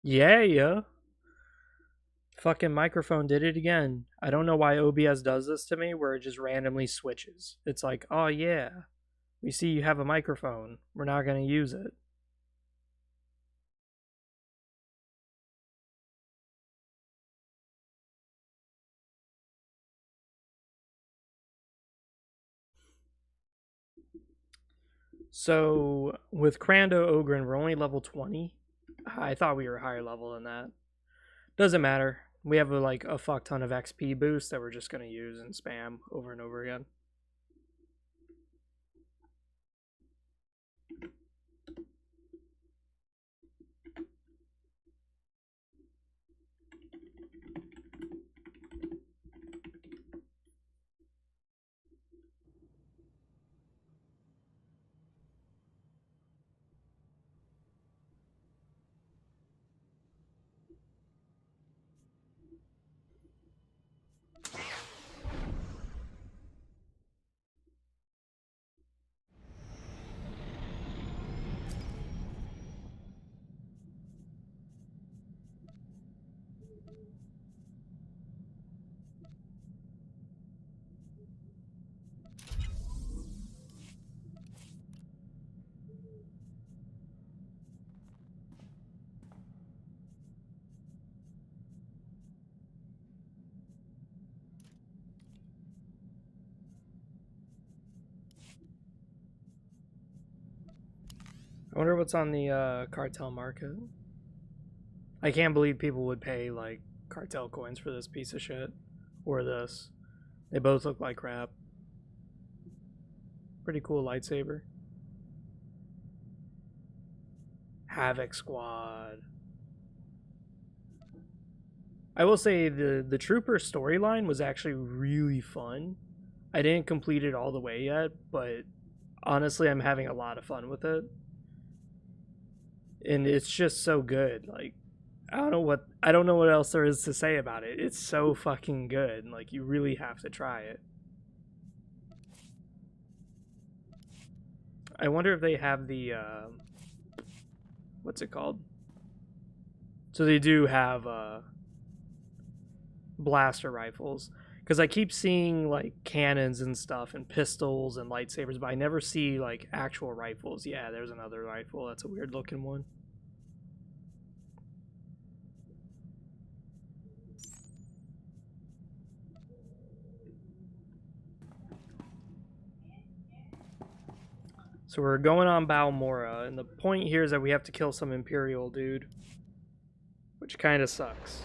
Yeah. Fucking microphone did it again. I don't know why OBS does this to me where it just randomly switches. It's like, oh yeah, we see you have a microphone. We're not going to use it. So with Crando Ogrend, we're only level 20. I thought we were higher level than that. Doesn't matter. We have a fuck ton of XP boost that we're just going to use and spam over and over again. I wonder what's on the cartel market. I can't believe people would pay like cartel coins for this piece of shit or this. They both look like crap. Pretty cool lightsaber. Havoc Squad. I will say the Trooper storyline was actually really fun. I didn't complete it all the way yet, but honestly, I'm having a lot of fun with it. And it's just so good. Like, I don't know what else there is to say about it. It's so fucking good. Like, you really have to try it. I wonder if they have the what's it called? So they do have blaster rifles, because I keep seeing like cannons and stuff and pistols and lightsabers, but I never see like actual rifles. Yeah, there's another rifle. That's a weird looking one. So we're going on Balmora, and the point here is that we have to kill some Imperial dude, which kind of sucks.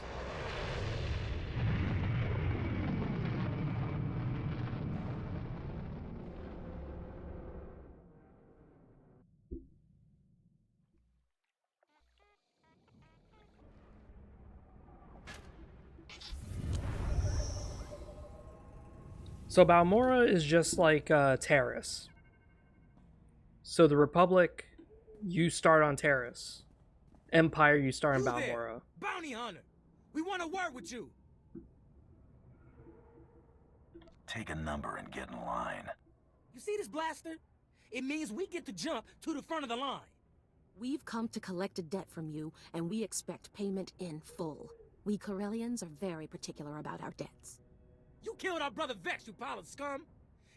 So Balmora is just like Terrace. So the Republic, you start on Terrace. Empire, you start on Balmora. Bounty hunter, we want to work with you. Take a number and get in line. You see this blaster? It means we get to jump to the front of the line. We've come to collect a debt from you, and we expect payment in full. We Corellians are very particular about our debts. You killed our brother Vex, you pile of scum.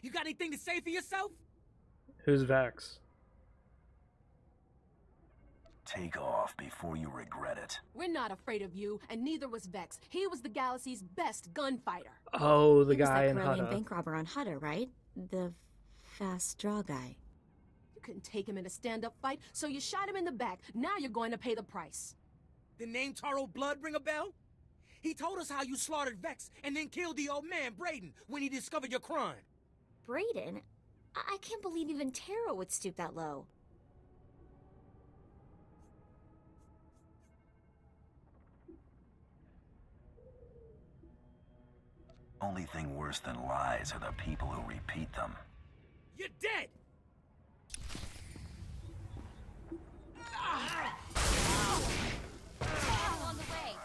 You got anything to say for yourself? Who's Vex? Take off before you regret it. We're not afraid of you, and neither was Vex. He was the galaxy's best gunfighter. Oh, the guy in He was that Corellian Hutta. bank robber on Hutta, right? The fast draw guy. You couldn't take him in a stand-up fight, so you shot him in the back. Now you're going to pay the price. The name Taro Blood ring a bell? He told us how you slaughtered Vex and then killed the old man, Braden, when he discovered your crime. Braden? I can't believe even Taro would stoop that low. Only thing worse than lies are the people who repeat them. You're dead! On the way.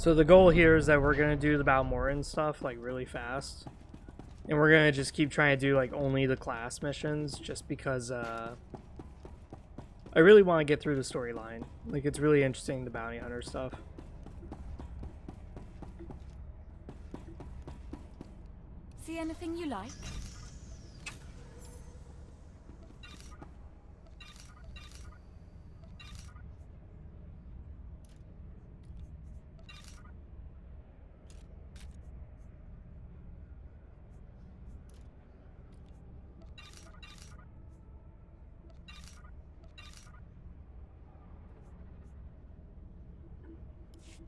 So the goal here is that we're gonna do the Balmoran stuff like really fast, and we're gonna just keep trying to do like only the class missions, just because I really want to get through the storyline. Like it's really interesting, the bounty hunter stuff. See anything you like?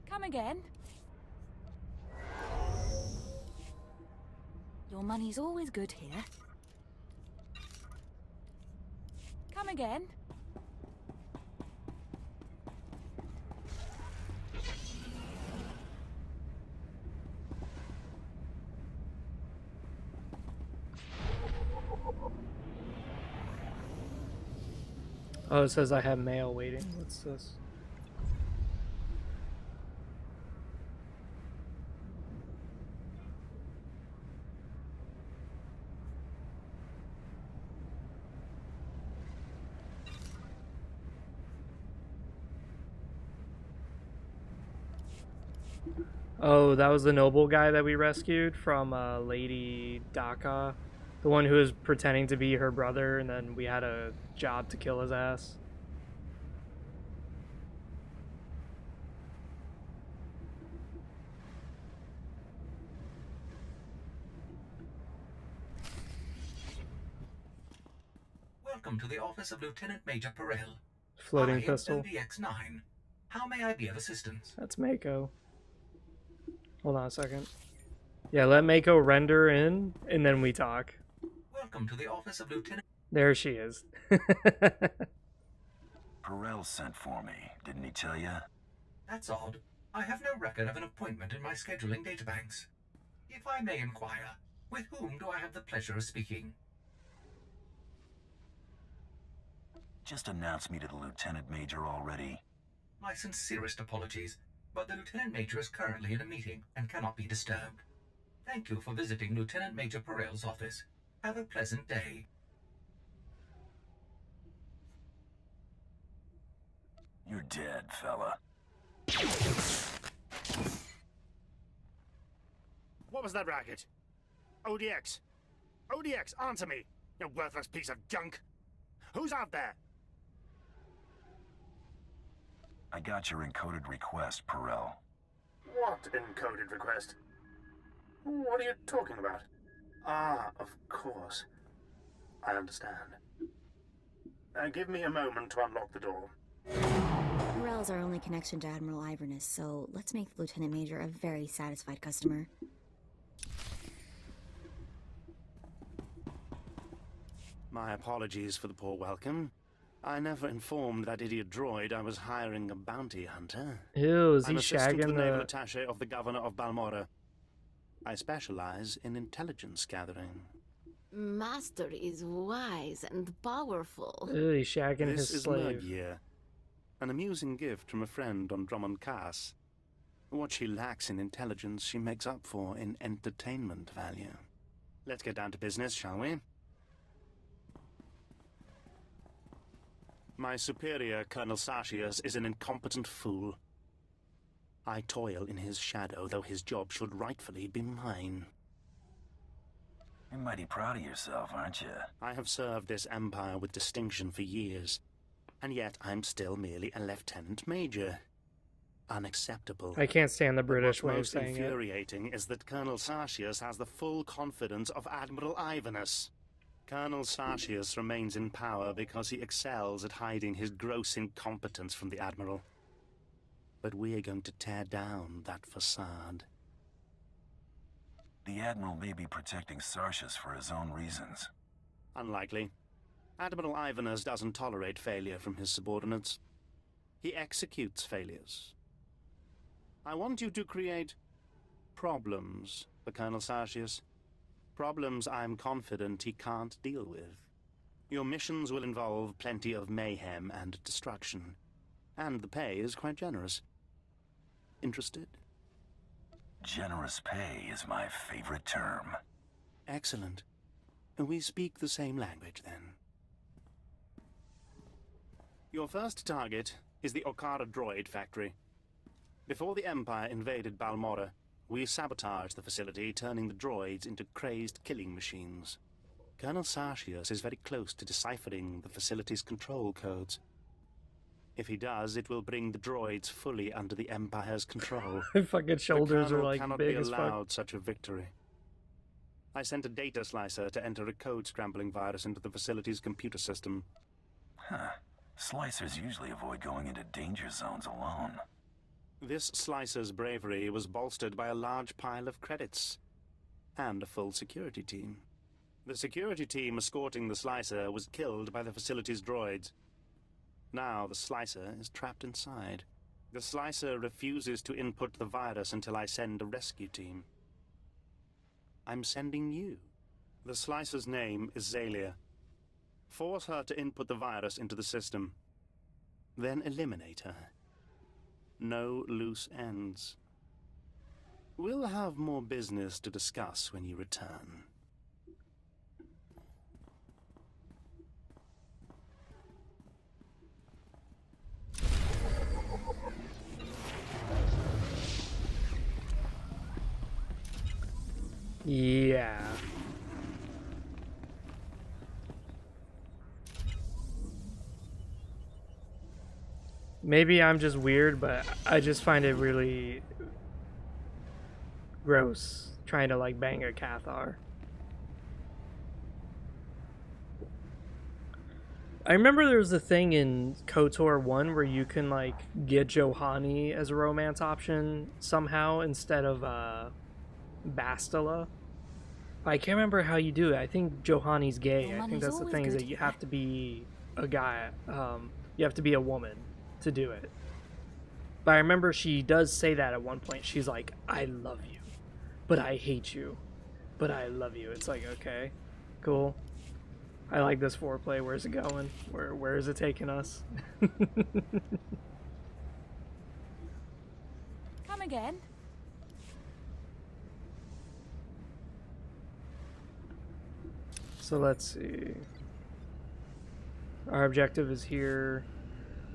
Come again. Your money's always good here. Come again. Oh, it says I have mail waiting. What's this? Oh, that was the noble guy that we rescued from Lady Daka. The one who was pretending to be her brother, and then we had a job to kill his ass. Welcome to the office of Lieutenant Major Perel. Floating I am pistol. ODX-9. How may I be of assistance? That's Mako. Hold on a second. Yeah, let Mako render in, and then we talk. Welcome to the office of Lieutenant... There she is. Perel sent for me, didn't he tell you? That's odd. I have no record of an appointment in my scheduling databanks. If I may inquire, with whom do I have the pleasure of speaking? Just announce me to the Lieutenant Major already. My sincerest apologies, but the Lieutenant Major is currently in a meeting and cannot be disturbed. Thank you for visiting Lieutenant Major Perel's office. Have a pleasant day. You're dead, fella. What was that racket? ODX. ODX, answer me, you worthless piece of junk. Who's out there? I got your encoded request, Perel. What encoded request? What are you talking about? Ah, of course. I understand. Give me a moment to unlock the door. Morel's our only connection to Admiral Iverness, so let's make the Lieutenant Major a very satisfied customer. My apologies for the poor welcome. I never informed that idiot droid I was hiring a bounty hunter. Ew, is he I'm assistant to shagging the naval the... attaché of the governor of Balmora. I specialize in intelligence gathering. Master is wise and powerful. Ew, he's shagging This his is slave. Mergia, an amusing gift from a friend on Drummond Cass. What she lacks in intelligence, she makes up for in entertainment value. Let's get down to business, shall we? My superior, Colonel Sartius, is an incompetent fool. I toil in his shadow, though his job should rightfully be mine. You're mighty proud of yourself, aren't you? I have served this empire with distinction for years, and yet I'm still merely a lieutenant major. Unacceptable. I can't stand the British way of What's most saying it. infuriating is that Colonel Sartius has the full confidence of Admiral Iverness. Colonel Sartius remains in power because he excels at hiding his gross incompetence from the Admiral. But we are going to tear down that facade. The Admiral may be protecting Sartius for his own reasons. Unlikely. Admiral Iverness doesn't tolerate failure from his subordinates. He executes failures. I want you to create problems for Colonel Sartius. Problems I'm confident he can't deal with. Your missions will involve plenty of mayhem and destruction. And the pay is quite generous. Interested? Generous pay is my favorite term. Excellent. We speak the same language, then. Your first target is the Okara droid factory. Before the Empire invaded Balmorra, we sabotaged the facility, turning the droids into crazed killing machines. Colonel Sartius is very close to deciphering the facility's control codes. If he does, it will bring the droids fully under the Empire's control. My fucking shoulders the are Colonel like cannot big be as fuck. allowed such a victory. I sent a data slicer to enter a code scrambling virus into the facility's computer system. Huh. Slicers usually avoid going into danger zones alone. This slicer's bravery was bolstered by a large pile of credits and a full security team. The security team escorting the slicer was killed by the facility's droids. Now the slicer is trapped inside. The slicer refuses to input the virus until I send a rescue team. I'm sending you. The slicer's name is Zalia. Force her to input the virus into the system. Then eliminate her. No loose ends. We'll have more business to discuss when you return. Yeah. Maybe I'm just weird, but I just find it really gross trying to like bang a Cathar. I remember there was a thing in KOTOR 1 where you can like get Johanny as a romance option somehow instead of Bastila. I can't remember how you do it. I think Johanny's gay. Your I think money's that's the always thing is good that you here. have to be a guy. You have to be a woman to do it. But I remember she does say that at one point. She's like, I love you, but I hate you, but I love you. It's like, okay, cool. I like this foreplay. Where's it going? Where is it taking us? Come again? So let's see. Our objective is here.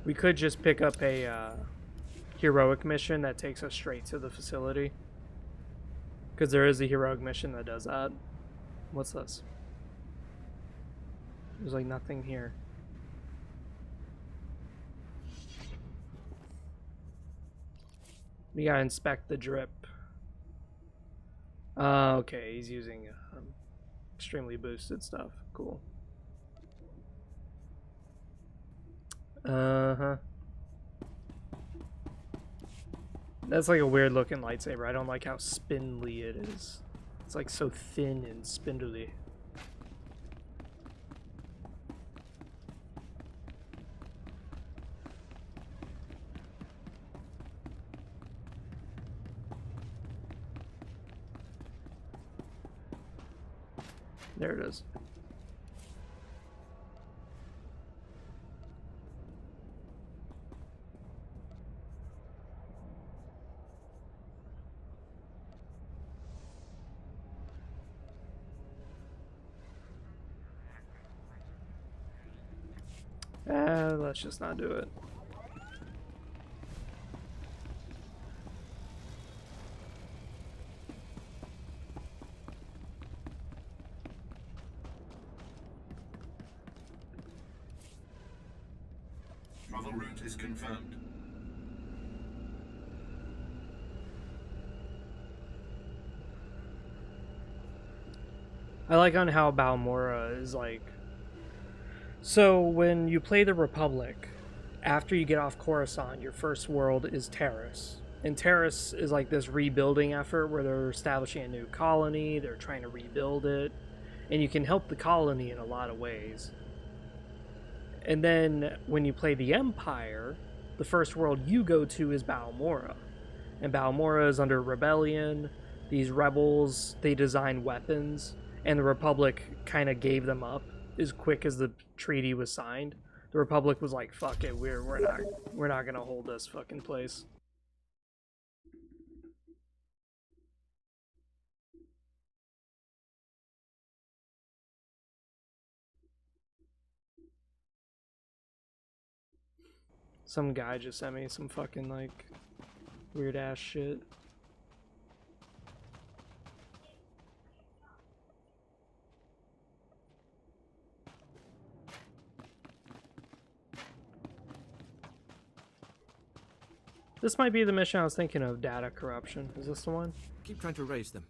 We could just pick up a heroic mission that takes us straight to the facility. Because there is a heroic mission that does that. What's this? There's like nothing here. We gotta inspect the drip. Okay, he's using extremely boosted stuff. Cool. That's like a weird looking lightsaber. I don't like how spindly it is. It's like so thin and spindly. There it is. Let's just not do it. Travel route is confirmed. I like on how Balmorra is like. So when you play the Republic, after you get off Coruscant, your first world is Terrace. And Terrace is like this rebuilding effort where they're establishing a new colony, they're trying to rebuild it, and you can help the colony in a lot of ways. And then when you play the Empire, the first world you go to is Balmorra. And Balmorra is under rebellion. These rebels, they design weapons, and the Republic kind of gave them up as quick as the treaty was signed. The Republic was like, fuck it, we're not gonna hold this fucking place. Some guy just sent me some fucking, like, weird ass shit. This might be the mission I was thinking of, data corruption. Is this the one? Keep trying to raise them.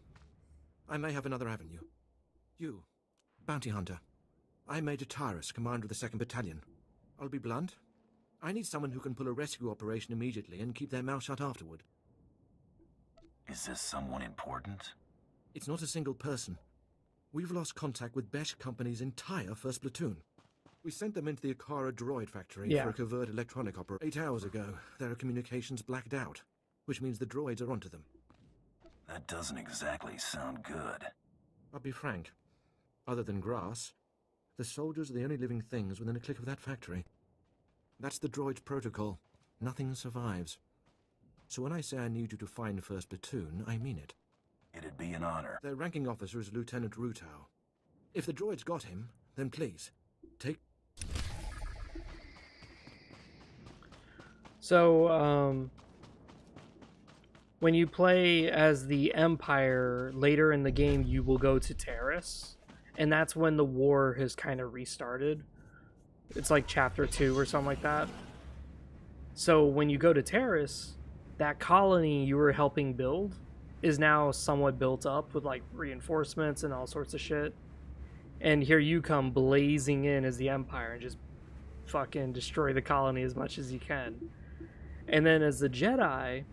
I may have another avenue. You, bounty hunter. I'm Major Tyrus, commander of the 2nd Battalion. I'll be blunt. I need someone who can pull a rescue operation immediately and keep their mouth shut afterward. Is this someone important? It's not a single person. We've lost contact with Besh Company's entire 1st platoon. We sent them into the Akara droid factory for a covert electronic operation. 8 hours ago, their communications blacked out, which means the droids are onto them. That doesn't exactly sound good. I'll be frank. Other than grass, the soldiers are the only living things within a click of that factory. That's the droid's protocol. Nothing survives. So when I say I need you to find 1st Platoon, I mean it. It'd be an honor. Their ranking officer is Lieutenant Rutau. If the droid's got him, then please, take... So, when you play as the Empire, later in the game you will go to Terrace, and that's when the war has kind of restarted. It's like Chapter 2 or something like that. So when you go to Terrace, that colony you were helping build is now somewhat built up with like reinforcements and all sorts of shit. And here you come blazing in as the Empire and just fucking destroy the colony as much as you can. And then as the Jedi,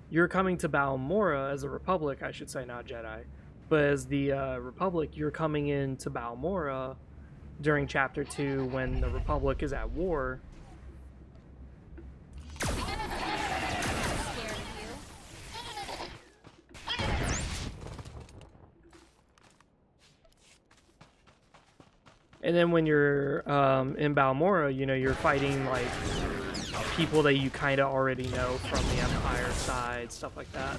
you're coming to Balmorra as a Republic, I should say, not Jedi. But as the Republic, you're coming into Balmorra during Chapter 2 when the Republic is at war. And then when you're in Balmorra, you know, you're fighting like people that you kind of already know from the Empire side, stuff like that.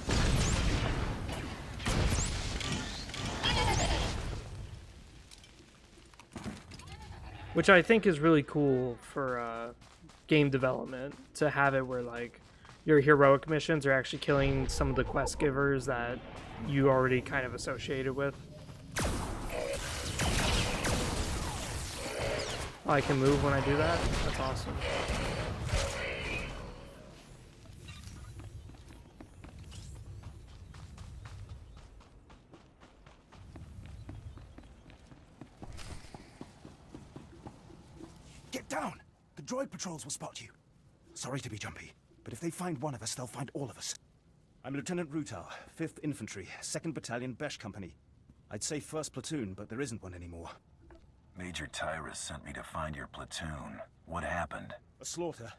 Which I think is really cool for game development, to have it where like your heroic missions are actually killing some of the quest givers that you already kind of associated with. Oh, I can move when I do that? That's awesome. Get down! The droid patrols will spot you. Sorry to be jumpy, but if they find one of us, they'll find all of us. I'm Lieutenant Rutau, 5th Infantry, 2nd Battalion, Besh Company. I'd say 1st Platoon, but there isn't one anymore. Major Tyrus sent me to find your platoon. What happened? A slaughter.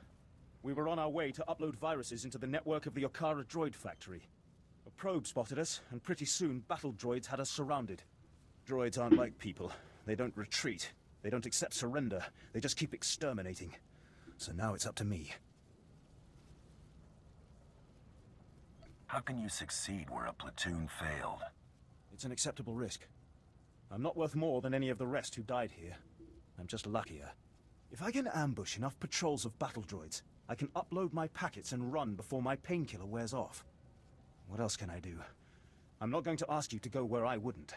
We were on our way to upload viruses into the network of the Akara droid factory. A probe spotted us, and pretty soon battle droids had us surrounded. Droids aren't like people. They don't retreat. They don't accept surrender. They just keep exterminating. So now it's up to me. How can you succeed where a platoon failed? It's an acceptable risk. I'm not worth more than any of the rest who died here. I'm just luckier. If I can ambush enough patrols of battle droids, I can upload my packets and run before my painkiller wears off. What else can I do? I'm not going to ask you to go where I wouldn't.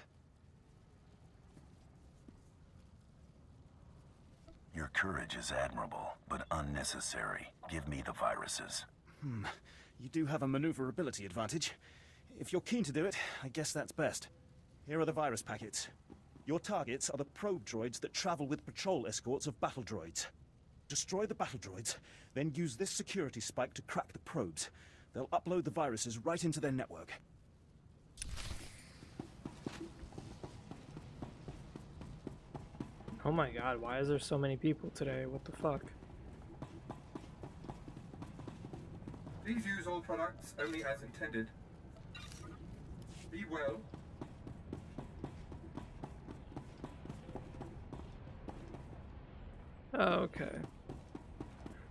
Your courage is admirable, but unnecessary. Give me the viruses. You do have a maneuverability advantage. If you're keen to do it, I guess that's best. Here are the virus packets. Your targets are the probe droids that travel with patrol escorts of battle droids. Destroy the battle droids, then use this security spike to crack the probes. They'll upload the viruses right into their network. Oh my god, why is there so many people today? What the fuck? Please use all products only as intended. Be well. Oh, okay.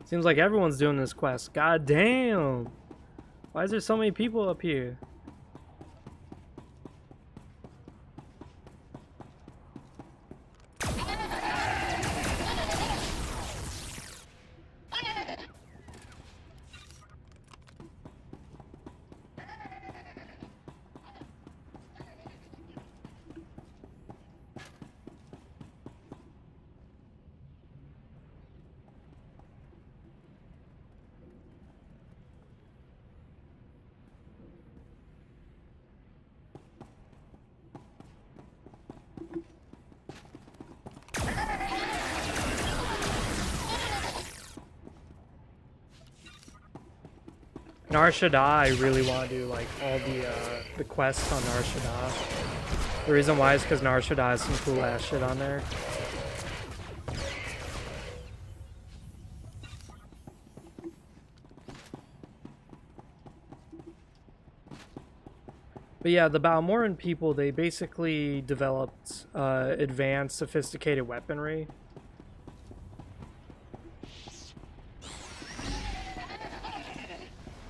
Seems like everyone's doing this quest. God damn! Why is there so many people up here? Nar Shaddaa, I really want to do like all the quests on Nar Shaddaa. The reason why is because Nar Shaddaa has some cool ass shit on there. But yeah, the Balmoran people, they basically developed advanced, sophisticated weaponry.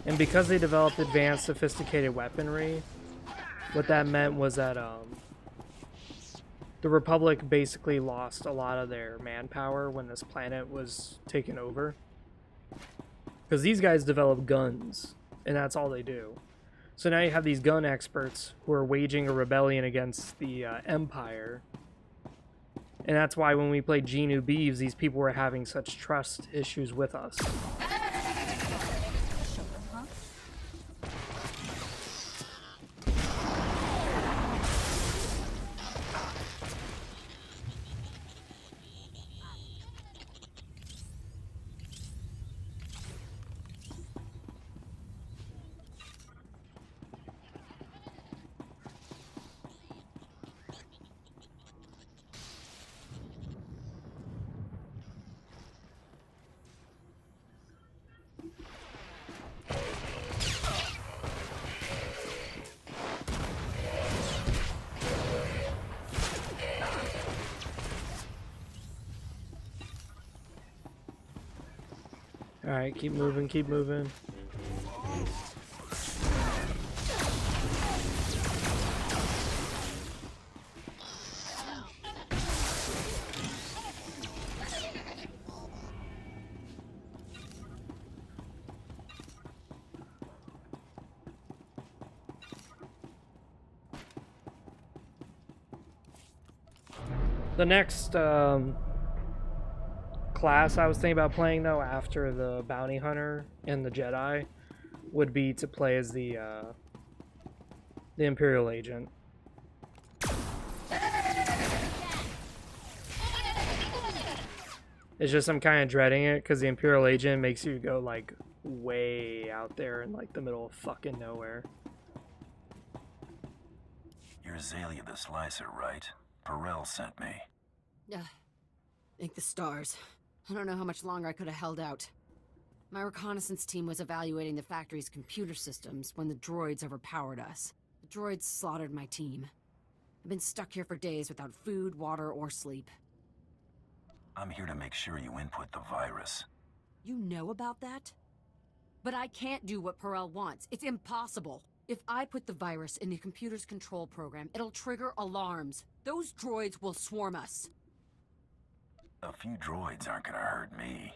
And because they developed advanced, sophisticated weaponry, what that meant was that the Republic basically lost a lot of their manpower when this planet was taken over. Because these guys develop guns, and that's all they do. So now you have these gun experts who are waging a rebellion against the Empire. And that's why when we played Genu Beeves, these people were having such trust issues with us. Alright, keep moving, keep moving. The next class I was thinking about playing, though, after the Bounty Hunter and the Jedi, would be to play as the Imperial Agent. It's just I'm kind of dreading it, because the Imperial Agent makes you go, like, way out there in, like, the middle of fucking nowhere. You're Zalia the Slicer, right? Perel sent me. Thank the stars. I don't know how much longer I could have held out. My reconnaissance team was evaluating the factory's computer systems when the droids overpowered us. The droids slaughtered my team. I've been stuck here for days without food, water, or sleep. I'm here to make sure you input the virus. You know about that? But I can't do what Perel wants. It's impossible. If I put the virus in the computer's control program, it'll trigger alarms. Those droids will swarm us. A few droids aren't gonna hurt me.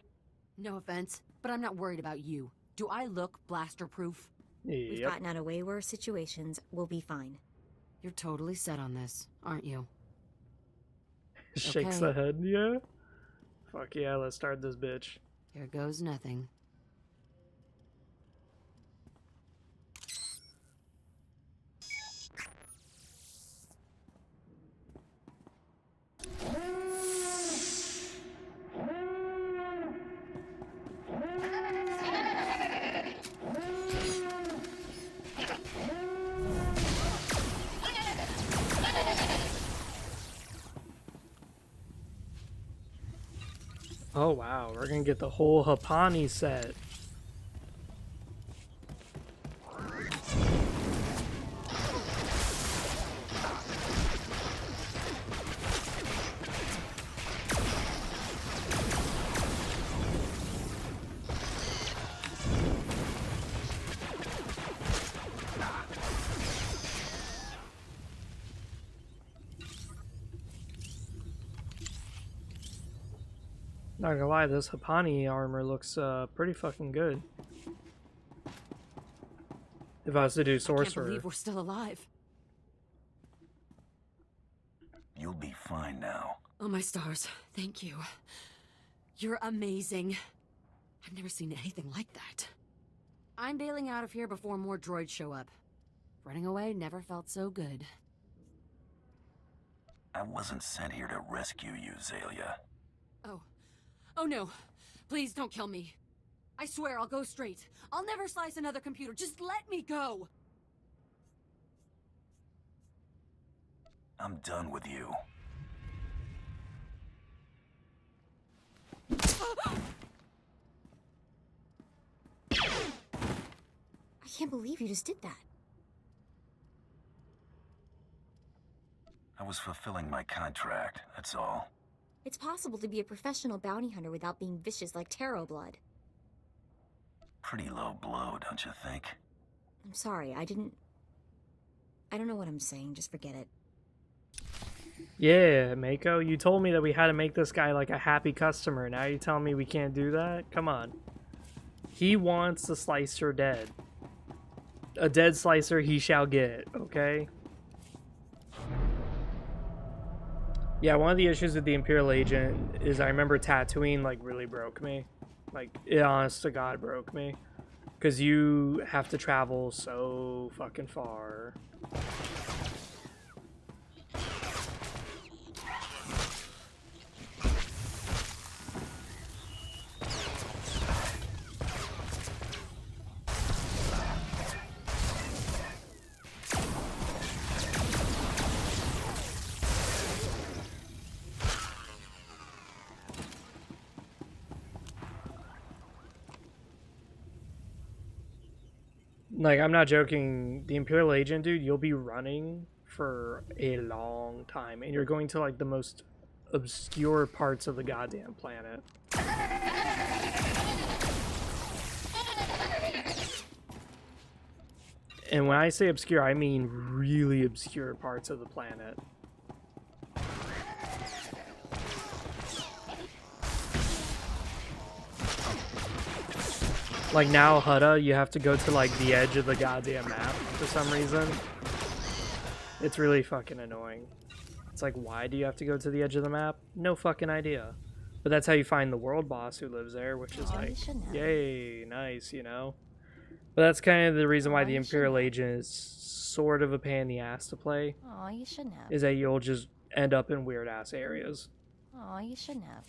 No offense, but I'm not worried about you. Do I look blaster-proof? Yep. We've gotten out of way worse situations. We'll be fine. You're totally set on this, aren't you? Shakes Okay. the head, yeah? Fuck yeah, let's start this bitch. Here goes nothing. Oh wow, we're gonna get the whole Hapani set. Not gonna lie, this Hapani armor looks pretty fucking good. If I was to do I can't sorcerer. believe we're still alive. You'll be fine now. Oh my stars, thank you. You're amazing. I've never seen anything like that. I'm bailing out of here before more droids show up. Running away never felt so good. I wasn't sent here to rescue you, Zalia. Oh no. Please don't kill me. I swear I'll go straight. I'll never slice another computer. Just let me go! I'm done with you. I can't believe you just did that. I was fulfilling my contract, that's all. It's possible to be a professional bounty hunter without being vicious like Tarot Blood. Pretty low blow, don't you think? I'm sorry, I don't know what I'm saying, just forget it. Yeah, Mako, you told me that we had to make this guy like a happy customer. Now you're telling me we can't do that? Come on. He wants the slicer dead. A dead slicer he shall get, okay? Yeah, one of the issues with the Imperial Agent is I remember Tatooine like really broke me. Like, it honest to God broke me. Because you have to travel so fucking far. Like, I'm not joking. The Imperial Agent, dude, you'll be running for a long time. And you're going to, like, the most obscure parts of the goddamn planet. And when I say obscure, I mean really obscure parts of the planet. Like now, Hutta, you have to go to like the edge of the goddamn map for some reason. It's really fucking annoying. It's like, why do you have to go to the edge of the map? No fucking idea. But that's how you find the world boss who lives there, which is like, yay, nice, you know? But that's kind of the reason why the Imperial Agent is sort of a pain in the ass to play. Oh, you shouldn't have. Is that you'll just end up in weird ass areas. Oh, you shouldn't have.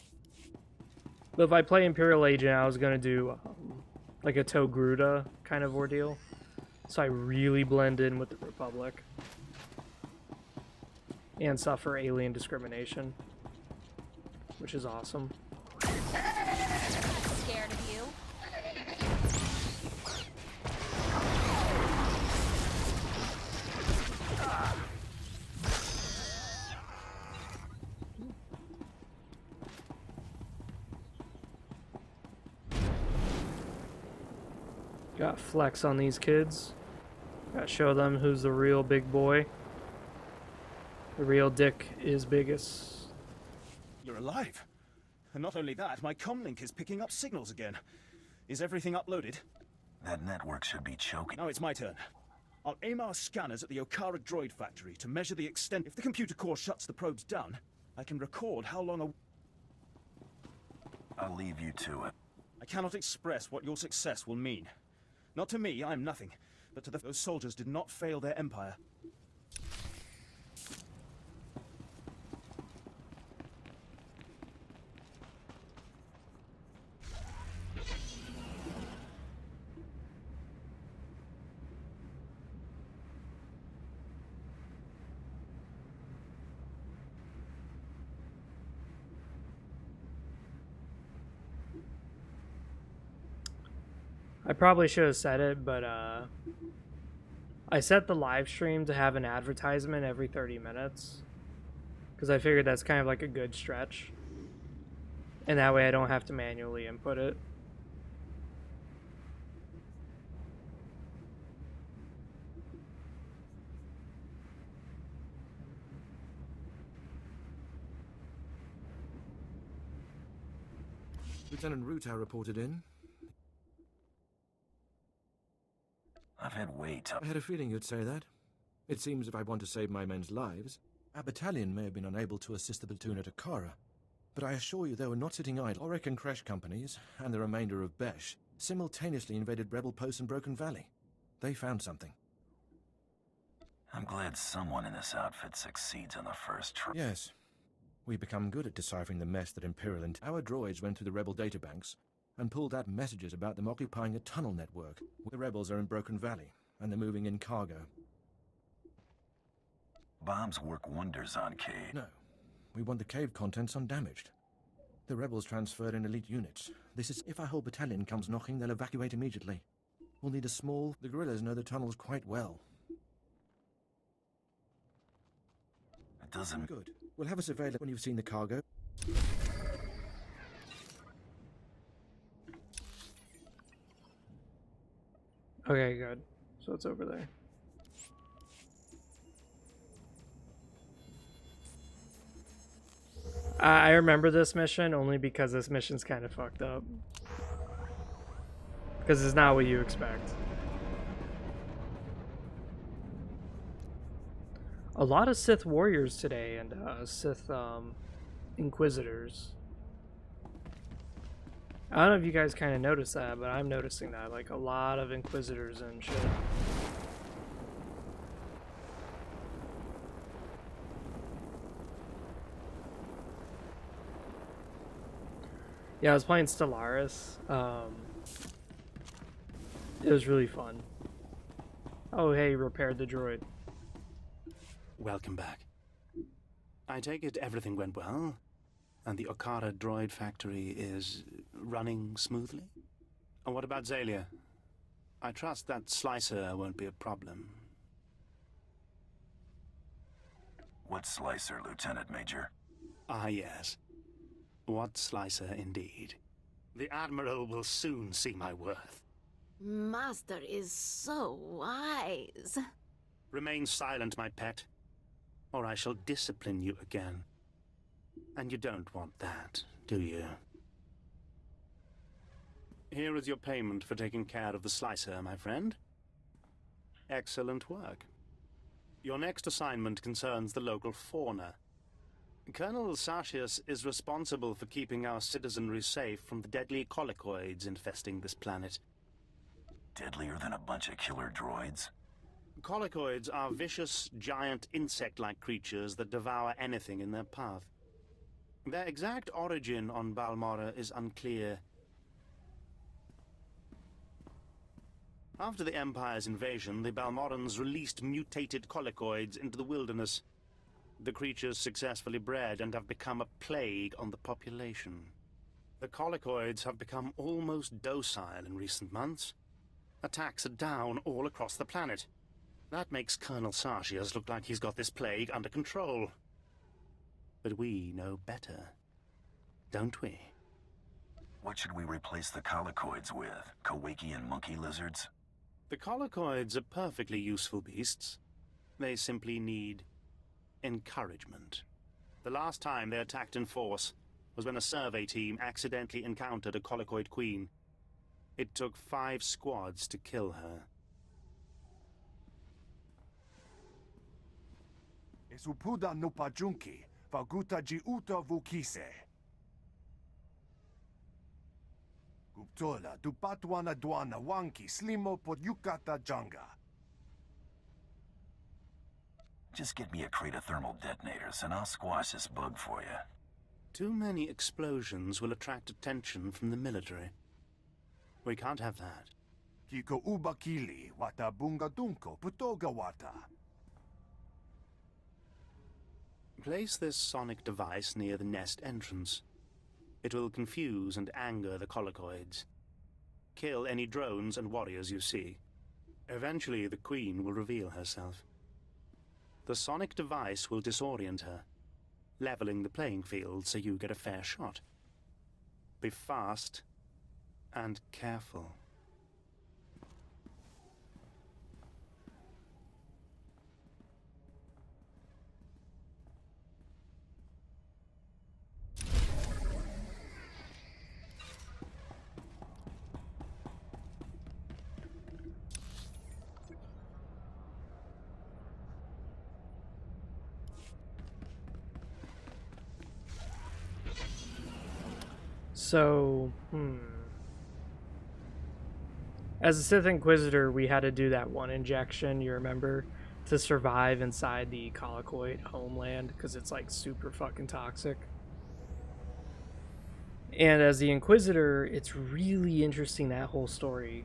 But if I play Imperial Agent, I was gonna do like a Togruta kind of ordeal. So I really blend in with the Republic. And suffer alien discrimination. Which is awesome. Scared of you? Got flex on these kids. Gotta show them who's the real big boy. The real dick is biggest. You're alive. And not only that, my comlink is picking up signals again. Is everything uploaded? That network should be choking. Now it's my turn. I'll aim our scanners at the Okara droid factory to measure the extent. If the computer core shuts the probes down, I can record how long I'll leave you to it. I cannot express what your success will mean. Not to me, I'm nothing, but to those soldiers did not fail their empire. I probably should have said it, but I set the live stream to have an advertisement every 30 minutes. Because I figured that's kind of like a good stretch. And that way I don't have to manually input it. Lieutenant Ruta reported in. I've had way too... I had a feeling you'd say that. It seems if I want to save my men's lives, our battalion may have been unable to assist the platoon at Okara, but I assure you they were not sitting idle. Auric and Crash companies, and the remainder of Besh, simultaneously invaded rebel posts in Broken Valley. They found something. I'm glad someone in this outfit succeeds on the first try. Yes. We become good at deciphering the mess that Imperial and our droids went through the rebel databanks, and pulled out messages about them occupying a tunnel network. The rebels are in Broken Valley, and they're moving in cargo. Bombs work wonders on cave. No, we want the cave contents undamaged. The rebels transferred in elite units. This is if our whole battalion comes knocking, they'll evacuate immediately. We'll need a small... The guerrillas know the tunnels quite well. It doesn't... Good. We'll have a surveillance when you've seen the cargo. Okay, good. So it's over there. I remember this mission only because this mission's kind of fucked up. Because it's not what you expect. A lot of Sith warriors today and Sith Inquisitors. I don't know if you guys kind of noticed that, but I'm noticing that. Like a lot of Inquisitors and shit. Yeah, I was playing Stellaris. It was really fun. Oh, hey, repaired the droid. Welcome back. I take it everything went well, and the Okara droid factory is running smoothly? And what about Zalia? I trust that slicer won't be a problem. What slicer, Lieutenant Major? Ah, yes. What slicer indeed. The Admiral will soon see my worth. Master is so wise. Remain silent, my pet, or I shall discipline you again. And you don't want that, do you? Here is your payment for taking care of the slicer, my friend. Excellent work. Your next assignment concerns the local fauna. Colonel Sartius is responsible for keeping our citizenry safe from the deadly colicoids infesting this planet. Deadlier than a bunch of killer droids? Colicoids are vicious, giant insect-like creatures that devour anything in their path. Their exact origin on Balmorra is unclear. After the Empire's invasion, the Balmorrans released mutated colicoids into the wilderness. The creatures successfully bred and have become a plague on the population. The colicoids have become almost docile in recent months. Attacks are down all across the planet. That makes Colonel Sartius look like he's got this plague under control. But we know better, don't we? What should we replace the colicoids with? Kowakian monkey lizards? The colicoids are perfectly useful beasts. They simply need encouragement. The last time they attacked in force was when a survey team accidentally encountered a colicoid queen. It took 5 squads to kill her. Esupuda no pajunki, vaguta jiuta vukise. Guptola dupatwana dwana wanki slimo podyukata janga. Just get me a crate of thermal detonators and I'll squash this bug for you. Too many explosions will attract attention from the military. We can't have that. Kiko ubakili wata bunga dunko putoga wata. Place this sonic device near the nest entrance. It will confuse and anger the colicoids. Kill any drones and warriors you see. Eventually, the Queen will reveal herself. The sonic device will disorient her, leveling the playing field so you get a fair shot. Be fast and careful. So, as a Sith Inquisitor, we had to do that one injection, you remember, to survive inside the colicoid homeland, because it's like super fucking toxic. And as the Inquisitor, it's really interesting, that whole story.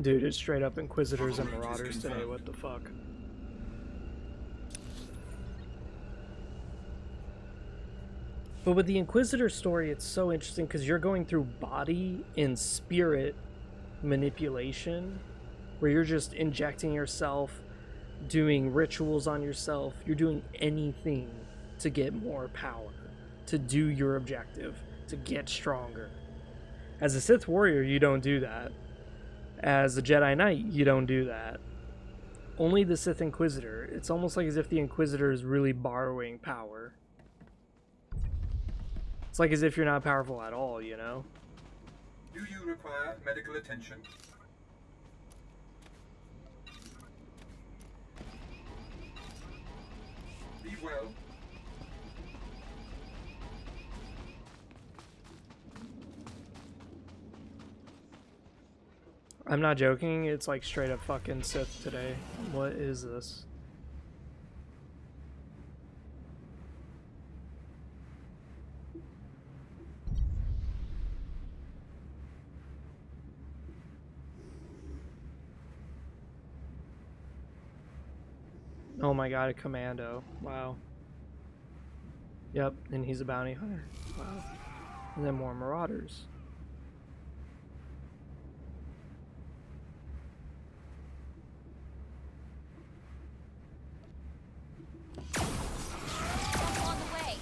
Dude, it's straight up Inquisitors and Marauders today, what the fuck. But with the Inquisitor story, it's so interesting because you're going through body and spirit manipulation, where you're just injecting yourself, doing rituals on yourself. You're doing anything to get more power, to do your objective, to get stronger. As a Sith warrior, you don't do that. As a Jedi Knight, you don't do that. Only the Sith Inquisitor. It's almost like as if the Inquisitor is really borrowing power. It's like as if you're not powerful at all, you know? Do you require medical attention? Be well. I'm not joking, it's like straight up fucking Sith today. What is this? Oh my god, a commando. Wow. Yep, and he's a bounty hunter. Wow. And then more marauders. On the way.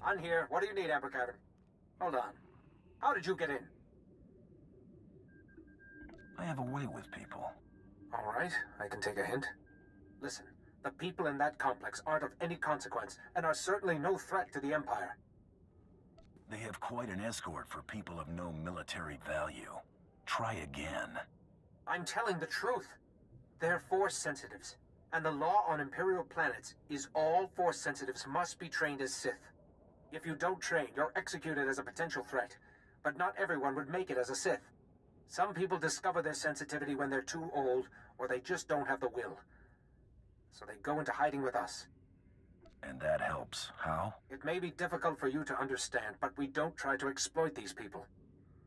I'm here. What do you need, Abercrombie? Hold on. How did you get in? I have a way with people. All right, I can take a hint. Listen, the people in that complex aren't of any consequence and are certainly no threat to the Empire. They have quite an escort for people of no military value. Try again. I'm telling the truth. They're Force sensitives, and the law on Imperial planets is all Force sensitives must be trained as Sith. If you don't train, you're executed as a potential threat, but not everyone would make it as a Sith. Some people discover their sensitivity when they're too old, or they just don't have the will. So they go into hiding with us. And that helps. How? It may be difficult for you to understand, but we don't try to exploit these people.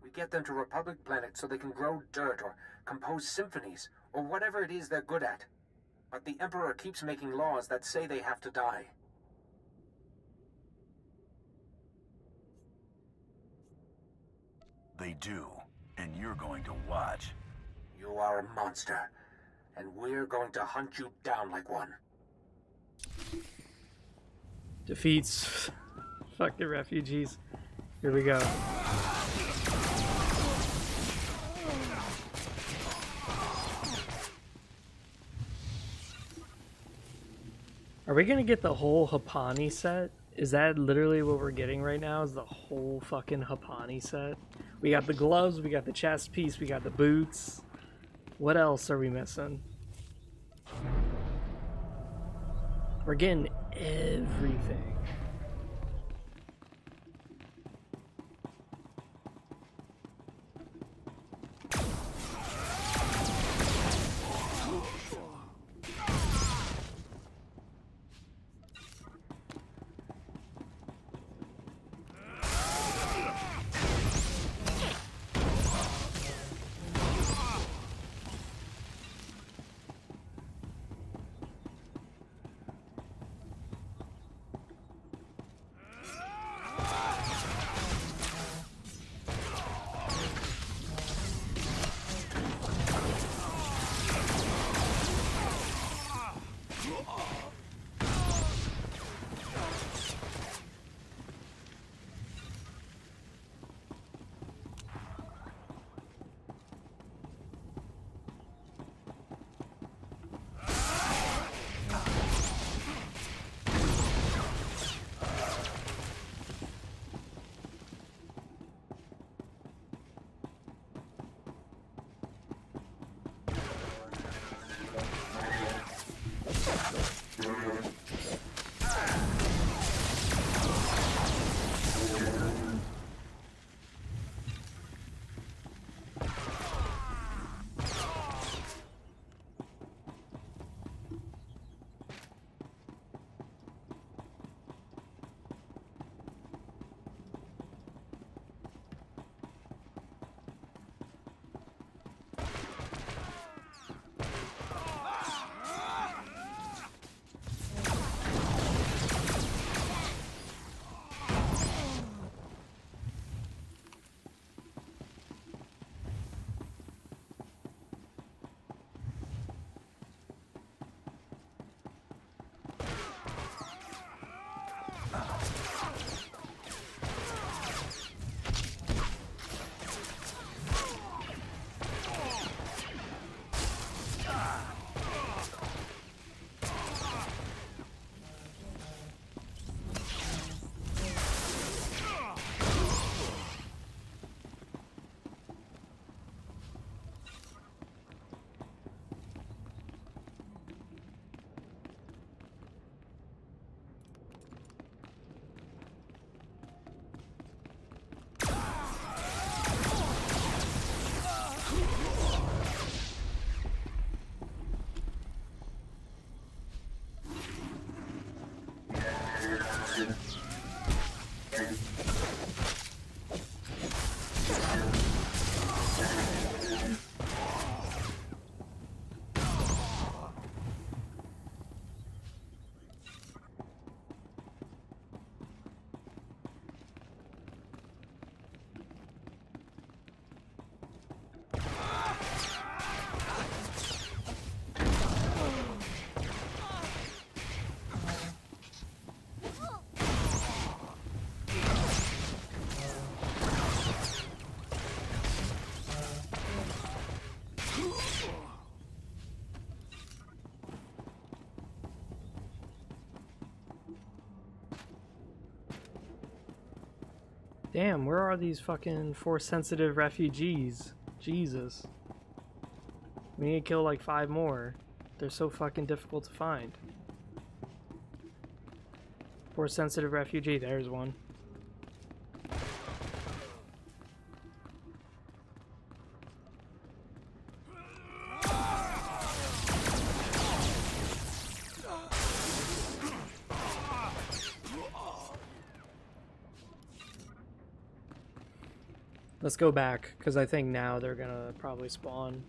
We get them to Republic planets so they can grow dirt or compose symphonies, or whatever it is they're good at. But the Emperor keeps making laws that say they have to die. They do, and you're going to watch. You are a monster, and we're going to hunt you down like one. Defeats. Fuck the refugees. Here we go. Are we gonna get the whole Hapani set? Is that literally what we're getting right now? Is the whole fucking Hapani set? We got the gloves, we got the chest piece, we got the boots. What else are we missing? We're getting everything. Damn, where are these fucking Force-sensitive refugees? Jesus. We need to kill like 5 more. They're so fucking difficult to find. Force-sensitive refugee, there's one. Let's go back, because I think now they're gonna probably spawn.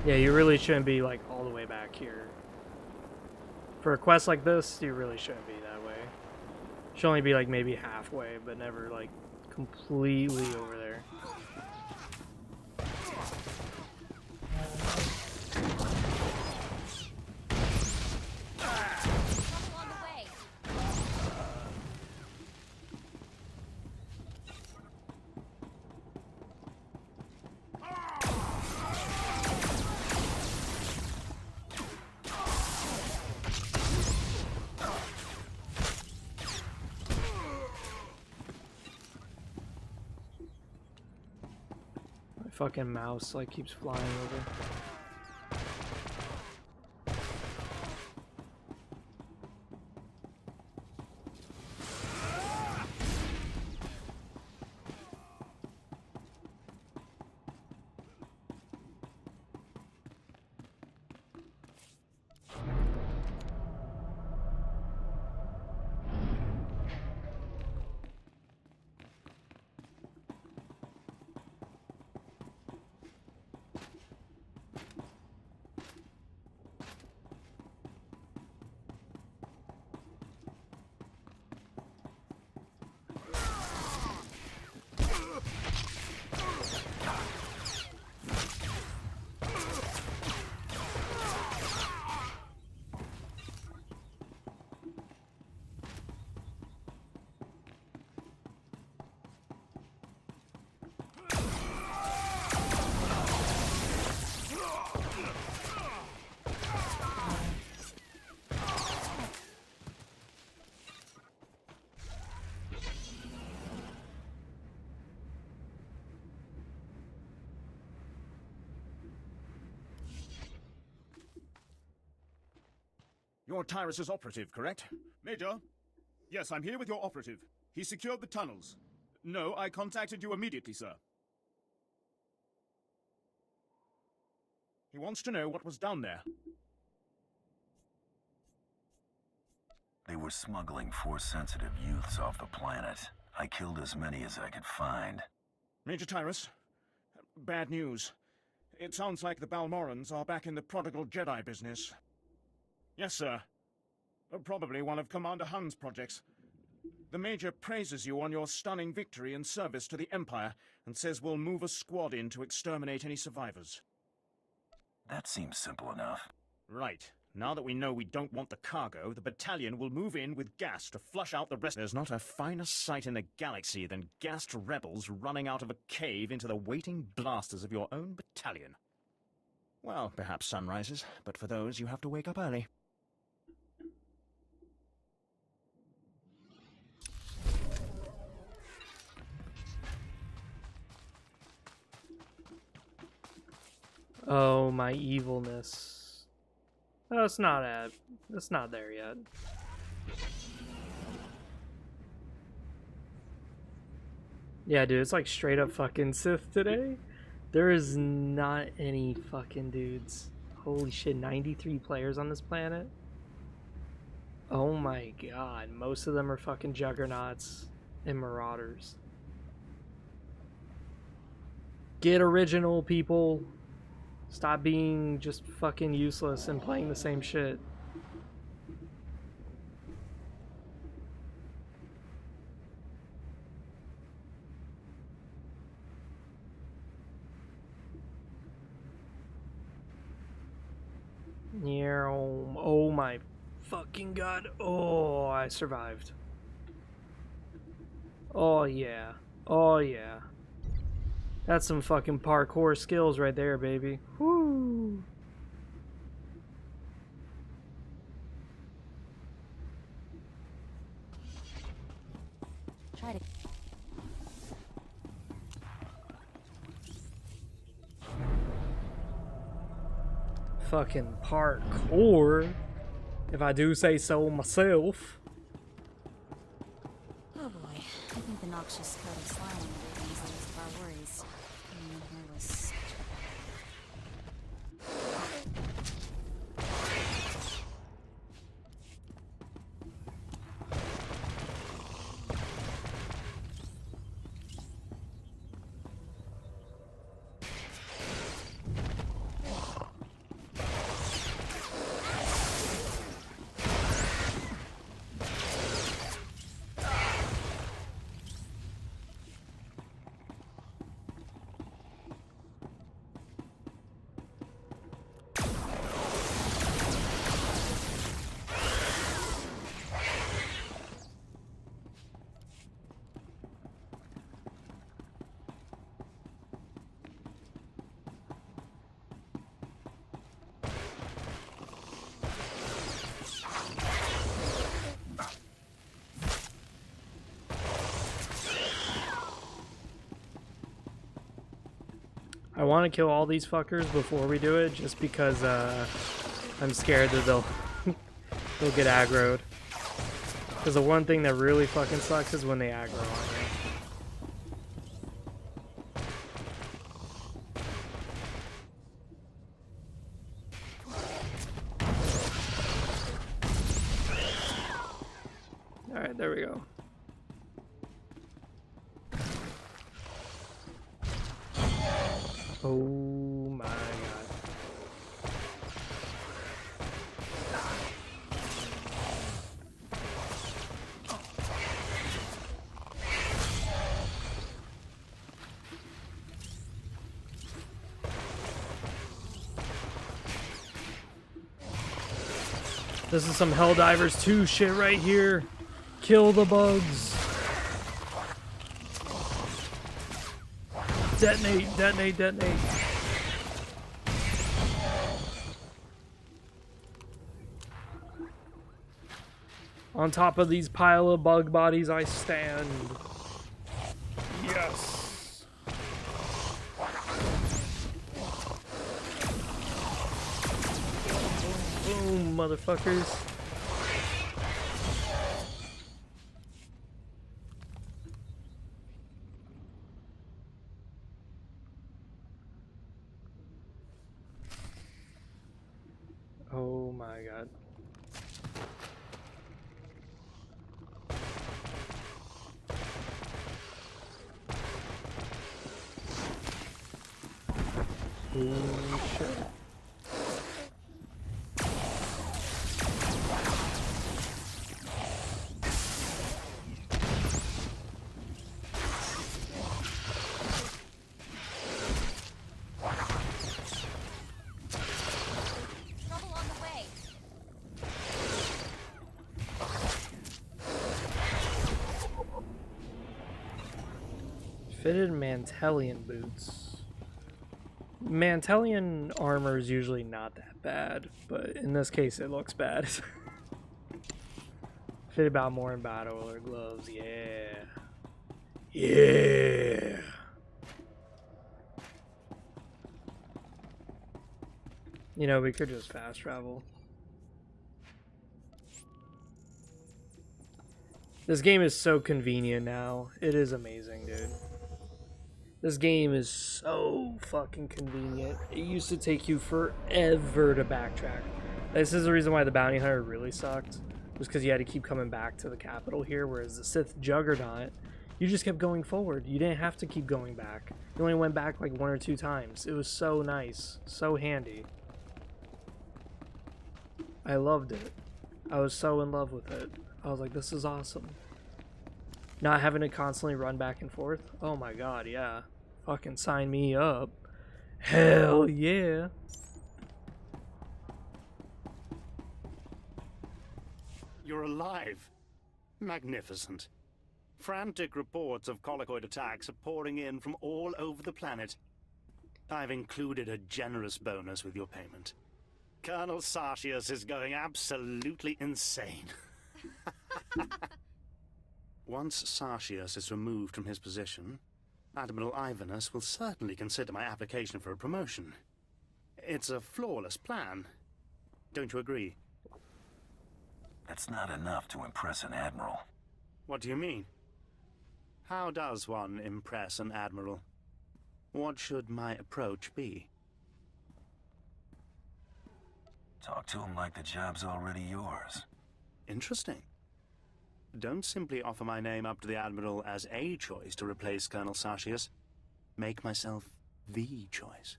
Yeah, you really shouldn't be like all the way back here. For a quest like this, you really shouldn't be that way. You should only be like maybe halfway, but never like completely over there. Fucking mouse like keeps flying over. You're Tyrus's operative, correct? Major? Yes, I'm here with your operative. He secured the tunnels. No, I contacted you immediately, sir. He wants to know what was down there. They were smuggling Force-sensitive youths off the planet. I killed as many as I could find. Major Tyrus, bad news. It sounds like the Balmorans are back in the prodigal Jedi business. Yes, sir. Probably one of Commander Hunn's projects. The Major praises you on your stunning victory and service to the Empire, and says we'll move a squad in to exterminate any survivors. That seems simple enough. Right. Now that we know we don't want the cargo, the battalion will move in with gas to flush out the rest. There's not a finer sight in the galaxy than gassed rebels running out of a cave into the waiting blasters of your own battalion. Well, perhaps sunrises, but for those you have to wake up early. Oh, my evilness. Oh, it's not there yet. Yeah, dude, it's like straight up fucking Sith today. There is not any fucking dudes. Holy shit, 93 players on this planet? Oh my god, most of them are fucking juggernauts and marauders. Get original, people. Stop being just fucking useless and playing the same shit. Yeah, oh my fucking god. Oh, I survived. Oh yeah. Oh yeah. That's some fucking parkour skills right there, baby. Woo! Try to... fucking parkour, if I do say so myself. Oh boy, I think the noxious coat of slime is the least of our worries. Here was I want to kill all these fuckers before we do it, just because I'm scared that they'll they'll get aggroed. Because the one thing that really fucking sucks is when they aggro on you. Alright, there we go. Oh my god. This is some Helldivers 2 shit right here. Kill the bugs. Detonate, detonate, detonate. On top of these pile of bug bodies I stand. Yes. Boom, motherfuckers. Oh my god. Oh shit. Fitted Mantelian boots. Mantelian armor is usually not that bad, but in this case it looks bad. Fitted about more in battle or gloves, yeah. Yeah. You know, we could just fast travel. This game is so convenient now. It is amazing, dude. This game is so fucking convenient. It used to take you forever to backtrack. This is the reason why the Bounty Hunter really sucked. Was because you had to keep coming back to the capital here, whereas the Sith Juggernaut, you just kept going forward. You didn't have to keep going back. You only went back like 1 or 2 times. It was so nice. So handy. I loved it. I was so in love with it. I was like, this is awesome. Not having to constantly run back and forth. Oh my god, yeah. Fucking sign me up. Hell yeah. You're alive. Magnificent. Frantic reports of colicoid attacks are pouring in from all over the planet. I've included a generous bonus with your payment. Colonel Sartius is going absolutely insane. Once Sartius is removed from his position, Admiral Ivanus will certainly consider my application for a promotion. It's a flawless plan. Don't you agree? That's not enough to impress an admiral. What do you mean? How does one impress an admiral? What should my approach be? Talk to him like the job's already yours. Interesting. Don't simply offer my name up to the Admiral as a choice to replace Colonel Sartius. Make myself the choice.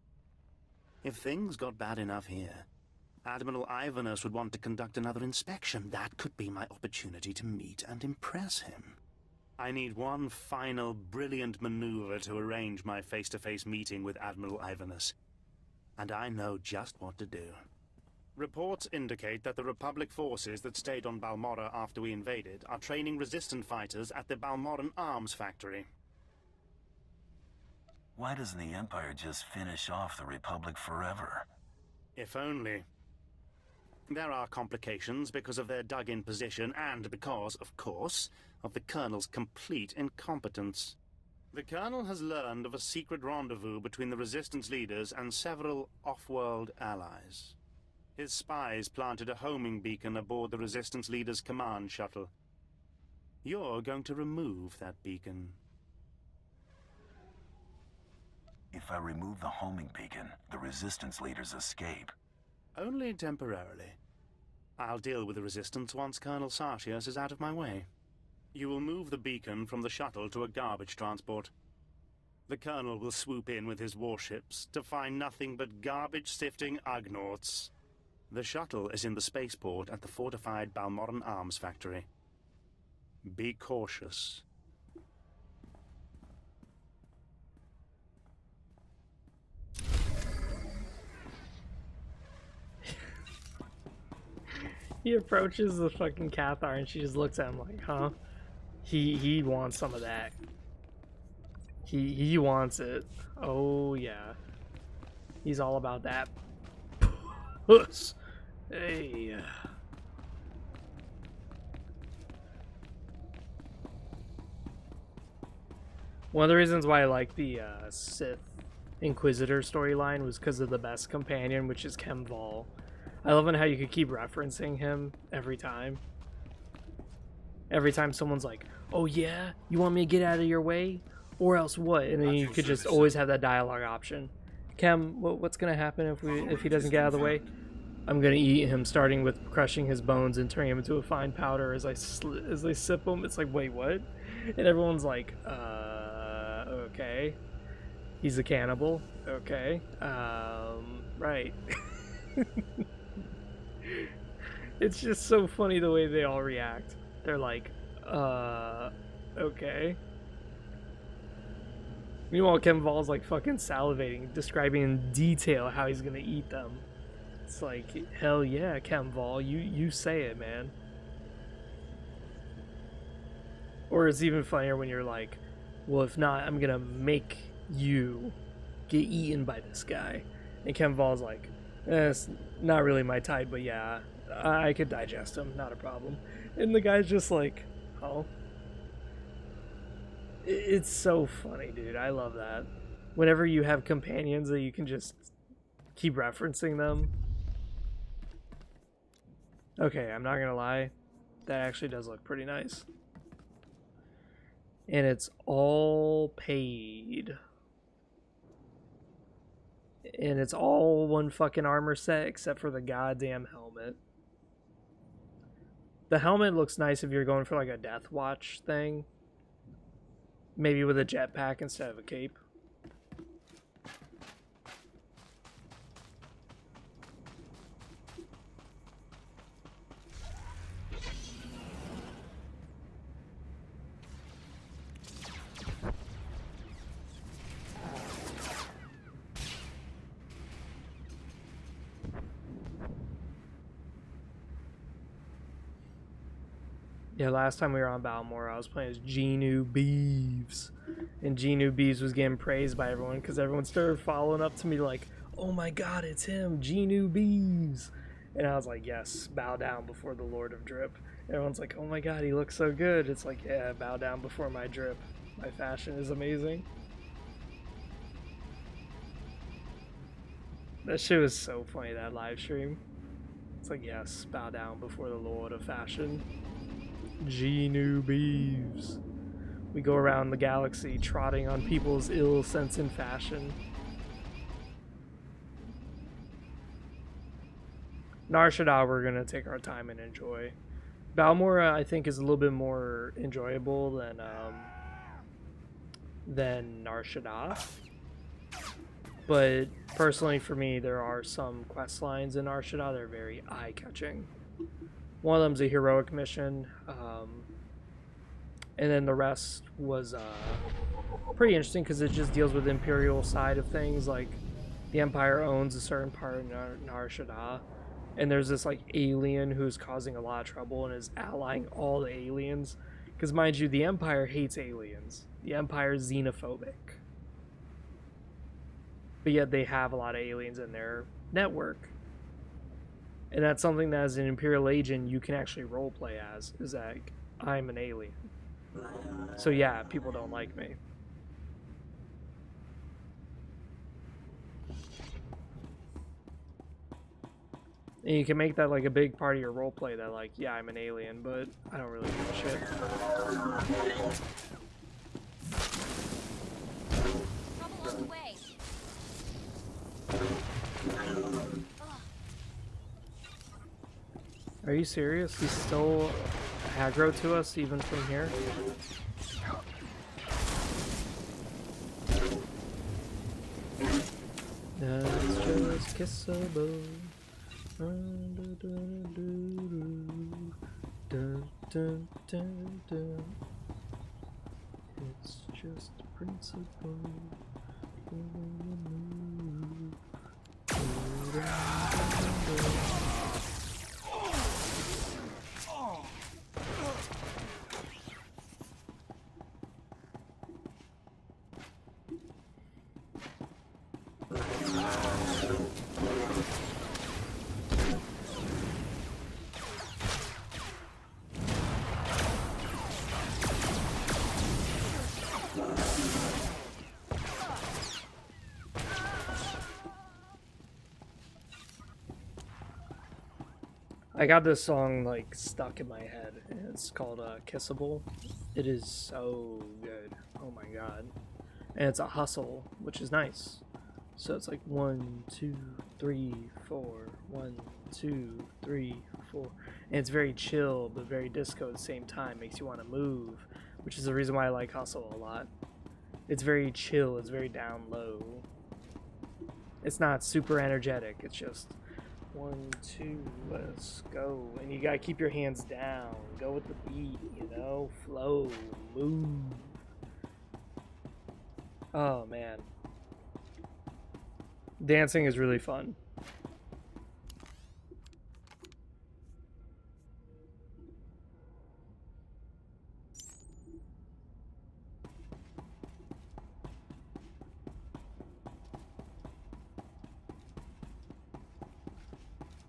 If things got bad enough here, Admiral Ivanus would want to conduct another inspection. That could be my opportunity to meet and impress him. I need one final brilliant maneuver to arrange my face-to-face meeting with Admiral Ivanus. And I know just what to do. Reports indicate that the Republic forces that stayed on Balmorra after we invaded are training resistant fighters at the Balmorran arms factory. Why doesn't the Empire just finish off the Republic forever? If only. There are complications because of their dug-in position and because, of course, of the Colonel's complete incompetence. The Colonel has learned of a secret rendezvous between the Resistance leaders and several off-world allies. His spies planted a homing beacon aboard the Resistance leader's command shuttle. You're going to remove that beacon. If I remove the homing beacon, the Resistance leaders escape. Only temporarily. I'll deal with the Resistance once Colonel Sartius is out of my way. You will move the beacon from the shuttle to a garbage transport. The Colonel will swoop in with his warships to find nothing but garbage-sifting Ugnaughts. The shuttle is in the spaceport at the fortified Balmorran arms factory. Be cautious. He approaches the fucking Cathar and she just looks at him like, huh? He wants some of that. He wants it. Oh yeah. He's all about that. Puss. Hey. One of the reasons why I like the Sith Inquisitor storyline was because of the best companion, which is Kemval. I love how you could keep referencing him every time. Every time someone's like, oh yeah? You want me to get out of your way? Or else what? And then you could just always have that dialogue option. Kem, what's gonna happen if he doesn't get out of the way? I'm gonna eat him, starting with crushing his bones and turning him into a fine powder as I sip him. It's like, wait, what? And everyone's like, okay. He's a cannibal. Okay. Right. It's just so funny the way they all react. They're like, okay. Meanwhile, Kemval's like fucking salivating, describing in detail how he's gonna eat them. It's like, hell yeah, Kemval, you say it, man. Or it's even funnier when you're like, well, if not, I'm gonna make you get eaten by this guy. And Kemval's like, it's not really my type, but yeah, I could digest him, not a problem. And the guy's just like, oh. It's so funny, dude. I love that. Whenever you have companions that you can just keep referencing them. Okay, I'm not gonna lie. That actually does look pretty nice. And it's all paid. And it's all one fucking armor set except for the goddamn helmet. The helmet looks nice if you're going for like a Death Watch thing. Maybe with a jetpack instead of a cape. Yeah, last time we were on Balmorra, I was playing as Genu Beeves. And Genu Beeves was getting praised by everyone because everyone started following up to me like, oh my god, it's him, Genu Beeves. And I was like, yes, bow down before the Lord of Drip. And everyone's like, oh my god, he looks so good. It's like, yeah, bow down before my drip. My fashion is amazing. That shit was so funny, that live stream. It's like, yes, bow down before the Lord of Fashion. G-Noobies. We go around the galaxy trotting on people's ill sense in fashion. Nar Shaddaa we're gonna take our time and enjoy. Balmora I think is a little bit more enjoyable than Nar Shaddaa. But personally for me there are some quest lines in Nar Shaddaa that are very eye-catching. One of them's a heroic mission, and then the rest was pretty interesting because it just deals with the Imperial side of things. Like, the Empire owns a certain part of Nar Shaddaa, and there's this like alien who's causing a lot of trouble and is allying all the aliens. Because mind you, the Empire hates aliens. The Empire is xenophobic. But yet they have a lot of aliens in their network. And that's something that as an Imperial agent you can actually roleplay as, is that I'm an alien. So yeah, people don't like me. And you can make that like a big part of your roleplay that like, yeah, I'm an alien, but I don't really give a shit. Trouble on the way. Are you serious? He's still aggro to us even from here? That's just kissable. It's just principle. I got this song like stuck in my head, and it's called Kissable. It is so good. Oh my god. And it's a hustle, which is nice. So it's like 1, 2, 3, 4, 1, 2, 3, 4. And it's very chill, but very disco at the same time. Makes you want to move, which is the reason why I like Hustle a lot. It's very chill, it's very down low. It's not super energetic, it's just 1, 2, let's go. And you gotta keep your hands down. Go with the beat, you know? Flow, move. Oh man. Dancing is really fun.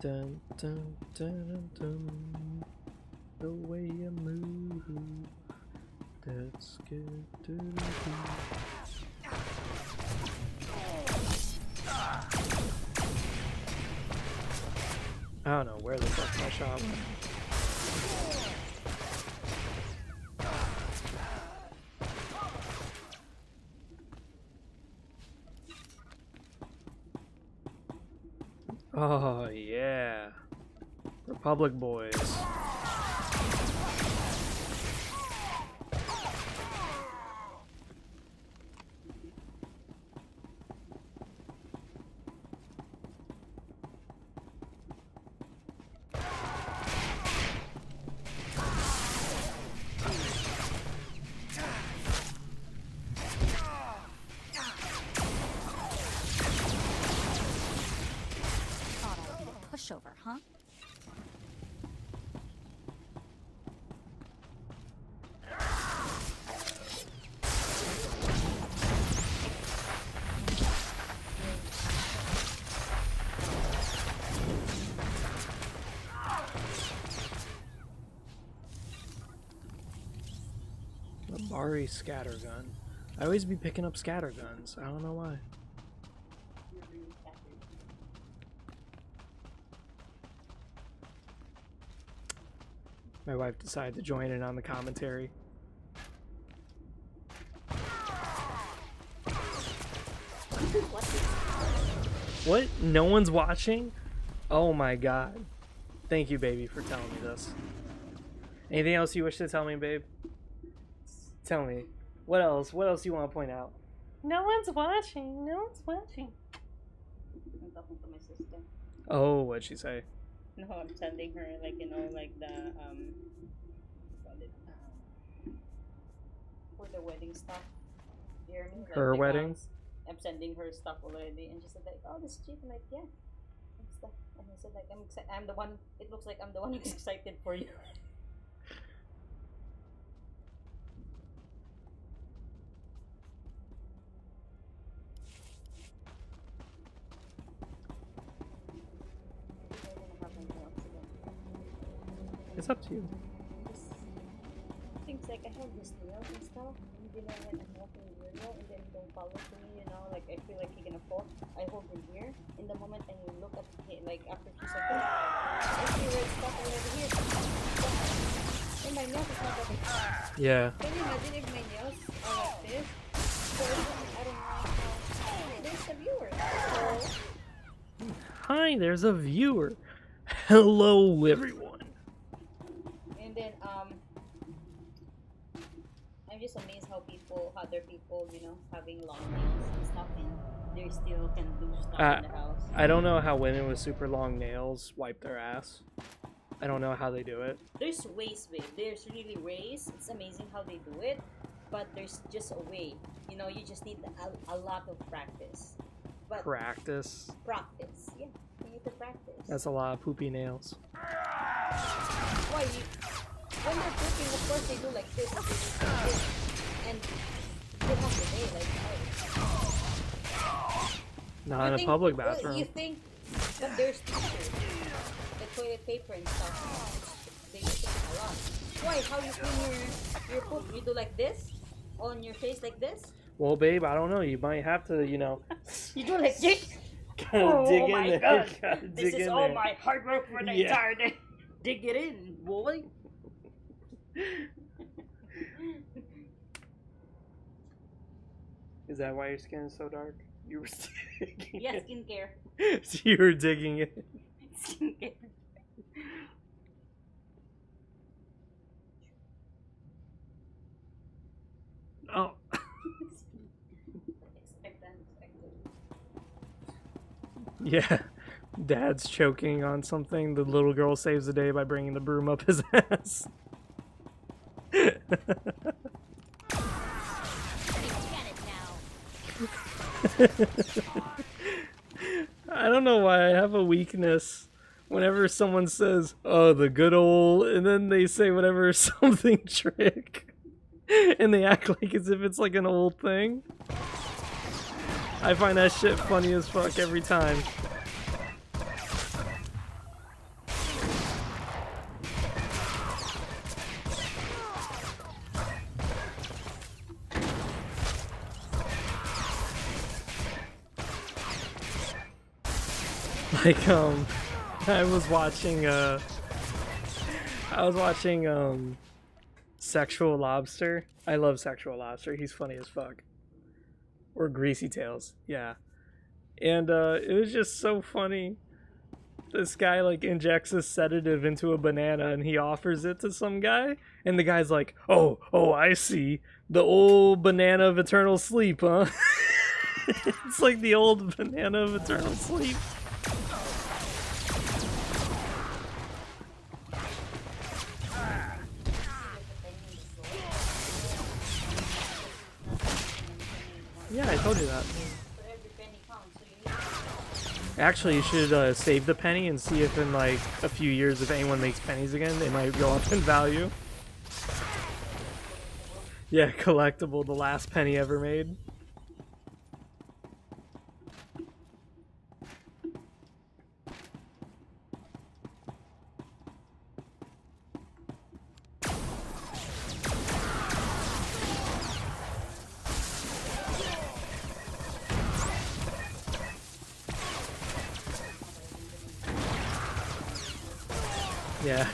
Dun, dun, dun, dun. The way you move, that's good. Dun, dun. I don't know where the fuck my shot went. Oh yeah, Republic boys. Pushover, huh? Bari scattergun. I always be picking up scatterguns. I don't know why. My wife decided to join in on the commentary. What? No one's watching? Oh my god. Thank you, baby, for telling me this. Anything else you wish to tell me, babe? Tell me. What else? What else do you want to point out? No one's watching. No one's watching. I'm talking to my sister. Oh, what'd she say? No, I'm sending her, like, you know, like the, for the wedding stuff. You hear me? Like Her the wedding? gowns. I'm sending her stuff already, and she said like, "Oh, this is cheap." I'm like, "Yeah." And stuff. And I said like, I'm the one. It looks like I'm the one who's excited for you. It's up to you. Things like I have this nails and stuff, and you know when I'm walking weird, and then don't follow to me, you know, like I feel like you're gonna fall. I hold him here in the moment, and you look at him, like after 2 seconds, I see red stuff already here. And my nails is not that big. Yeah. Can you imagine if my nails are like this? So I don't know how. There's a viewer. So Hi, there's a viewer. Hello, everyone. and then I'm just amazed how other people, you know, having long nails and stuff, and they still can do stuff in the house. I don't know how women with super long nails wipe their ass. I don't know how they do it. There's ways, babe. There's really ways. It's amazing how they do it, but there's just a way. You know, you just need a lot of practice. But Practice. Practice, yeah. You need to practice. That's a lot of poopy nails. Why? When they're cooking, of course they do like this, and they do like this, and they have the day like Not in a public bathroom. You think, but there's teachers, the toilet paper and stuff. They use it a lot. Why? How you clean your poop? You do like this on your face, like this. Well, babe, I don't know. You might have to, you know. You do like this. Gotta dig in my there. God! Gotta This dig is in all there. my hard work for the Yeah. entire day. Dig it in, boy. Is that why your skin is so dark? You were digging Yeah, it. skincare. So you were digging it. Skincare. Oh. Yeah. Dad's choking on something. The little girl saves the day by bringing the broom up his ass. I don't know why I have a weakness whenever someone says, "Oh, the good old," and then they say whatever something trick, and they act like as if it's like an old thing. I find that shit funny as fuck every time. Like, I was watching Sexual Lobster. I love Sexual Lobster. He's funny as fuck. Or Greasy Tails, yeah. And it was just so funny. This guy like injects a sedative into a banana and he offers it to some guy, and the guy's like, "Oh, I see. The old banana of eternal sleep, huh?" It's like the old banana of eternal sleep. Yeah, I told you that. Actually, you should save the penny and see if in like a few years, if anyone makes pennies again, they might go up in value. Yeah, collectible, the last penny ever made. Yeah.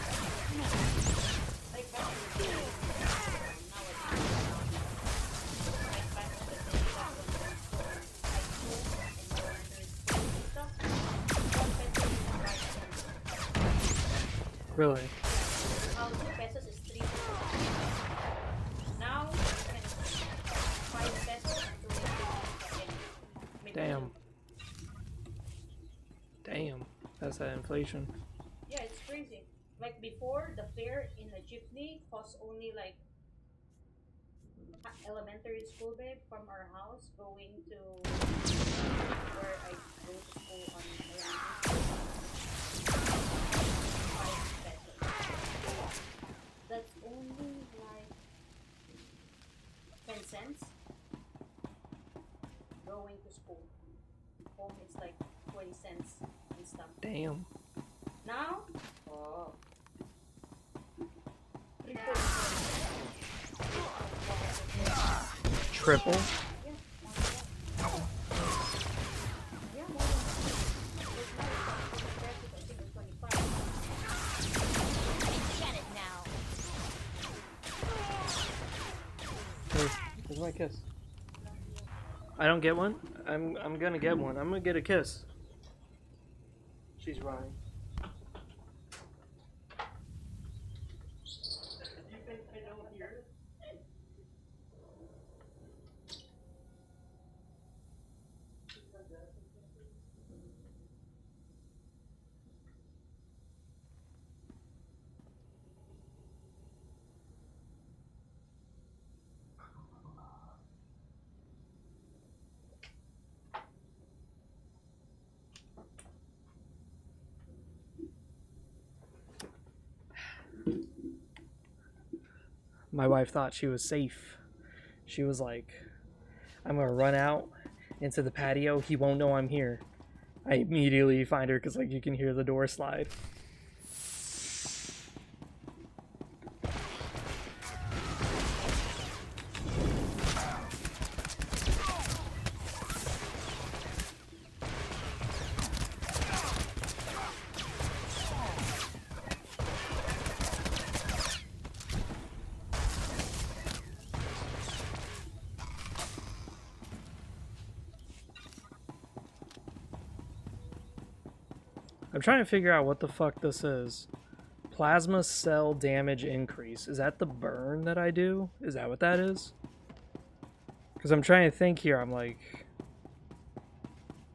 Really? How 2 pesos is 3 pesos. Now, you can 5 pesos to maybe Damn. 2. Damn. That's that inflation. Yeah, it's crazy. Like before, the fare in a jeepney costs only like elementary school, babe, from our house going to where I go to school on elementary school. 5 pesos. That's only like 10 cents going to school. Home it's like 20 cents and stuff. Damn. Now, oh, Triple? Get it now. Where's my kiss? I don't get one? I'm gonna get one. I'm gonna get a kiss. She's running. You think I don't hear it? My wife thought she was safe. She was like, I'm gonna run out into the patio. He won't know I'm here. I immediately find her because like you can hear the door slide. I'm trying to figure out what the fuck this is. Plasma cell damage increase. Is that the burn that I do? Is that what that is? Because I'm trying to think here. I'm like,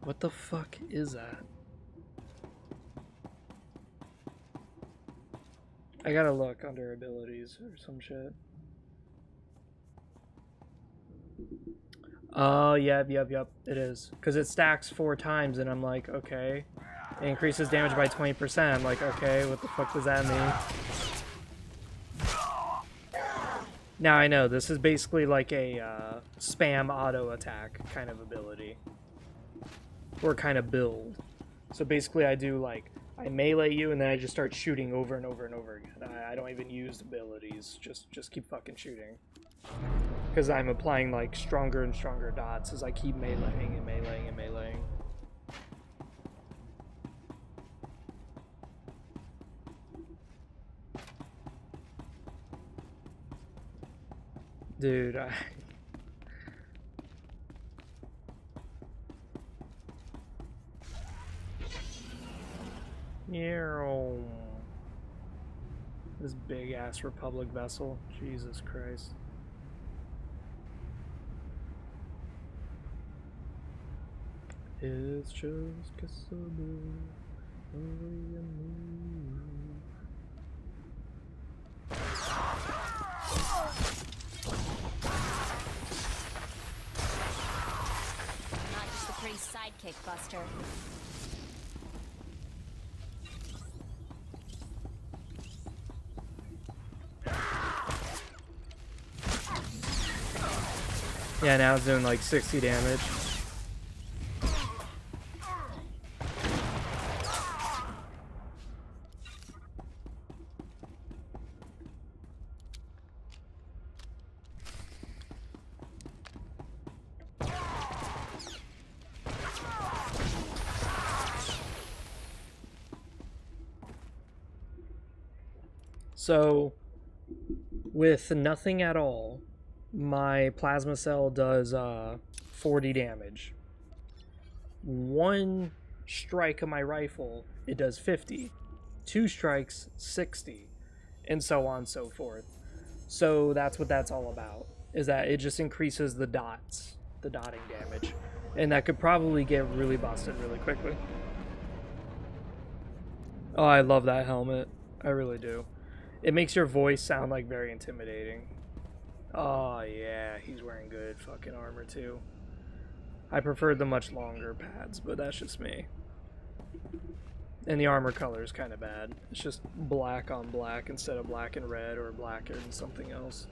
what the fuck is that? I gotta look under abilities or some shit. Oh, yep, it is. Because it stacks 4 times, and I'm like, okay. It increases damage by 20%. I'm like, okay, what the fuck does that mean? Now I know, this is basically like a spam auto attack kind of ability. Or kind of build. So basically I do like, I melee you and then I just start shooting over and over and over again. I don't even use abilities, just keep fucking shooting. Because I'm applying like stronger and stronger dots as I keep meleeing and meleeing and meleeing. Dude, this big ass Republic vessel. Jesus Christ. It's just Kasaba. Not just a pretty sidekick, Buster. Yeah, now it's doing like 60 damage. So, with nothing at all, my plasma cell does 40 damage. One strike of my rifle, it does 50. 2 strikes, 60, and so on and so forth. So that's what that's all about, is that it just increases the dots, the dotting damage. And that could probably get really busted really quickly. Oh, I love that helmet. I really do. It makes your voice sound like very intimidating. Oh yeah, he's wearing good fucking armor too. I preferred the much longer pads, but that's just me. And the armor color is kind of bad. It's just black on black instead of black and red or black and something else.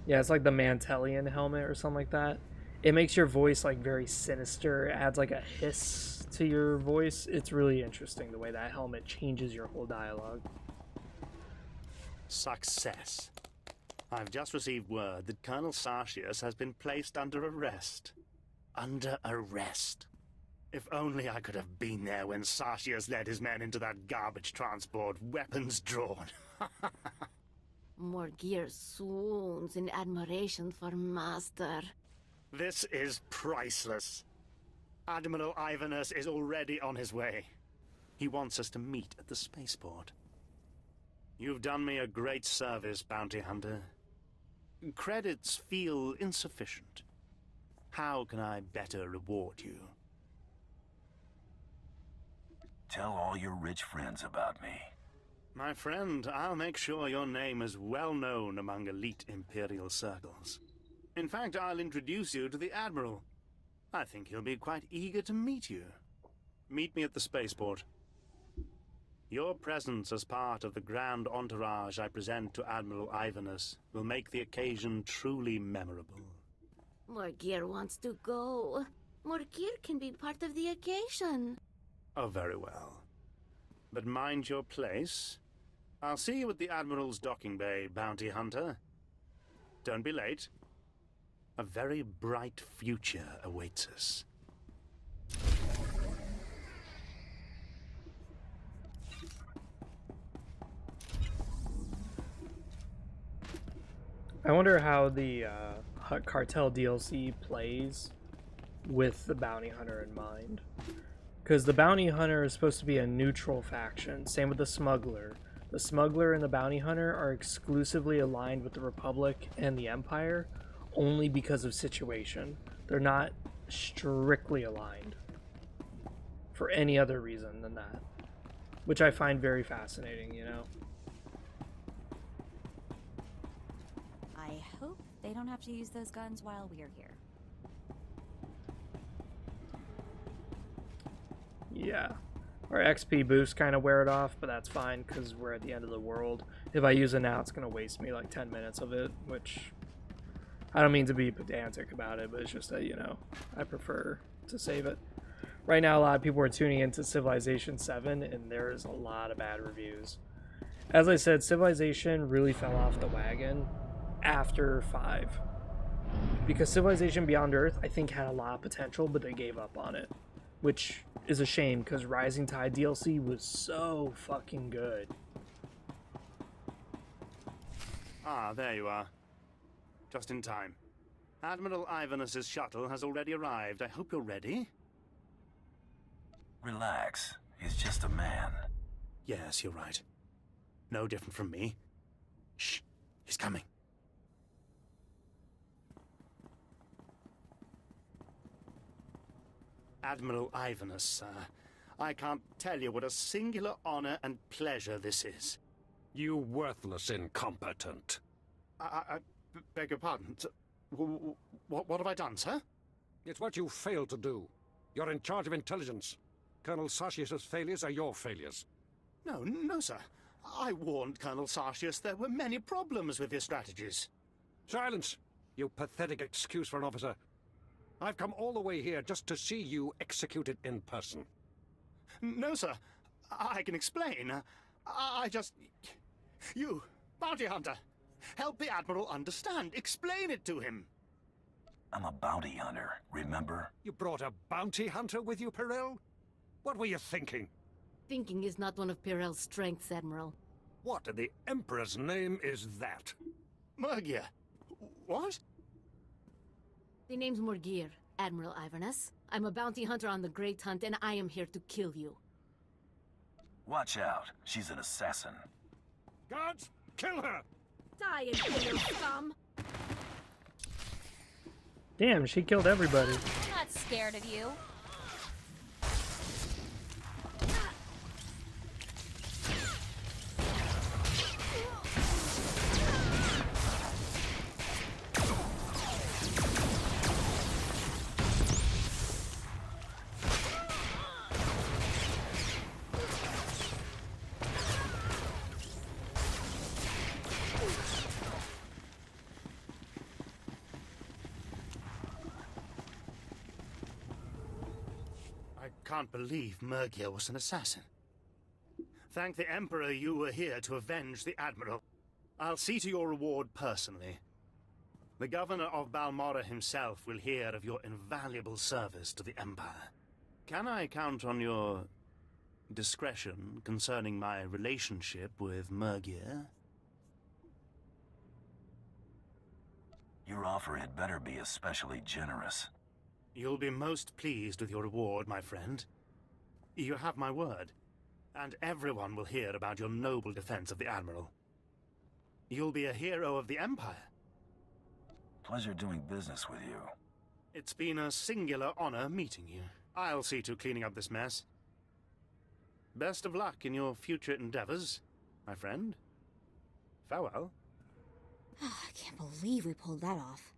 Yeah, it's like the Mantelian helmet or something like that. It makes your voice like very sinister. It adds like a hiss to your voice. It's really interesting the way that helmet changes your whole dialogue. Success. I've just received word that Colonel Sartius has been placed under arrest. Under arrest. If only I could have been there when Sartius led his men into that garbage transport, weapons drawn. Morgir swoons in admiration for Master. This is priceless. Admiral Ivanus is already on his way. He wants us to meet at the spaceport. You've done me a great service, Bounty Hunter. Credits feel insufficient. How can I better reward you? Tell all your rich friends about me. My friend, I'll make sure your name is well known among elite Imperial circles. In fact, I'll introduce you to the Admiral. I think he'll be quite eager to meet you. Meet me at the spaceport. Your presence as part of the grand entourage I present to Admiral Ivanus will make the occasion truly memorable. Morgir wants to go. Morgir can be part of the occasion. Oh, very well. But mind your place. I'll see you at the Admiral's docking bay, Bounty Hunter. Don't be late. A very bright future awaits us. I wonder how the Hut Cartel DLC plays with the Bounty Hunter in mind. Because the Bounty Hunter is supposed to be a neutral faction. Same with the Smuggler. The Smuggler and the Bounty Hunter are exclusively aligned with the Republic and the Empire only because of situation. They're not strictly aligned for any other reason than that. Which I find very fascinating, you know? I hope they don't have to use those guns while we're here. Yeah. Our XP boost kind of wear it off, but that's fine because we're at the end of the world. If I use it now, it's going to waste me like 10 minutes of it, which I don't mean to be pedantic about it, but it's just that, you know, I prefer to save it. Right now, a lot of people are tuning into Civilization 7, and there's a lot of bad reviews. As I said, Civilization really fell off the wagon after 5. Because Civilization Beyond Earth, I think, had a lot of potential, but they gave up on it. Which is a shame, because Rising Tide DLC was so fucking good. Ah, there you are. Just in time. Admiral Ivanus's shuttle has already arrived. I hope you're ready. Relax. He's just a man. Yes, you're right. No different from me. Shh. He's coming. Admiral Ivanus, sir. I can't tell you what a singular honor and pleasure this is. You worthless incompetent. I beg your pardon. What have I done, sir? It's what you failed to do. You're in charge of intelligence. Colonel Sartius' failures are your failures. No, sir. I warned Colonel Sartius there were many problems with his strategies. Silence! You pathetic excuse for an officer. I've come all the way here just to see you executed in person. No, sir. I can explain. I just... You, Bounty Hunter, help the Admiral understand. Explain it to him. I'm a bounty hunter, remember? You brought a bounty hunter with you, Pirel? What were you thinking? Thinking is not one of Pirel's strengths, Admiral. What in the Emperor's name is that? Murgia. What? The name's Morgir, Admiral Ivernus. I'm a bounty hunter on the Great Hunt, and I am here to kill you. Watch out. She's an assassin. Guards, kill her! Die, infernal scum! Damn, she killed everybody. I'm not scared of you. I can't believe Mergia was an assassin. Thank the Emperor you were here to avenge the Admiral. I'll see to your reward personally. The Governor of Balmora himself will hear of your invaluable service to the Empire. Can I count on your discretion concerning my relationship with Mergia? Your offer had better be especially generous. You'll be most pleased with your reward, my friend. You have my word, and everyone will hear about your noble defense of the Admiral. You'll be a hero of the Empire. Pleasure doing business with you. It's been a singular honor meeting you. I'll see to cleaning up this mess. Best of luck in your future endeavors, my friend. Farewell. I can't believe we pulled that off.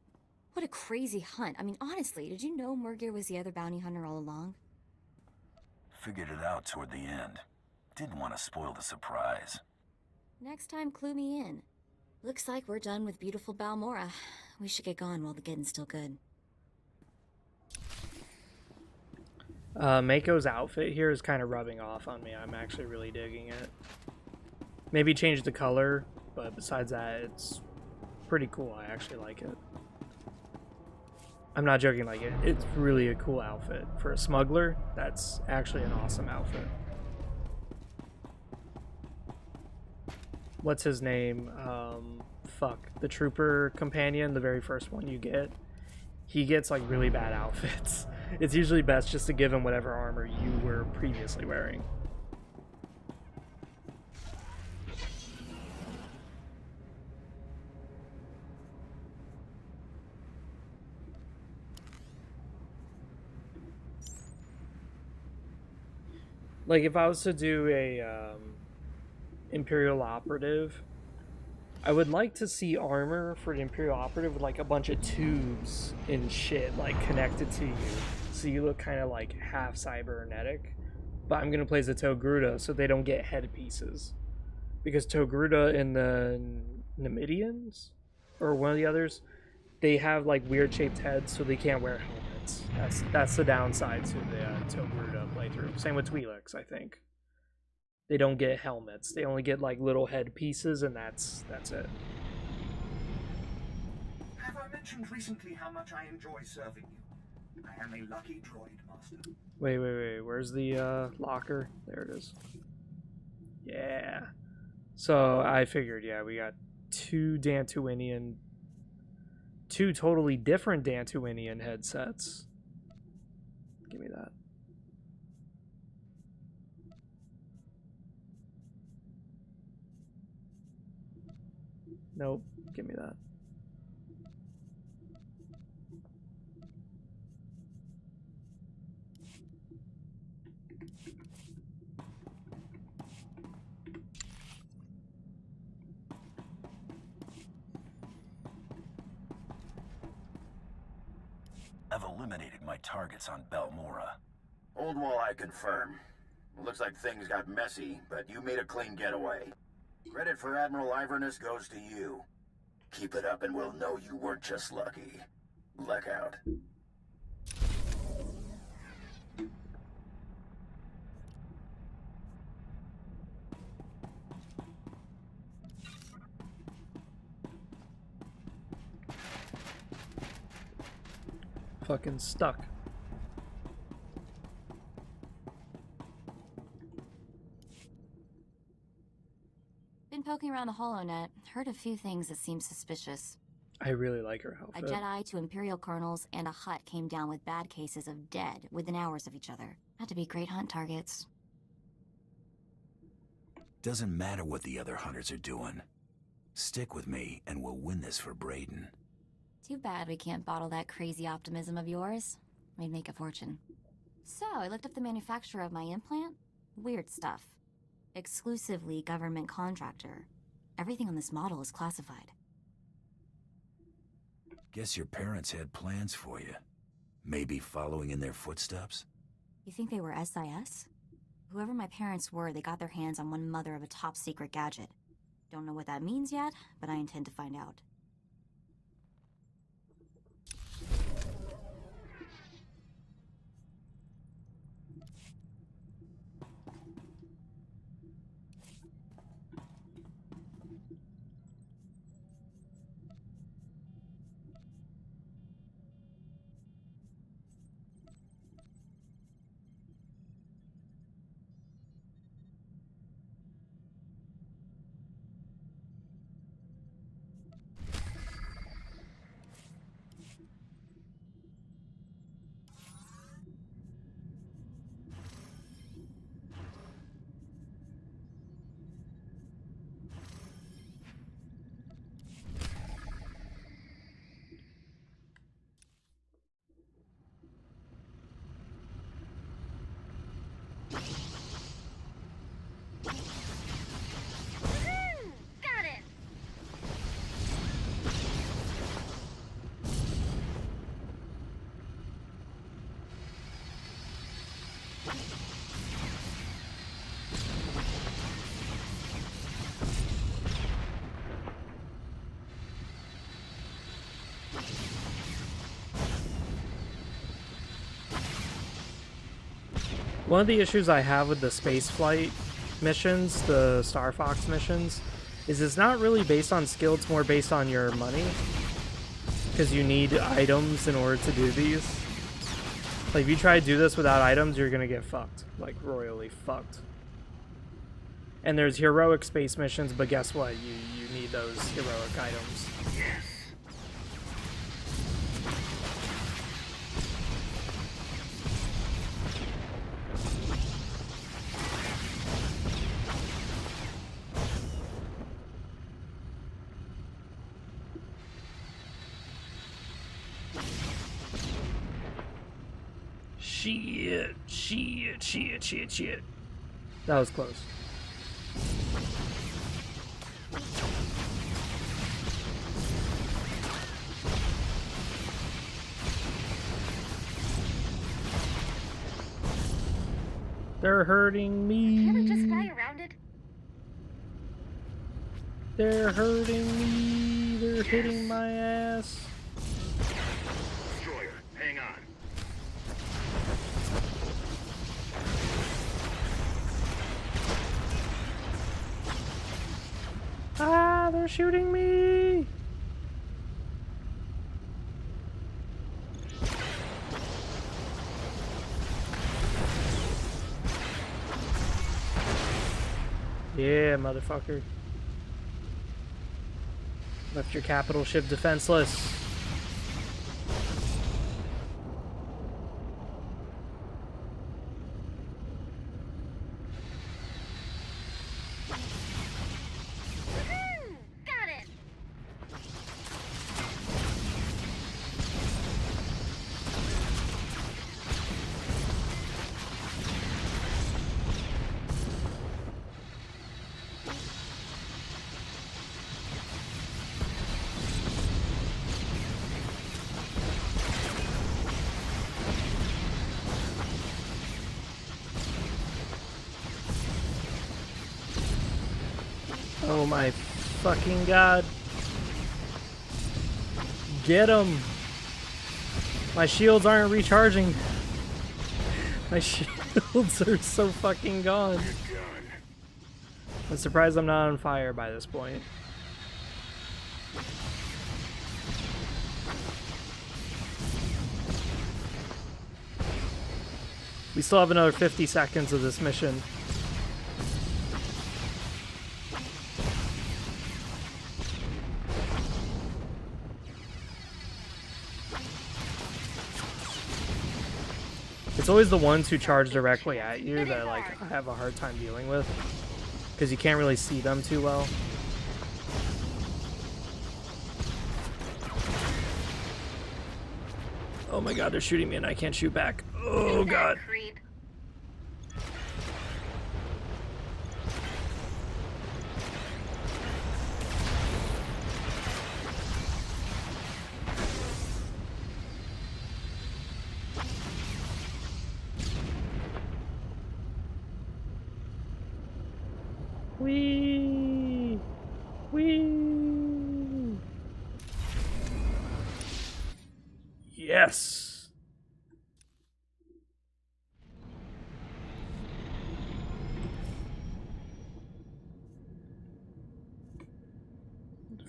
What a crazy hunt. I mean, honestly, did you know Mergir was the other bounty hunter all along? Figured it out toward the end. Didn't want to spoil the surprise. Next time, clue me in. Looks like we're done with beautiful Balmora. We should get going while the getting's still good. Mako's outfit here is kind of rubbing off on me. I'm actually really digging it. Maybe change the color, but besides that, it's pretty cool. I actually like it. I'm not joking, like it's really a cool outfit. For a smuggler, that's actually an awesome outfit. What's his name? Fuck. The trooper companion, the very first one you get. He gets like really bad outfits. It's usually best just to give him whatever armor you were previously wearing. Like if I was to do a Imperial Operative, I would like to see armor for an Imperial Operative with like a bunch of tubes and shit like connected to you, so you look kind of like half cybernetic. But I'm gonna play as a Togruta so they don't get headpieces, because Togruta and the Numidians or one of the others, they have like weird shaped heads, so they can't wear helmets. That's the downside to the Togruta playthrough. Same with Twi'leks, I think. They don't get helmets. They only get like little head pieces, and that's it. Have I mentioned recently how much I enjoy serving you? I am a lucky droid master. Wait. Where's the locker? There it is. Yeah. So I figured, yeah, we got two totally different Dantooinian headsets. Give me that. Nope, give me that. I've eliminated my targets on Balmora. Old Wall, I confirm. Looks like things got messy, but you made a clean getaway. Credit for Admiral Ivernus goes to you. Keep it up and we'll know you weren't just lucky. Luck out. Fucking stuck. Been poking around the HoloNet. Heard a few things that seem suspicious. I really like her A outfit. Jedi, 2 Imperial colonels, and a Hutt came down with bad cases of dead within hours of each other. Had to be great hunt targets. Doesn't matter what the other hunters are doing. Stick with me, and we'll win this for Braden. Too bad we can't bottle that crazy optimism of yours. We'd make a fortune. So, I looked up the manufacturer of my implant. Weird stuff. Exclusively government contractor. Everything on this model is classified. Guess your parents had plans for you. Maybe following in their footsteps? You think they were SIS? Whoever my parents were, they got their hands on one mother of a top-secret gadget. Don't know what that means yet, but I intend to find out. One of the issues I have with the spaceflight missions, the Star Fox missions, is it's not really based on skill, it's more based on your money. Because you need items in order to do these. Like, if you try to do this without items, you're gonna get fucked. Like, royally fucked. And there's heroic space missions, but guess what? You need those heroic items. Yes. Shit. That was close. They're hurting me. Can't we just fly around it? They're hurting me. They're hitting my ass. Destroyer, hang on. Ah, they're shooting me. Yeah, motherfucker. Left your capital ship defenseless. Got it! Oh my fucking god. Get him. My shields aren't recharging. My shields are so fucking gone. I'm surprised I'm not on fire by this point. We still have another 50 seconds of this mission. It's always the ones who charge directly at you that like I have a hard time dealing with, because you can't really see them too well. Oh my god, they're shooting me and I can't shoot back. Oh god. Wee! Wee! Yes!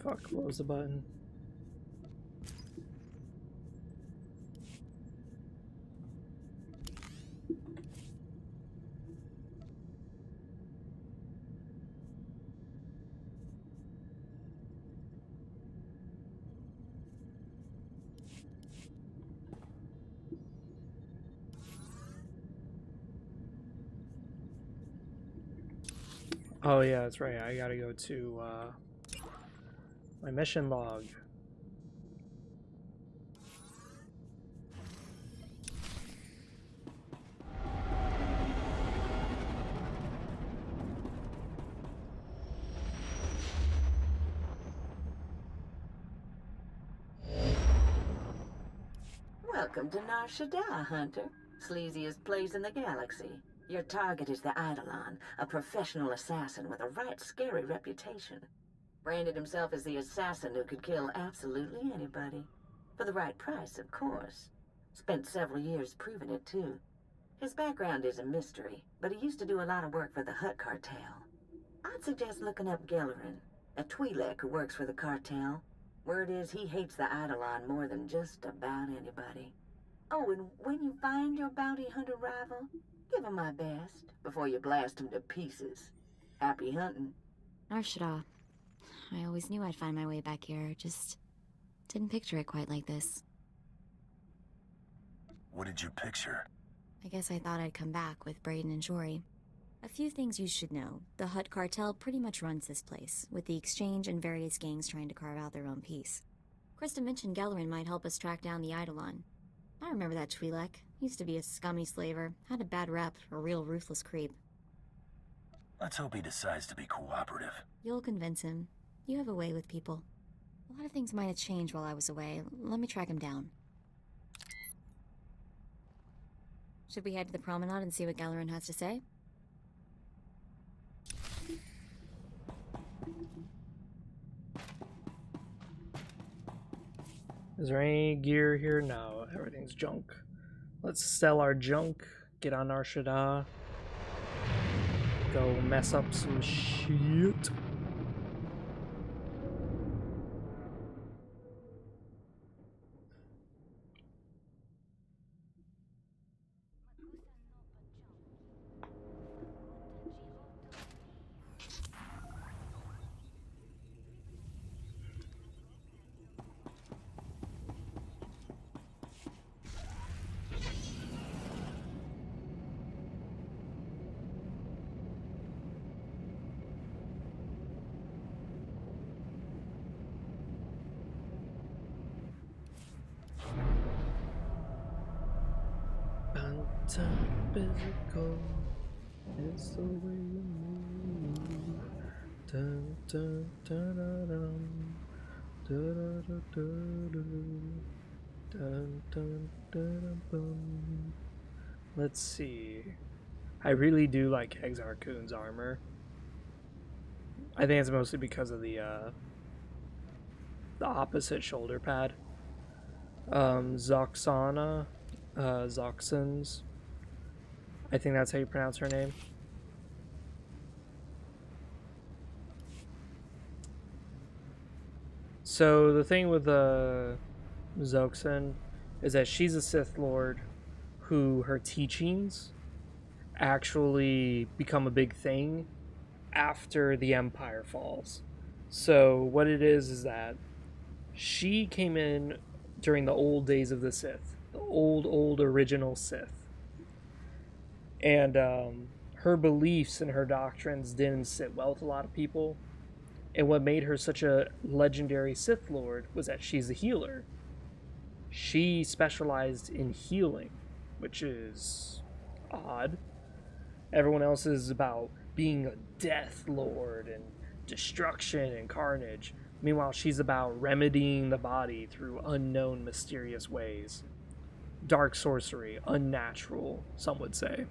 Fuck, what was the button? Oh yeah, that's right. I gotta go to my mission log. Welcome to Nar Shaddaa, Hunter. Sleaziest place in the galaxy. Your target is the Eidolon, a professional assassin with a right scary reputation. Branded himself as the assassin who could kill absolutely anybody. For the right price, of course. Spent several years proving it, too. His background is a mystery, but he used to do a lot of work for the Hutt cartel. I'd suggest looking up Gellerin, a Twi'lek who works for the cartel. Word is he hates the Eidolon more than just about anybody. Oh, and when you find your bounty hunter rival, give him my best before you blast him to pieces. Happy hunting. Nar Shaddaa. I always knew I'd find my way back here, just didn't picture it quite like this. What did you picture? I guess I thought I'd come back with Brayden and Jory. A few things you should know. The Hutt cartel pretty much runs this place, with the Exchange and various gangs trying to carve out their own piece. Krista mentioned Gellerin might help us track down the Eidolon. I remember that Twi'lek. Used to be a scummy slaver, had a bad rep, a real ruthless creep. Let's hope he decides to be cooperative. You'll convince him. You have a way with people. A lot of things might have changed while I was away. Let me track him down. Should we head to the promenade and see what Gellerin has to say? Is there any gear here? No, everything's junk. Let's sell our junk, get on Nar Shaddaa, go mess up some shit. Physical, it's the way you move. Dun, dun, dun, dun, dun. Dun, dun, dun, dun, dun, dun, dun, dun. Let's see. I really do like Exar Kun's armor. I think it's mostly because of the opposite shoulder pad. Zoxana, Zoxans. I think that's how you pronounce her name. So the thing with Zoxan is that she's a Sith Lord who her teachings actually become a big thing after the Empire falls. So what it is that she came in during the old days of the Sith, the old original Sith. And her beliefs and her doctrines didn't sit well with a lot of people. And what made her such a legendary Sith Lord was that she's a healer. She specialized in healing, which is odd. Everyone else is about being a Death Lord and destruction and carnage. Meanwhile, she's about remedying the body through unknown, mysterious ways. Dark sorcery, unnatural, some would say.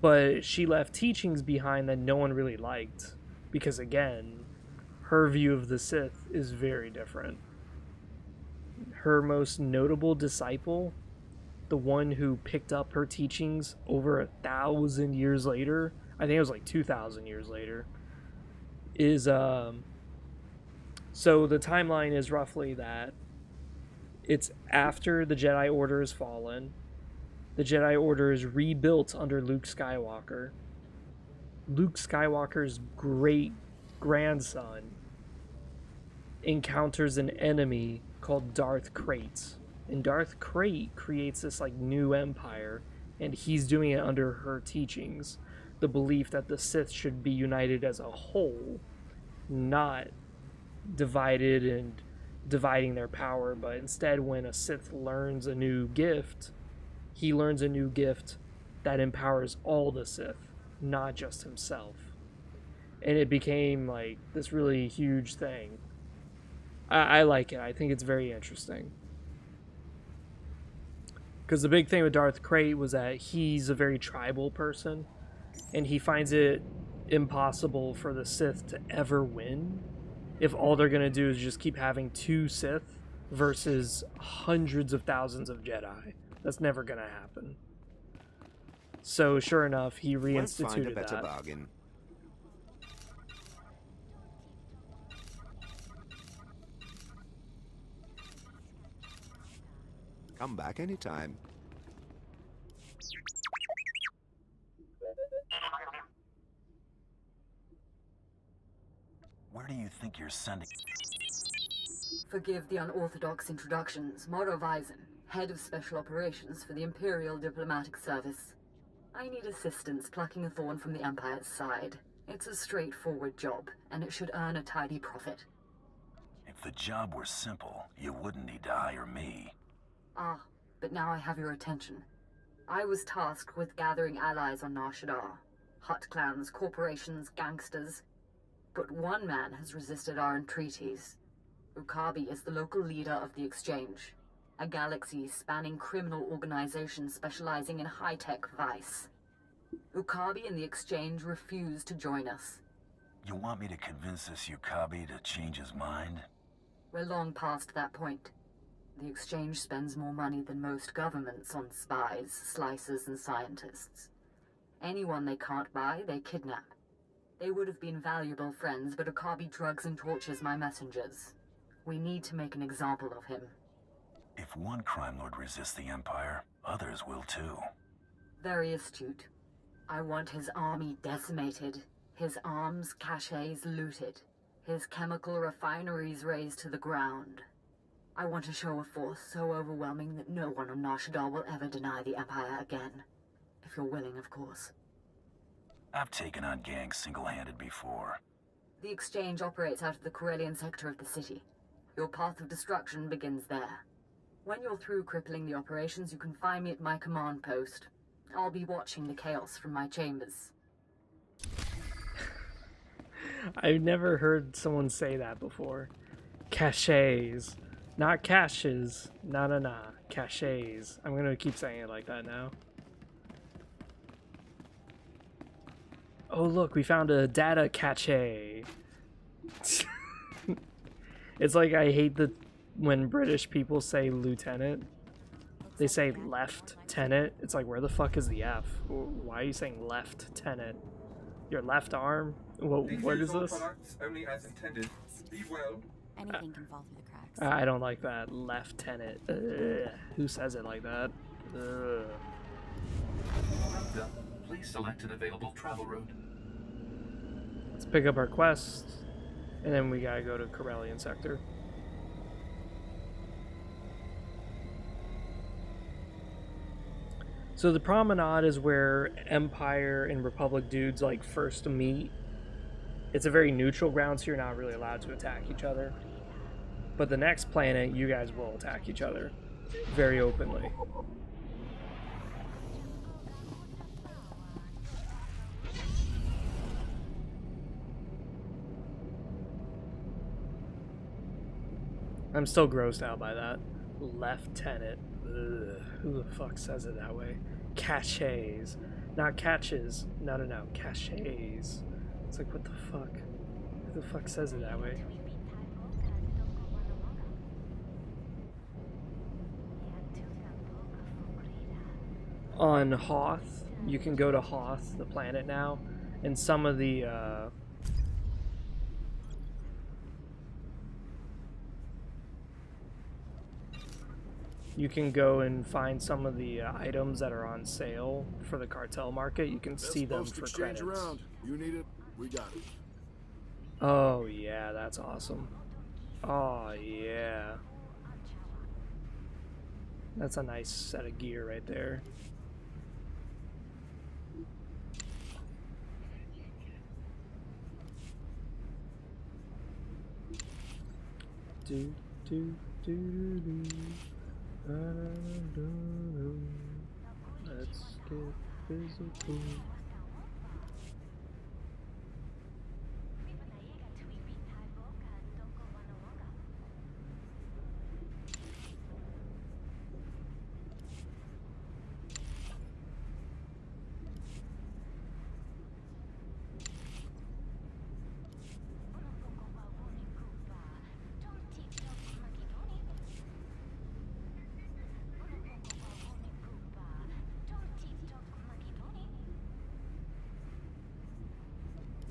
But she left teachings behind that no one really liked, because again, her view of the Sith is very different. Her most notable disciple, the one who picked up her teachings over 1,000 years later, I think it was like 2,000 years later, is so the timeline is roughly that it's after the Jedi Order has fallen. The Jedi Order is rebuilt under Luke Skywalker. Luke Skywalker's great grandson encounters an enemy called Darth Krayt. And Darth Krayt creates this like new empire, and he's doing it under her teachings. The belief that the Sith should be united as a whole, not divided and dividing their power, but instead when a Sith learns a new gift, he learns a new gift that empowers all the Sith, not just himself. And it became like this really huge thing. I like it. I think it's very interesting. Because the big thing with Darth Krayt was that he's a very tribal person, and he finds it impossible for the Sith to ever win if all they're going to do is just keep having two Sith versus hundreds of thousands of Jedi. That's never going to happen. So sure enough, he reinstituted Won't find a better that. bargain. Come back anytime. Where do you think you're sending? Forgive the unorthodox introductions. Moro Vizon, head of special operations for the Imperial Diplomatic Service. I need assistance plucking a thorn from the Empire's side. It's a straightforward job, and it should earn a tidy profit. If the job were simple, you wouldn't need to hire me. Ah, but now I have your attention. I was tasked with gathering allies on Nar Shaddaa. Hutt clans, corporations, gangsters. But one man has resisted our entreaties. Ukabi is the local leader of the Exchange, a galaxy-spanning criminal organization specializing in high-tech vice. Ukabi and the Exchange refuse to join us. You want me to convince this Ukabi to change his mind? We're long past that point. The Exchange spends more money than most governments on spies, slicers, and scientists. Anyone they can't buy, they kidnap. They would have been valuable friends, but Ukabi drugs and tortures my messengers. We need to make an example of him. If one crime lord resists the Empire, others will too. Very astute. I want his army decimated, his arms caches looted, his chemical refineries razed to the ground. I want to show a force so overwhelming that no one on Nar Shaddaa will ever deny the Empire again. If you're willing, of course. I've taken on gangs single-handed before. The Exchange operates out of the Corellian sector of the city. Your path of destruction begins there. When you're through crippling the operations, you can find me at my command post. I'll be watching the chaos from my chambers. I've never heard someone say that before. Caches. Not caches. Nah. Caches. I'm gonna keep saying it like that now. Oh look, we found a data cache. It's like I hate when British people say lieutenant. They say left-tenant. It's like, where the fuck is the F? Why are you saying left-tenant? Your left arm? What is this? Products only as intended. Be well. Anything can fall through the cracks. I don't like that. Left-tenant. Who says it like that? Ugh. Please select an available travel route. Let's pick up our quest, and then we gotta go to Corellian sector. So the promenade is where Empire and Republic dudes like first meet. It's a very neutral ground, so you're not really allowed to attack each other. But the next planet, you guys will attack each other very openly. I'm still grossed out by that. Lieutenant. Ugh, who the fuck says it that way? Caches. Not catches. No. Caches. It's like, what the fuck? Who the fuck says it that way? On Hoth, you can go to Hoth, the planet now, and some of the, you can go and find some of the items that are on sale for the cartel market. You can see them for credits. Around. You need it, we got it. Oh yeah, that's awesome. Oh yeah. That's a nice set of gear right there. Do do do do. Let's get physical.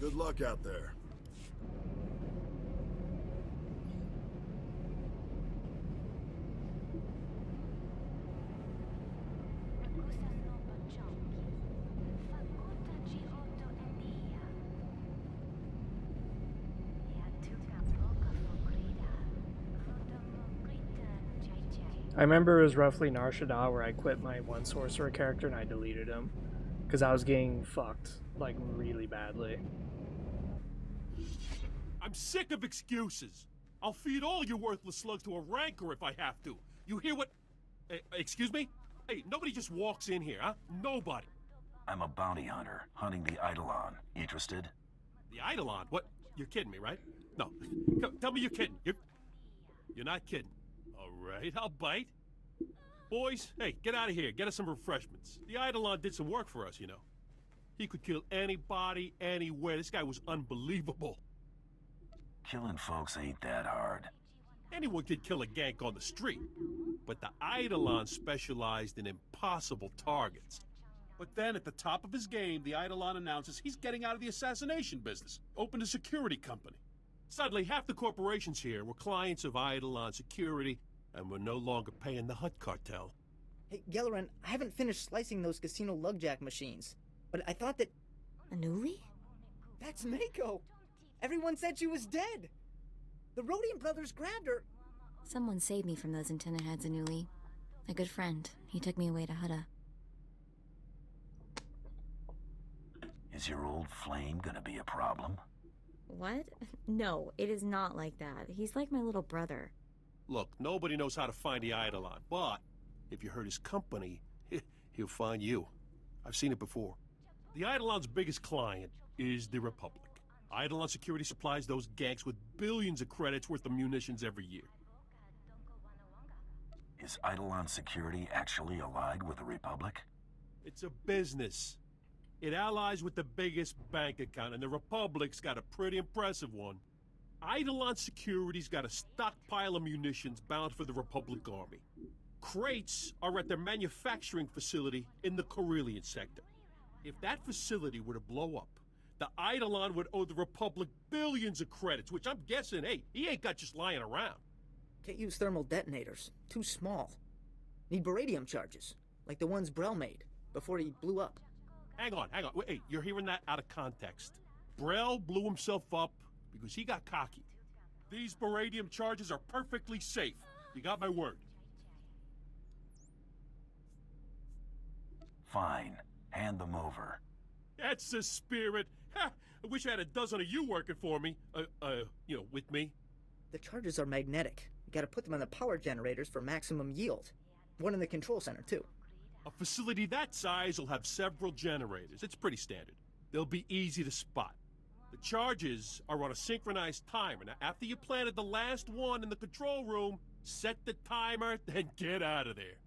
Good luck out there. I remember it was roughly Nar Shaddaa where I quit my one sorcerer character and I deleted him because I was getting fucked like really badly. I'm sick of excuses. I'll feed all you worthless slugs to a rancor if I have to. You hear what? Excuse me? Hey, nobody just walks in here, huh? Nobody. I'm a bounty hunter, hunting the Eidolon. Interested? The Eidolon? What? You're kidding me, right? No. Tell me you're kidding. You're not kidding. All right, I'll bite. Boys, hey, get out of here. Get us some refreshments. The Eidolon did some work for us, you know. He could kill anybody, anywhere. This guy was unbelievable. Killing folks ain't that hard. Anyone could kill a gank on the street. But the Eidolon specialized in impossible targets. But then at the top of his game, the Eidolon announces he's getting out of the assassination business. Opened a security company. Suddenly, half the corporations here were clients of Eidolon Security, and were no longer paying the Hutt cartel. Hey, Gelleran, I haven't finished slicing those casino lugjack machines. But I thought that... Anuli? That's Mako! Everyone said she was dead! The Rhodium brothers grabbed her! Someone saved me from those antenna heads, Anuli. A good friend. He took me away to Hutta. Is your old flame gonna be a problem? What? No, it is not like that. He's like my little brother. Look, nobody knows how to find the Eidolon, but if you hurt his company, he'll find you. I've seen it before. The Eidolon's biggest client is the Republic. Eidolon Security supplies those gangs with billions of credits worth of munitions every year. Is Eidolon Security actually allied with the Republic? It's a business. It allies with the biggest bank account, and the Republic's got a pretty impressive one. Eidolon Security's got a stockpile of munitions bound for the Republic Army. Crates are at their manufacturing facility in the Corellian sector. If that facility were to blow up, the Eidolon would owe the Republic billions of credits, which I'm guessing, hey, he ain't got just lying around. Can't use thermal detonators. Too small. Need baradium charges, like the ones Brel made, before he blew up. Hang on. Wait, hey, you're hearing that out of context. Brel blew himself up because he got cocky. These baradium charges are perfectly safe. You got my word. Fine. Hand them over. That's the spirit. Ha! I wish I had a dozen of you working for me. With me. The charges are magnetic. You gotta put them on the power generators for maximum yield. One in the control center, too. A facility that size will have several generators. It's pretty standard. They'll be easy to spot. The charges are on a synchronized timer. Now, after you planted the last one in the control room, set the timer, then get out of there.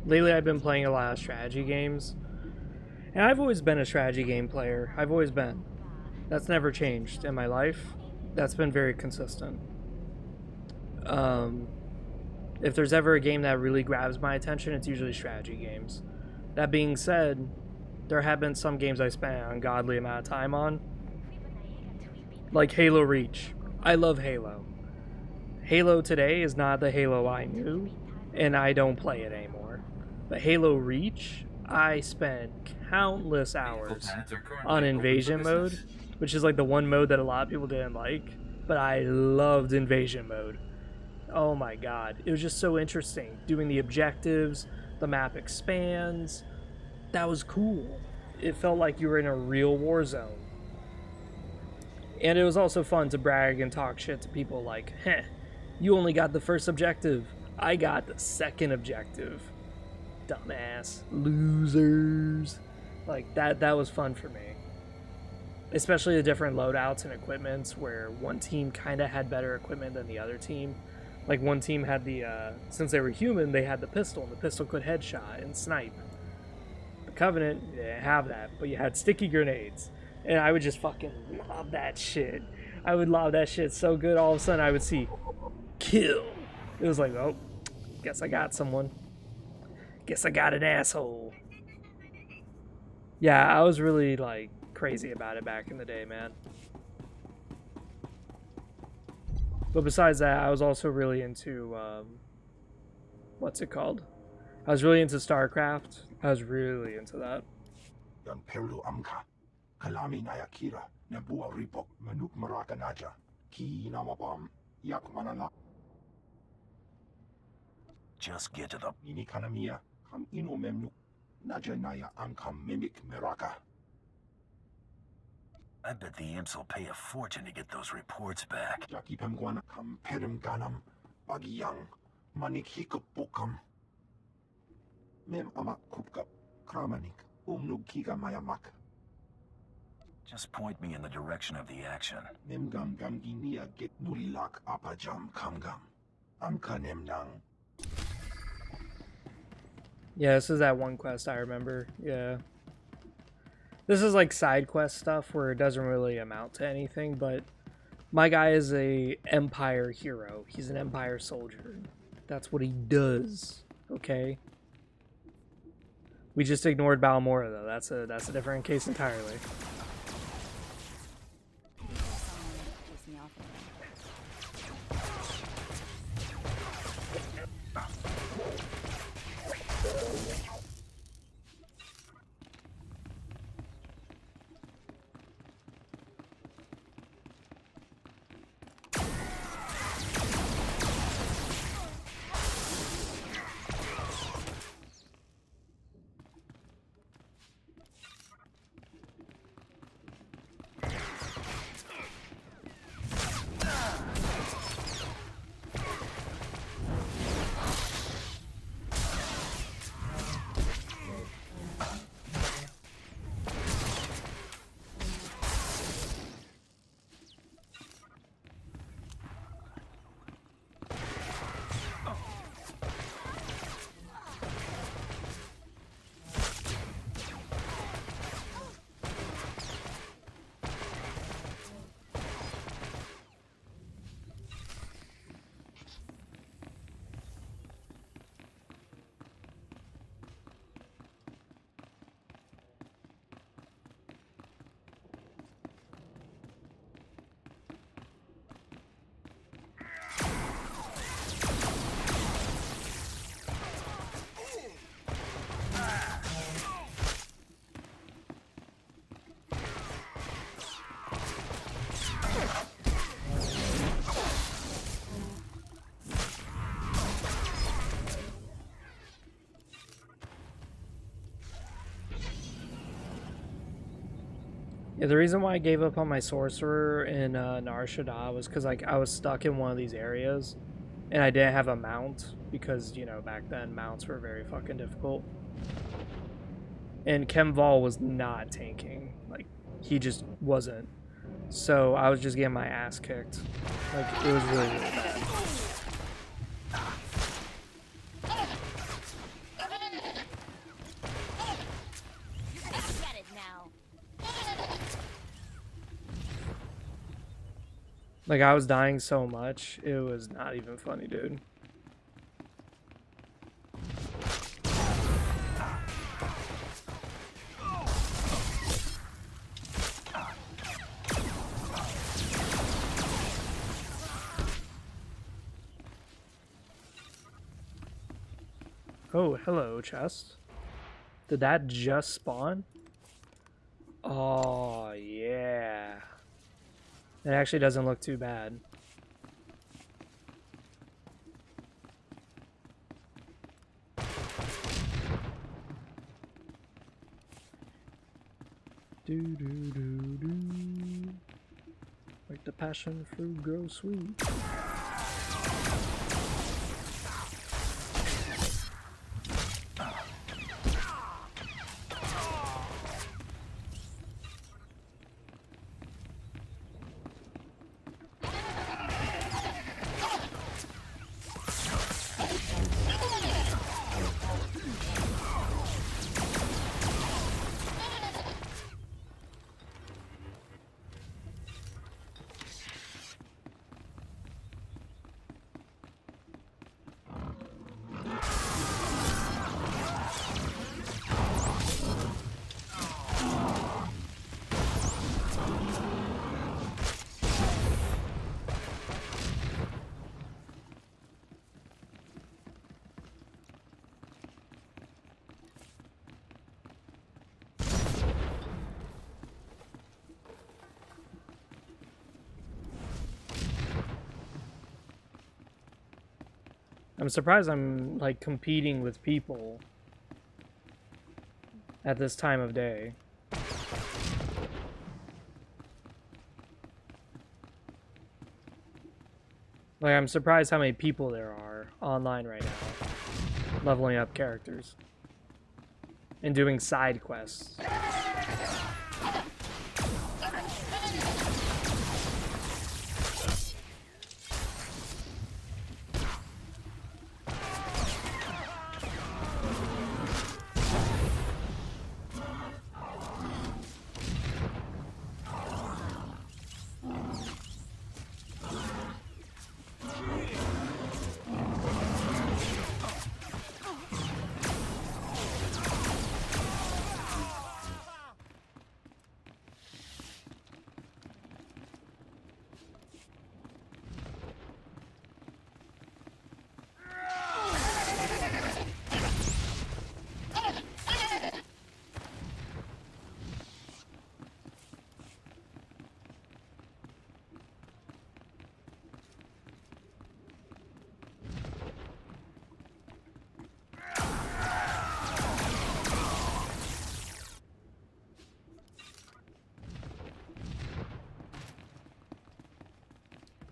Lately, I've been playing a lot of strategy games. And I've always been a strategy game player. I've always been. That's never changed in my life. That's been very consistent. If there's ever a game that really grabs my attention, it's usually strategy games. That being said, there have been some games I spent an ungodly amount of time on. Like Halo Reach. I love Halo. Halo today is not the Halo I knew, and I don't play it anymore. But Halo Reach, I spent countless hours on Invasion mode, which is like the one mode that a lot of people didn't like, but I loved Invasion mode. Oh my god, it was just so interesting. Doing the objectives, the map expands, that was cool. It felt like you were in a real war zone. And it was also fun to brag and talk shit to people like, heh, you only got the first objective, I got the second objective. Dumbass losers. Like that was fun for me. Especially the different loadouts and equipments where one team kind of had better equipment than the other team. Like one team had the since they were human, they had the pistol, and the pistol could headshot and snipe. The Covenant, you didn't have that, but you had sticky grenades. And I would just fucking lob that shit. I would lob that shit so good, all of a sudden I would see kill. It was like, oh, guess I got someone. Guess I got an asshole. Yeah, I was really, like, crazy about it back in the day, man. But besides that, I was also really into, what's it called? I was really into StarCraft. I was really into that. Just get to the... I bet the imps will pay a fortune to get those reports back. Just point me in the direction of the action. Yeah, this is that one quest I remember. Yeah. This is like side quest stuff where it doesn't really amount to anything, but my guy is a Empire hero. He's an Empire soldier. That's what he does. Okay? We just ignored Balmora though. That's a different case entirely. Yeah, the reason why I gave up on my sorcerer in Nar Shaddaa was because like I was stuck in one of these areas, and I didn't have a mount because, you know, back then mounts were very fucking difficult. And Kemval was not tanking, like he just wasn't. So I was just getting my ass kicked. Like it was really, really bad. Like, I was dying so much, it was not even funny, dude. Oh, hello, chest. Did that just spawn? Oh, yeah. It actually doesn't look too bad. Do do do do. Like the passion fruit grows sweet. I'm surprised I'm like competing with people at this time of day. Like, I'm surprised how many people there are online right now, leveling up characters and doing side quests.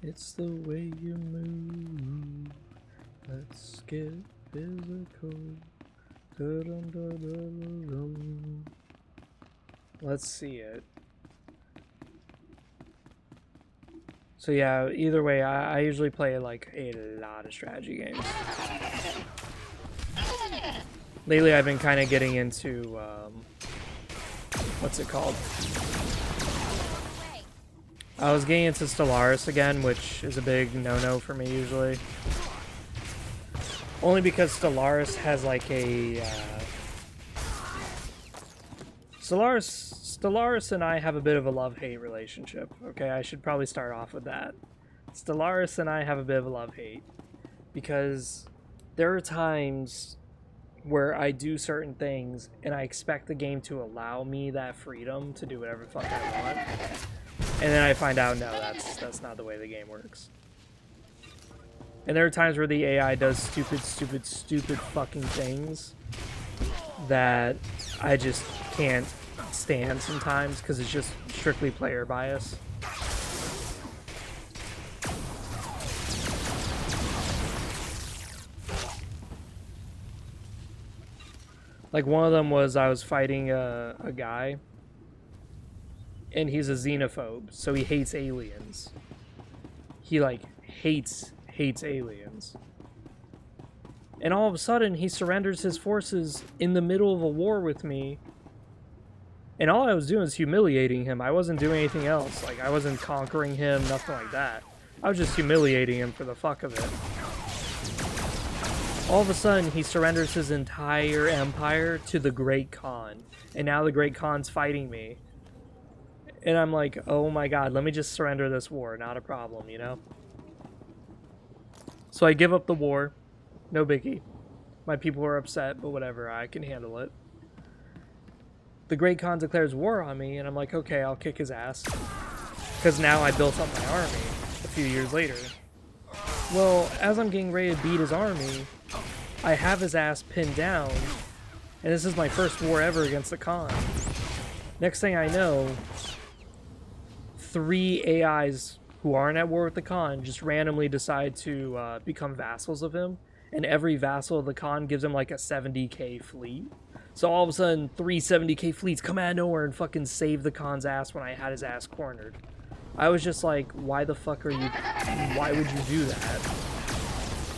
It's the way you move. Let's get physical. Dun-dun-dun-dun-dun. Let's see it. So yeah, either way, I usually play like a lot of strategy games. Lately I've been kind of getting into, what's it called? I was getting into Stellaris again, which is a big no-no for me usually. Only because Stellaris has like a... Stellaris and I have a bit of a love-hate relationship. Okay, I should probably start off with that. Stellaris and I have a bit of a love-hate. Because there are times where I do certain things and I expect the game to allow me that freedom to do whatever the fuck I want. And then I find out, no, that's not the way the game works. And there are times where the AI does stupid fucking things that I just can't stand sometimes because it's just strictly player bias. Like one of them was I was fighting a guy, and he's a xenophobe, so he hates aliens. He like hates aliens. And all of a sudden he surrenders his forces in the middle of a war with me. And all I was doing was humiliating him. I wasn't doing anything else. Like I wasn't conquering him, nothing like that. I was just humiliating him for the fuck of it. All of a sudden, he surrenders his entire empire to the Great Khan. And now the Great Khan's fighting me. And I'm like, oh my god, let me just surrender this war. Not a problem, you know? So I give up the war. No biggie. My people are upset, but whatever. I can handle it. The Great Khan declares war on me, and I'm like, okay, I'll kick his ass. Because now I built up my army a few years later. Well, as I'm getting ready to beat his army, I have his ass pinned down, and this is my first war ever against the Khan. Next thing I know, 3 AIs who aren't at war with the Khan just randomly decide to become vassals of him, and every vassal of the Khan gives him like a 70k fleet. So all of a sudden, 3 70k fleets come out of nowhere and fucking save the Khan's ass when I had his ass cornered. I was just like, why the fuck are you... Why would you do that?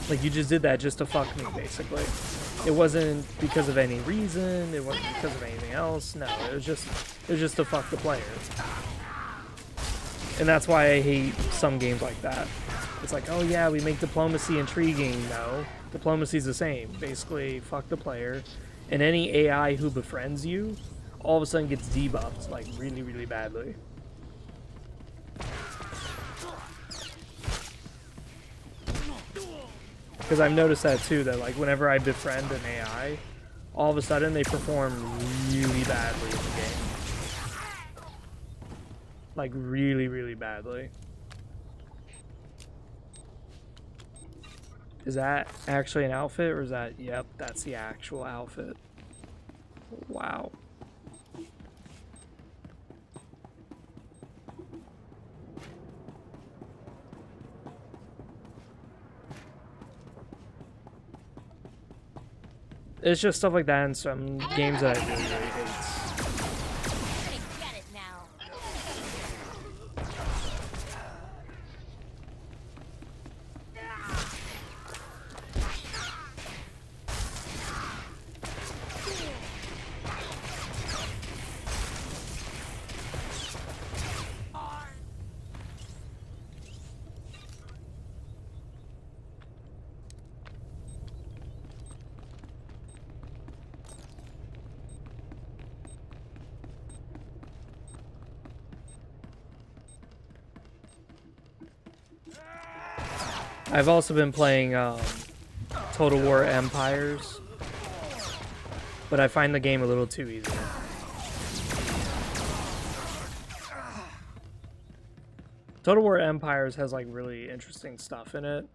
Like, you just did that just to fuck me, basically. It wasn't because of any reason, it wasn't because of anything else, no, it was just to fuck the player. And that's why I hate some games like that. It's like, oh yeah, we make diplomacy intriguing. No, diplomacy's the same. Basically, fuck the player. And any AI who befriends you, all of a sudden gets debuffed, like, really, really badly. Because I've noticed that too, that like whenever I befriend an AI, all of a sudden they perform really badly in the game. Like really, really badly. Is that actually an outfit, or is that, yep, that's the actual outfit. Wow. It's just stuff like that in some games that I really, really hate. I've also been playing Total War Empires, but I find the game a little too easy. Total War Empires has like really interesting stuff in it,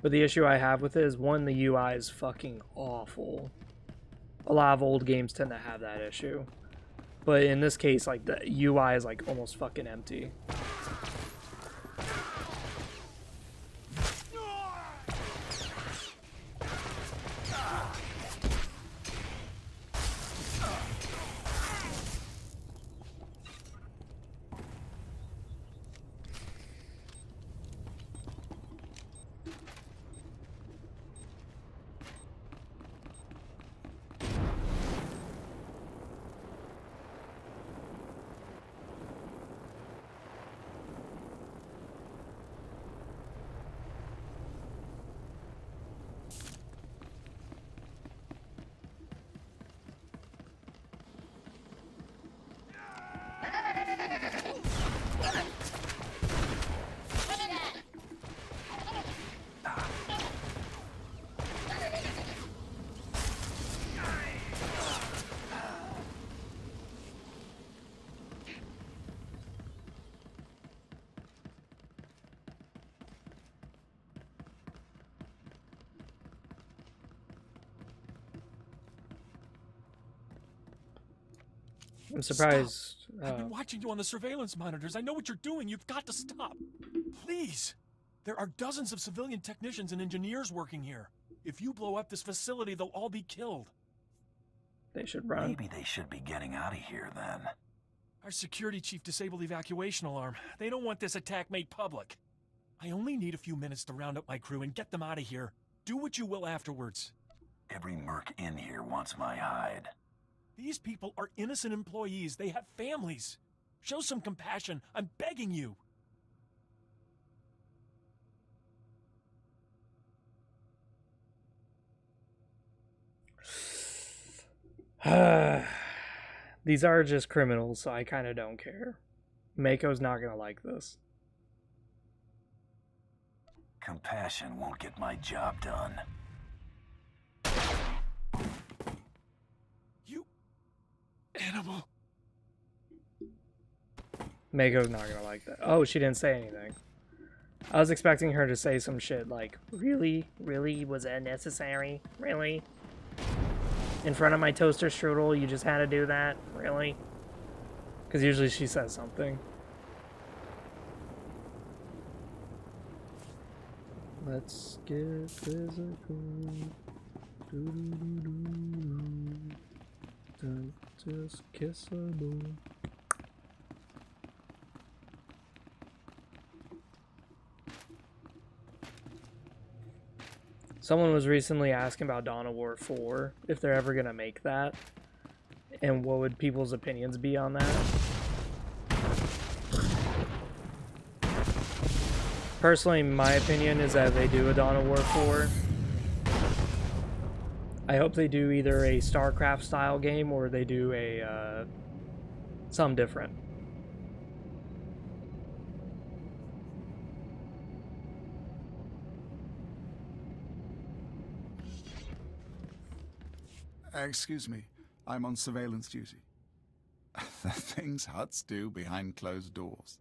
but the issue I have with it is, one, the UI is fucking awful. A lot of old games tend to have that issue, but in this case, like, the UI is like almost fucking empty. I'm surprised. I've been watching you on the surveillance monitors. I know what you're doing. You've got to stop. Please. There are dozens of civilian technicians and engineers working here. If you blow up this facility, they'll all be killed. They should run. Maybe they should be getting out of here then. Our security chief disabled the evacuation alarm. They don't want this attack made public. I only need a few minutes to round up my crew and get them out of here. Do what you will afterwards. Every merc in here wants my hide. These people are innocent employees. They have families. Show some compassion. I'm begging you. These are just criminals, so I kind of don't care. Mako's not gonna like this. Compassion won't get my job done. You animal. Mako's not gonna like that. Oh, she didn't say anything. I was expecting her to say some shit like, really? Really? Was that necessary? Really? In front of my toaster strudel, you just had to do that? Really? Because usually she says something. Let's get physical. Don't just kiss a boy. Someone was recently asking about Dawn of War 4, if they're ever going to make that, and what would people's opinions be on that. Personally, my opinion is that they do a Dawn of War 4. I hope they do either a StarCraft style game or they do a something different. Excuse me, I'm on surveillance duty. The things Huts do behind closed doors.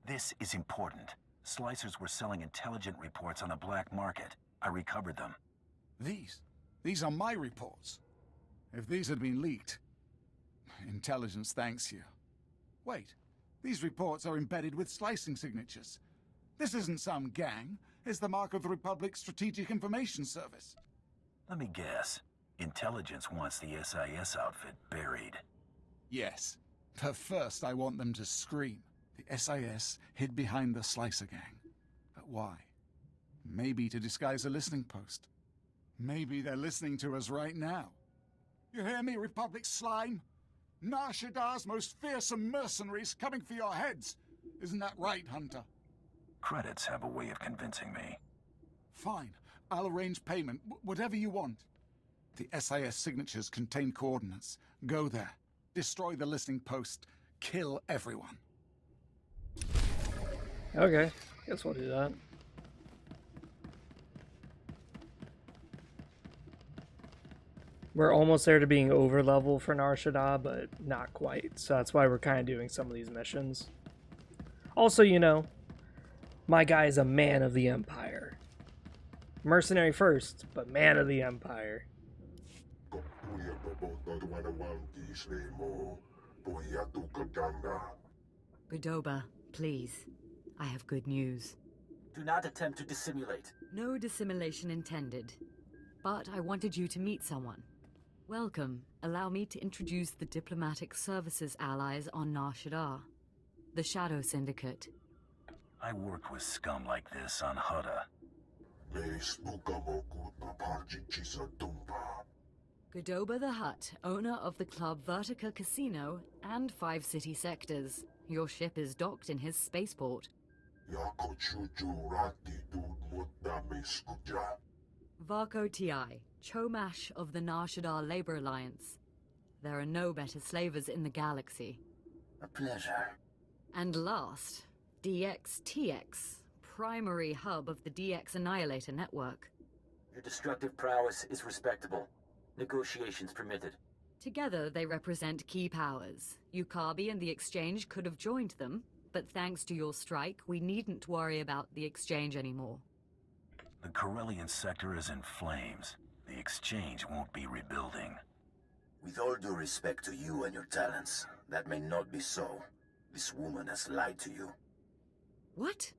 This is important. Slicers were selling intelligent reports on the black market. I recovered them. These are my reports. If these had been leaked, intelligence thanks you. Wait, these reports are embedded with slicing signatures. This isn't some gang. It's the mark of the Republic's Strategic Information Service. Let me guess. Intelligence wants the SIS outfit buried. Yes, but first I want them to scream. The SIS hid behind the Slicer gang. But why? Maybe to disguise a listening post. Maybe they're listening to us right now. You hear me, Republic slime? Nar Shadar's most fearsome mercenaries coming for your heads. Isn't that right, Hunter? Credits have a way of convincing me. Fine. I'll arrange payment. Whatever you want. The SIS signatures contain coordinates. Go there. Destroy the listening post. Kill everyone. Okay, guess we'll do that. We're almost there to being over level for Nar Shaddaa, but not quite. So that's why we're kind of doing some of these missions. Also, you know, my guy is a man of the Empire. Mercenary first, but man of the Empire. Godoba, please. I have good news. Do not attempt to dissimulate. No dissimulation intended. But I wanted you to meet someone. Welcome. Allow me to introduce the diplomatic services allies on Nar Shaddaa. The Shadow Syndicate. I worked with scum like this on Hutta. Godoba the Hutt, owner of the club Vertica Casino and 5 city sectors. Your ship is docked in his spaceport. Varko Ti, Chomash of the Nar Shaddaa Labor Alliance. There are no better slavers in the galaxy. A pleasure. And last, DXTX, primary hub of the DX Annihilator network. Your destructive prowess is respectable. Negotiations permitted. Together, they represent key powers. Yukabi and the Exchange could have joined them, but thanks to your strike, we needn't worry about the Exchange anymore. The Corellian sector is in flames. The Exchange won't be rebuilding. With all due respect to you and your talents, that may not be so. This woman has lied to you. What?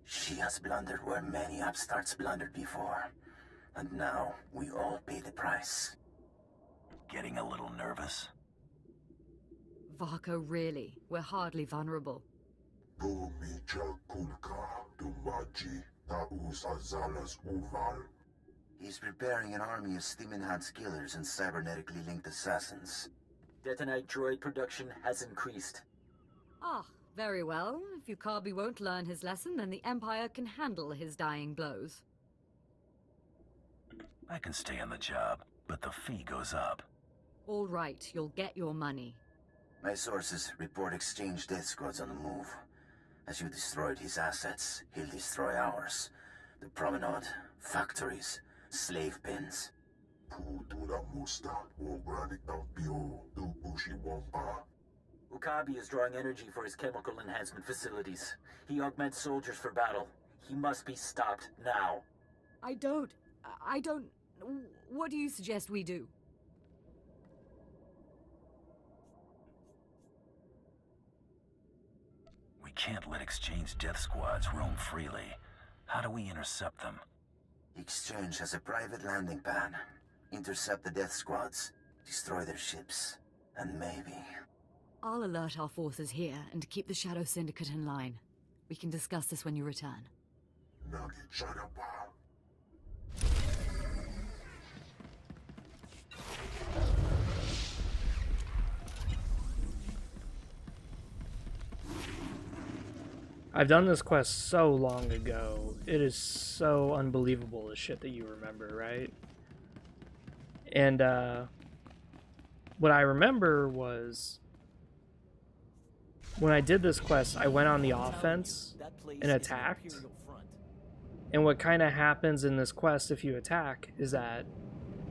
She has blundered where many upstarts blundered before. And now, we all pay the price. Getting a little nervous? Varko, really? We're hardly vulnerable. He's preparing an army of steam-enhanced killers and cybernetically linked assassins. Detonite droid production has increased. Ah, very well. If Yukabi won't learn his lesson, then the Empire can handle his dying blows. I can stay on the job, but the fee goes up. All right, you'll get your money. My sources report exchange death squads on the move. As you destroyed his assets, he'll destroy ours. The promenade, factories, slave pens. Ukabi is drawing energy for his chemical enhancement facilities. He augments soldiers for battle. He must be stopped now. I don't... What do you suggest we do? We can't let exchange death squads roam freely. How do we intercept them? Exchange has a private landing pad. Intercept the death squads, destroy their ships, and maybe... I'll alert our forces here and keep the Shadow Syndicate in line. We can discuss this when you return. I've done this quest so long ago. It is so unbelievable the shit that you remember, right? And what I remember was when I did this quest, I went on the offense and attacked. And what kind of happens in this quest if you attack is that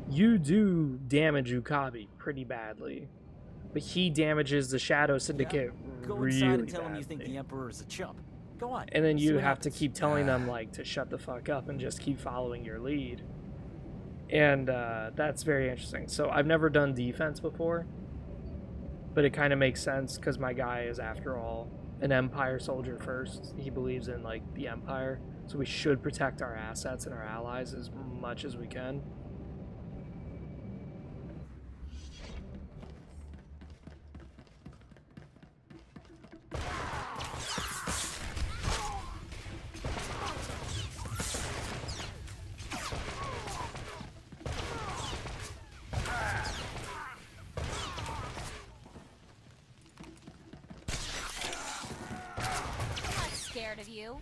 you do damage Ukabi pretty badly. But he damages the Shadow Syndicate really inside and tell him badly. you think the Emperor is a chump. Go on. And then see you what have to happens. keep telling them like to shut the fuck up and just keep following your lead. And that's very interesting. So I've never done defense before, but it kind of makes sense because my guy is, after all, an Empire soldier first. He believes in like the Empire, so we should protect our assets and our allies as much as we can. Scared of you.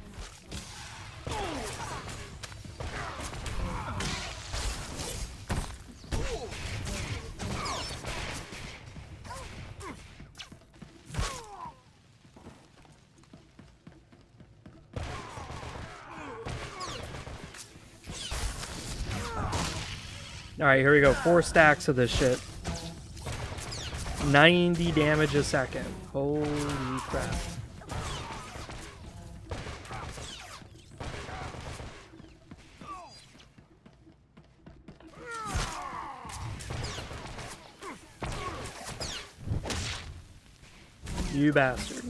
Alright, here we go. 4 stacks of this shit. 90 damage a second. Holy crap. You bastard.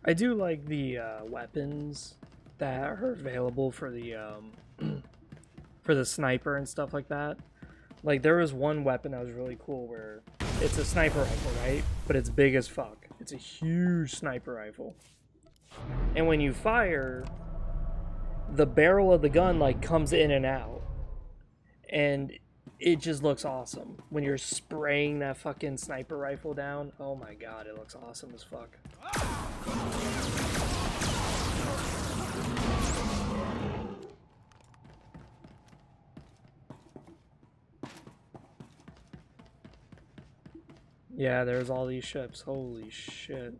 I do like the weapons that are available for the for the sniper and stuff like that. Like there was one weapon that was really cool where it's a sniper rifle, right? But it's big as fuck. It's a huge sniper rifle. And when you fire, the barrel of the gun like comes in and out. And it just looks awesome. When you're spraying that fucking sniper rifle down, oh my god, it looks awesome as fuck. Yeah, there's all these ships. Holy shit.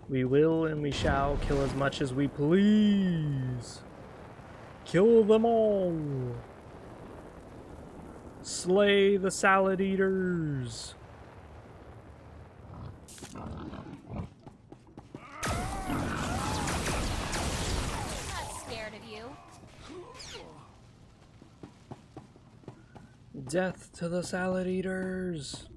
We will and we shall kill as much as we please. Kill them all. Slay the salad eaters. I'm not scared of you. Death to the salad eaters.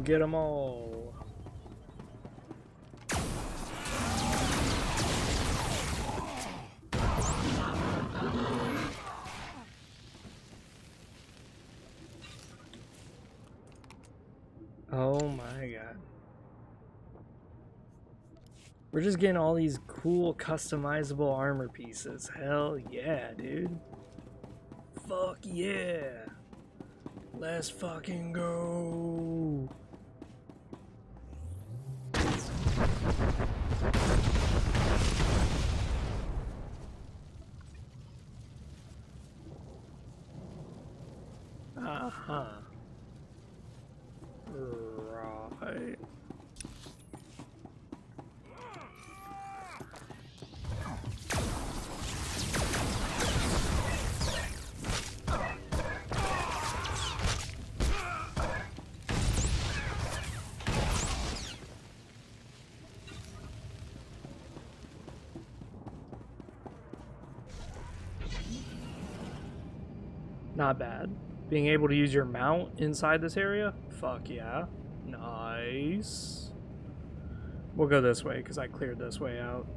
Get them all. Oh my god. We're just getting all these cool customizable armor pieces. Hell yeah, dude. Fuck yeah. Let's fucking go. Uh-huh. Right. Not bad. Being able to use your mount inside this area? Fuck yeah. Nice. We'll go this way because I cleared this way out.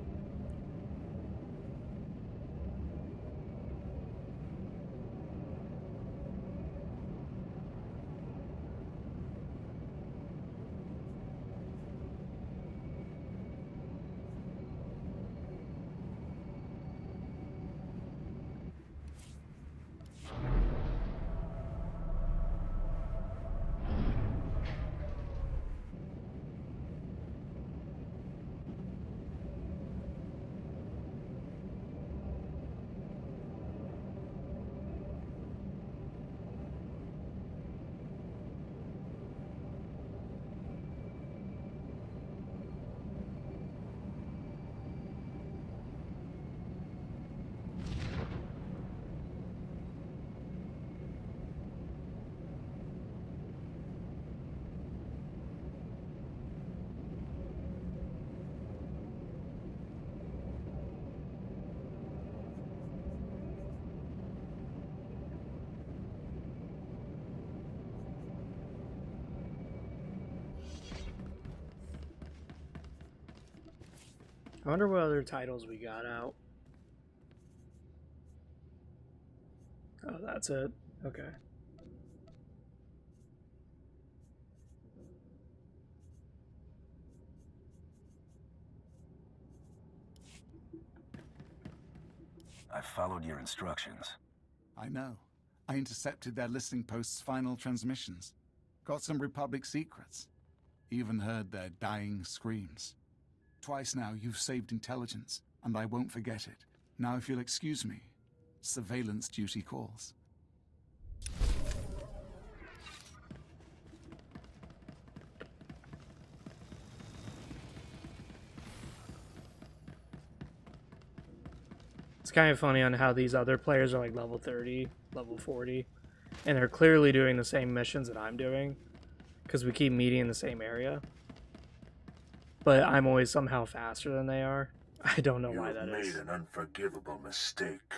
I wonder what other titles we got out. Oh, that's it. Okay. I followed your instructions. I know. I intercepted their listening post's final transmissions. Got some Republic secrets. Even heard their dying screams. Twice now you've saved intelligence, and I won't forget it. Now if you'll excuse me, surveillance duty calls. It's kind of funny on how these other players are like level 30, level 40, and they're clearly doing the same missions that I'm doing because we keep meeting in the same area. But I'm always somehow faster than they are. I don't know why that is. You've made an unforgivable mistake.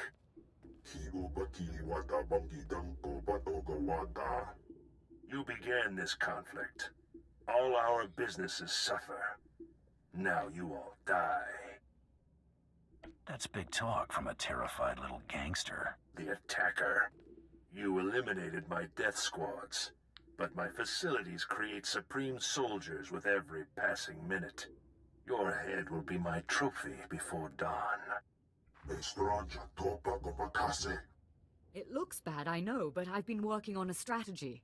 You began this conflict. All our businesses suffer. Now you all die. That's big talk from a terrified little gangster. The attacker. You eliminated my death squads, but my facilities create supreme soldiers with every passing minute. Your head will be my trophy before dawn. It looks bad, I know, but I've been working on a strategy.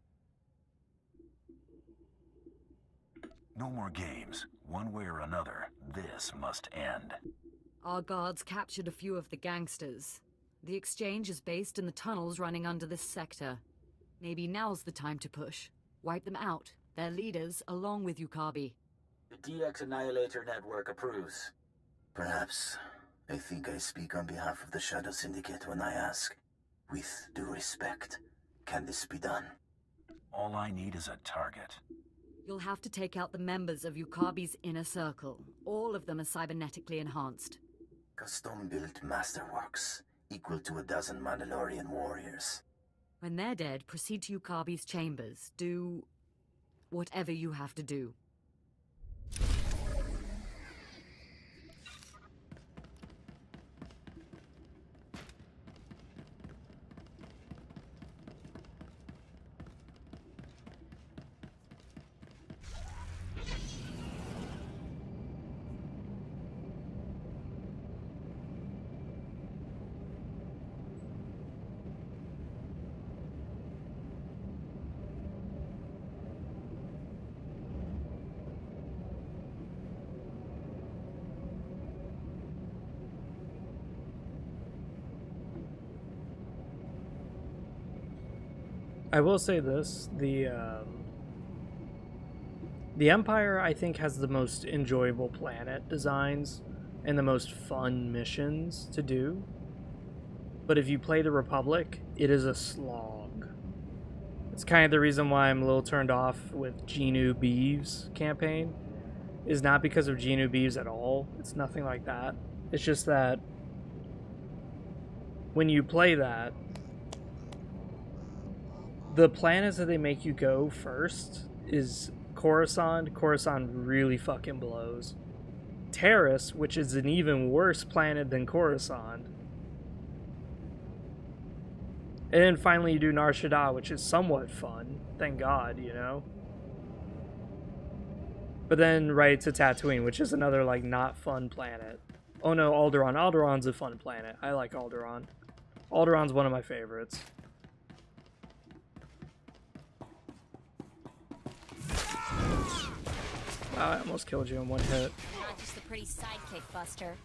No more games. One way or another, this must end. Our guards captured a few of the gangsters. The exchange is based in the tunnels running under this sector. Maybe now's the time to push. Wipe them out, their leaders, along with Yukabi. The DX Annihilator Network approves. Perhaps. I think I speak on behalf of the Shadow Syndicate when I ask, with due respect, can this be done? All I need is a target. You'll have to take out the members of Yukabi's inner circle. All of them are cybernetically enhanced. Custom-built masterworks, equal to a dozen Mandalorian warriors. When they're dead, proceed to Yukabi's chambers. Do whatever you have to do. I will say this, the Empire, I think, has the most enjoyable planet designs and the most fun missions to do. But if you play the Republic, it is a slog. It's kind of the reason why I'm a little turned off with Genu Beeves campaign. Is not because of Genu Beeves at all. It's nothing like that. It's just that when you play that, the planets that they make you go first is Coruscant. Coruscant really fucking blows. Terrace, which is an even worse planet than Coruscant. And then finally you do Nar Shaddaa, which is somewhat fun. Thank God, you know? But then right to Tatooine, which is another, like, not fun planet. Oh no, Alderaan. Alderaan's a fun planet. I like Alderaan. Alderaan's one of my favorites. I almost killed you in one hit. Not just a pretty sidekick, Buster.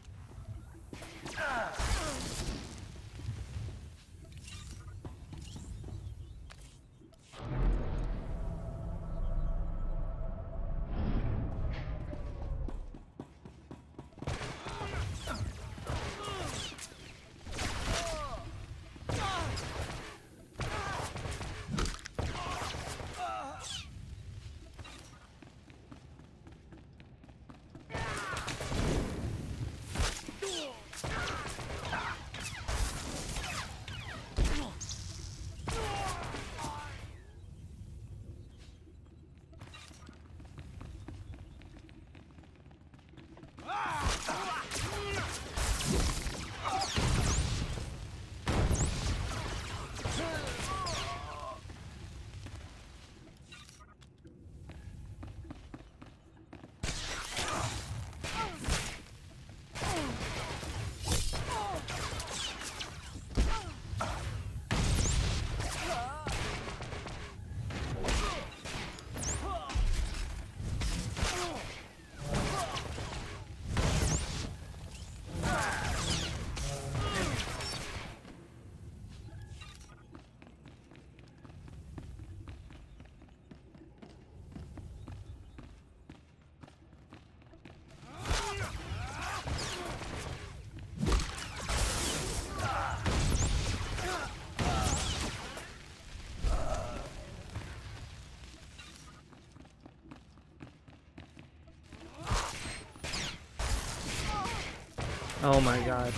Oh my god.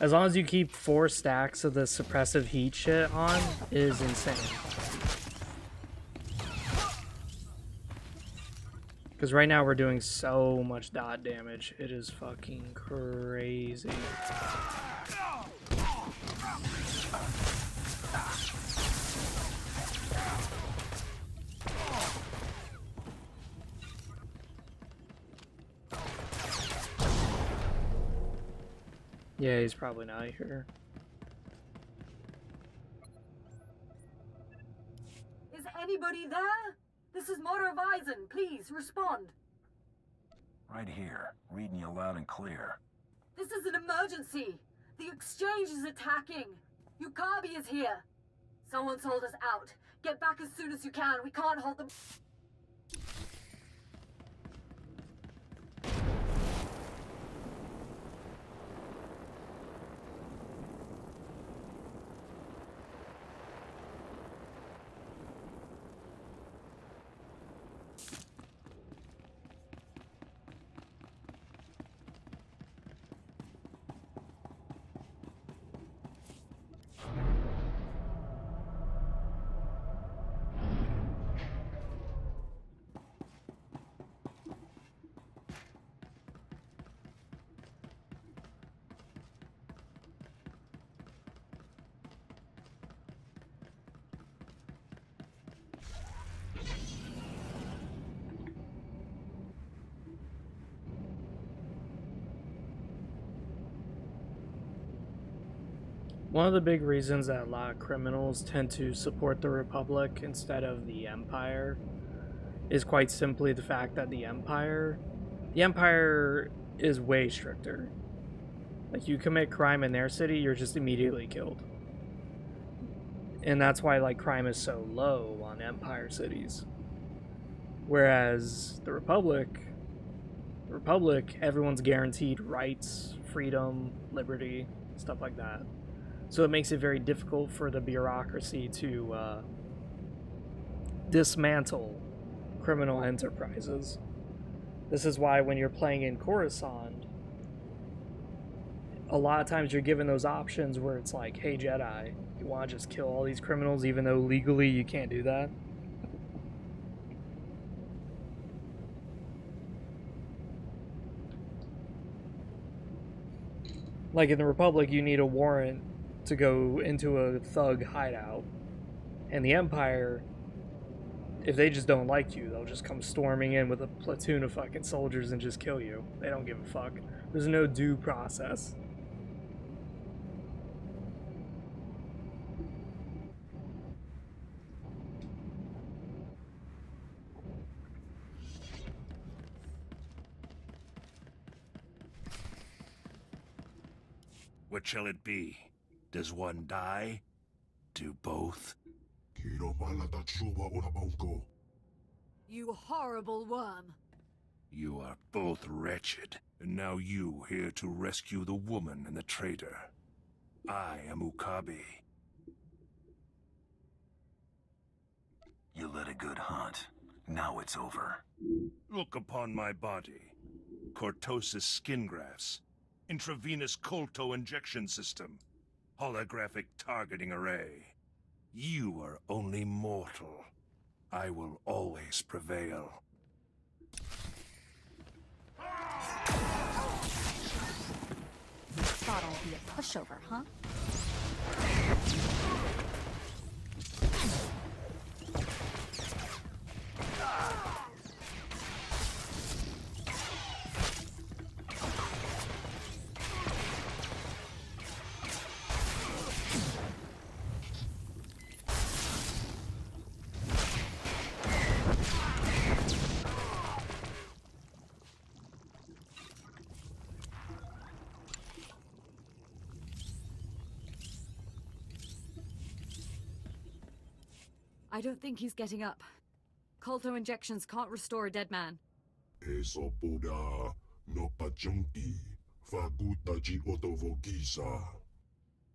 As long as you keep 4 stacks of the suppressive heat shit on, it is insane. Because right now we're doing so much dot damage. It is fucking crazy. Yeah, he's probably not here. Is anybody there? This is Mother Eisen. Please, respond. Right here, reading you loud and clear. This is an emergency. The exchange is attacking. Yukabi is here. Someone sold us out. Get back as soon as you can. We can't hold them. One of the big reasons that a lot of criminals tend to support the Republic instead of the Empire is quite simply the fact that the Empire is way stricter. Like, you commit crime in their city, you're just immediately killed. And that's why, like, crime is so low on Empire cities. Whereas the Republic, everyone's guaranteed rights, freedom, liberty, stuff like that. So it makes it very difficult for the bureaucracy to dismantle criminal enterprises. This is why when you're playing in Coruscant, a lot of times you're given those options where it's like, hey Jedi, you want to just kill all these criminals even though legally you can't do that? Like in the Republic, you need a warrant to go into a thug hideout. And the Empire, if they just don't like you, they'll just come storming in with a platoon of fucking soldiers and just kill you. They don't give a fuck. There's no due process. What shall it be? Does one die? Do both? You horrible worm. You are both wretched, and now you here to rescue the woman and the traitor. I am Okabe. You led a good hunt. Now it's over. Look upon my body. Cortosis skin grafts. Intravenous colto injection system. Holographic targeting array. You are only mortal. I will always prevail. Thought I'd be a pushover, huh? I don't think he's getting up. Colto injections can't restore a dead man.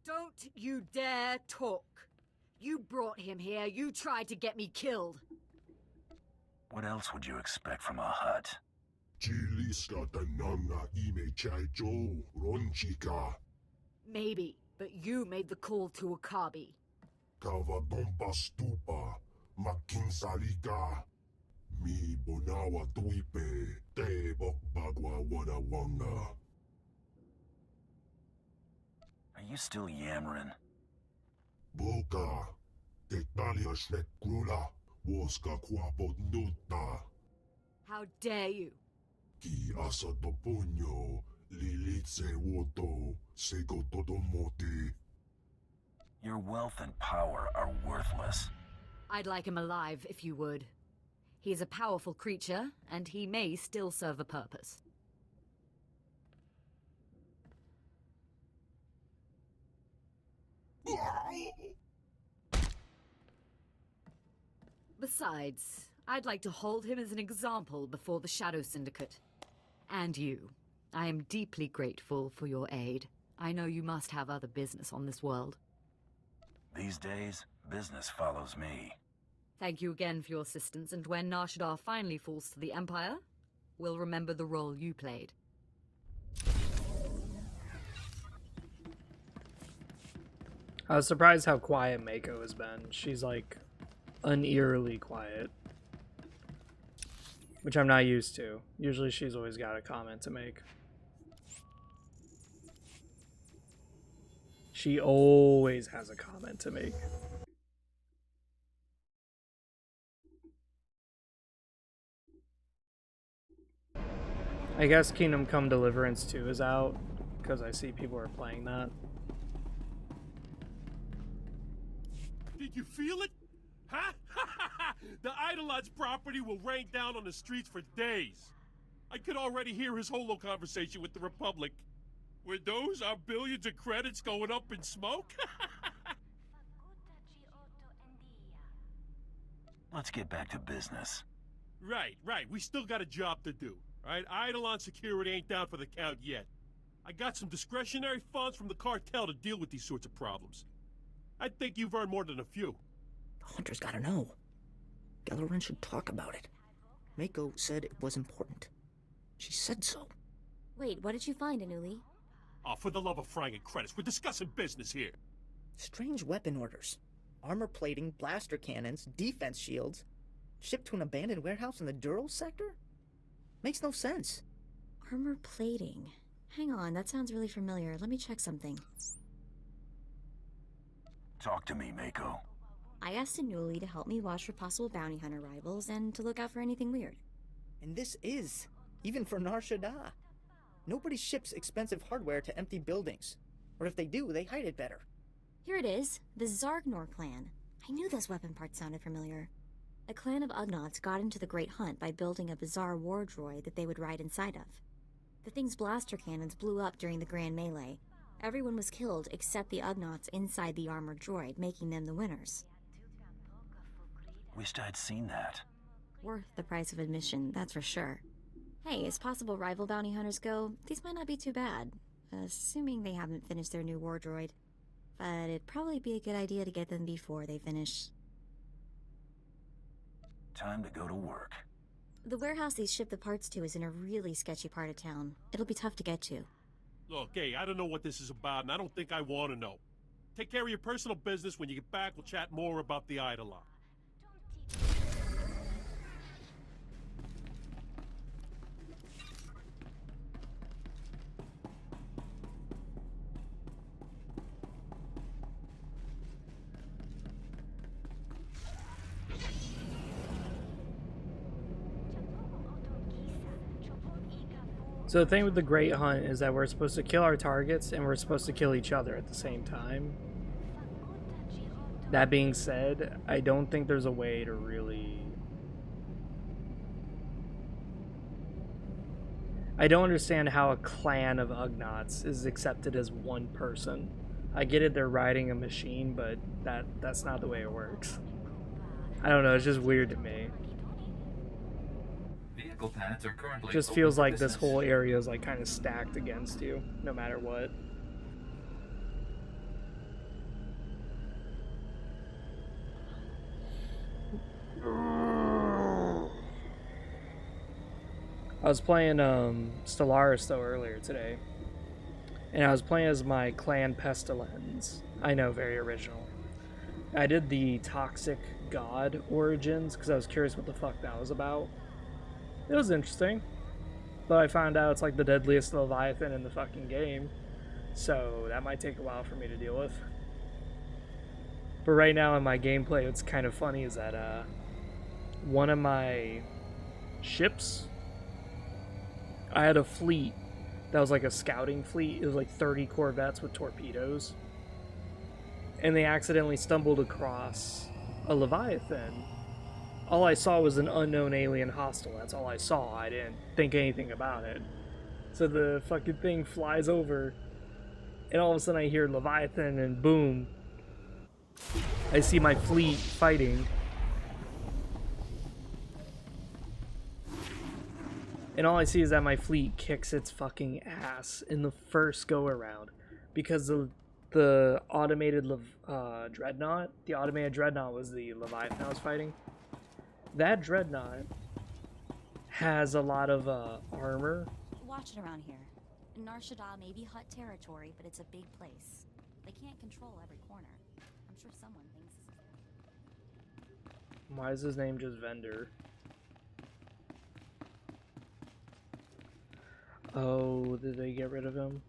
Don't you dare talk. You brought him here. You tried to get me killed. What else would you expect from a hut? Chiliska tananga ime chaijo ronchika. Maybe, but you made the call to Okabe. Kavadompa stupa makinsalika. Mi bonawa tuipe te bokbagwa wadawanga. Are you still yammering? Boka. Tetalia shnek krula. Woska kwapot nuta. How dare you? Ki asa toponyo. Lilitse woto. Sego todomoti. Your wealth and power are worthless. I'd like him alive, if you would. He is a powerful creature, and he may still serve a purpose. Besides, I'd like to hold him as an example before the Shadow Syndicate. And you. I am deeply grateful for your aid. I know you must have other business on this world. These days, business follows me. Thank you again for your assistance, and when Nar Shaddaa finally falls to the Empire, we'll remember the role you played. I was surprised how quiet Mako has been. She's like uneerily quiet, which I'm not used to. Usually she's always got a comment to make. She always has a comment to make. I guess Kingdom Come Deliverance 2 is out, because I see people are playing that. Did you feel it? Huh? The Eidolon's property will rain down on the streets for days. I could already hear his holo conversation with the Republic. Were those our billions of credits going up in smoke? Let's get back to business. Right. We still got a job to do. Right? Eidolon security ain't down for the count yet. I got some discretionary funds from the cartel to deal with these sorts of problems. I think you've earned more than a few. The Hunter's gotta know. Gellerin should talk about it. Mako said it was important. She said so. Wait, what did you find, Anuli? Oh, for the love of frying and credits, we're discussing business here. Strange weapon orders. Armor plating, blaster cannons, defense shields. Shipped to an abandoned warehouse in the Dural sector? Makes no sense. Armor plating. Hang on, that sounds really familiar. Let me check something. Talk to me, Mako. I asked Anuli to help me watch for possible bounty hunter rivals and to look out for anything weird. And this is, even for Nar Shaddaa. Nobody ships expensive hardware to empty buildings. Or if they do, they hide it better. Here it is, the Zargnor clan. I knew those weapon parts sounded familiar. A clan of Ugnaughts got into the Great Hunt by building a bizarre war droid that they would ride inside of. The thing's blaster cannons blew up during the Grand Melee. Everyone was killed except the Ugnaughts inside the armored droid, making them the winners. Wished I'd seen that. Worth the price of admission, that's for sure. Hey, as possible rival bounty hunters go, these might not be too bad. Assuming they haven't finished their new war droid. But it'd probably be a good idea to get them before they finish. Time to go to work. The warehouse they ship the parts to is in a really sketchy part of town. It'll be tough to get to. Look, hey, I don't know what this is about, and I don't think I want to know. Take care of your personal business. When you get back, we'll chat more about the Eidolon. So the thing with the Great Hunt is that we're supposed to kill our targets and we're supposed to kill each other at the same time. That being said, I don't think there's a way to really... I don't understand how a clan of Ugnaughts is accepted as one person. I get it, they're riding a machine, but that's not the way it works. I don't know, it's just weird to me. Vehicle pads are currently Just open feels for like business. this whole area is like kind of stacked against you, no matter what. I was playing Stellaris though earlier today, and I was playing as my clan Pestilence. I know, very original. I did the Toxic God Origins because I was curious what the fuck that was about. It was interesting, but I found out it's like the deadliest Leviathan in the fucking game, so that might take a while for me to deal with. But right now in my gameplay, what's kind of funny is that one of my ships, I had a fleet that was like a scouting fleet. It was like 30 Corvettes with torpedoes. And they accidentally stumbled across a Leviathan. All I saw was an unknown alien hostile. That's all I saw. I didn't think anything about it. So the fucking thing flies over, and all of a sudden I hear Leviathan, and boom, I see my fleet fighting. And all I see is that my fleet kicks its fucking ass in the first go around because the automated dreadnought, was the Leviathan I was fighting. That dreadnought has a lot of armor. Watch it around here. Nar Shaddaa may be Hutt territory, but it's a big place. They can't control every corner. I'm sure someone thinks this is... Why is his name just Vendor? Oh, did they get rid of him?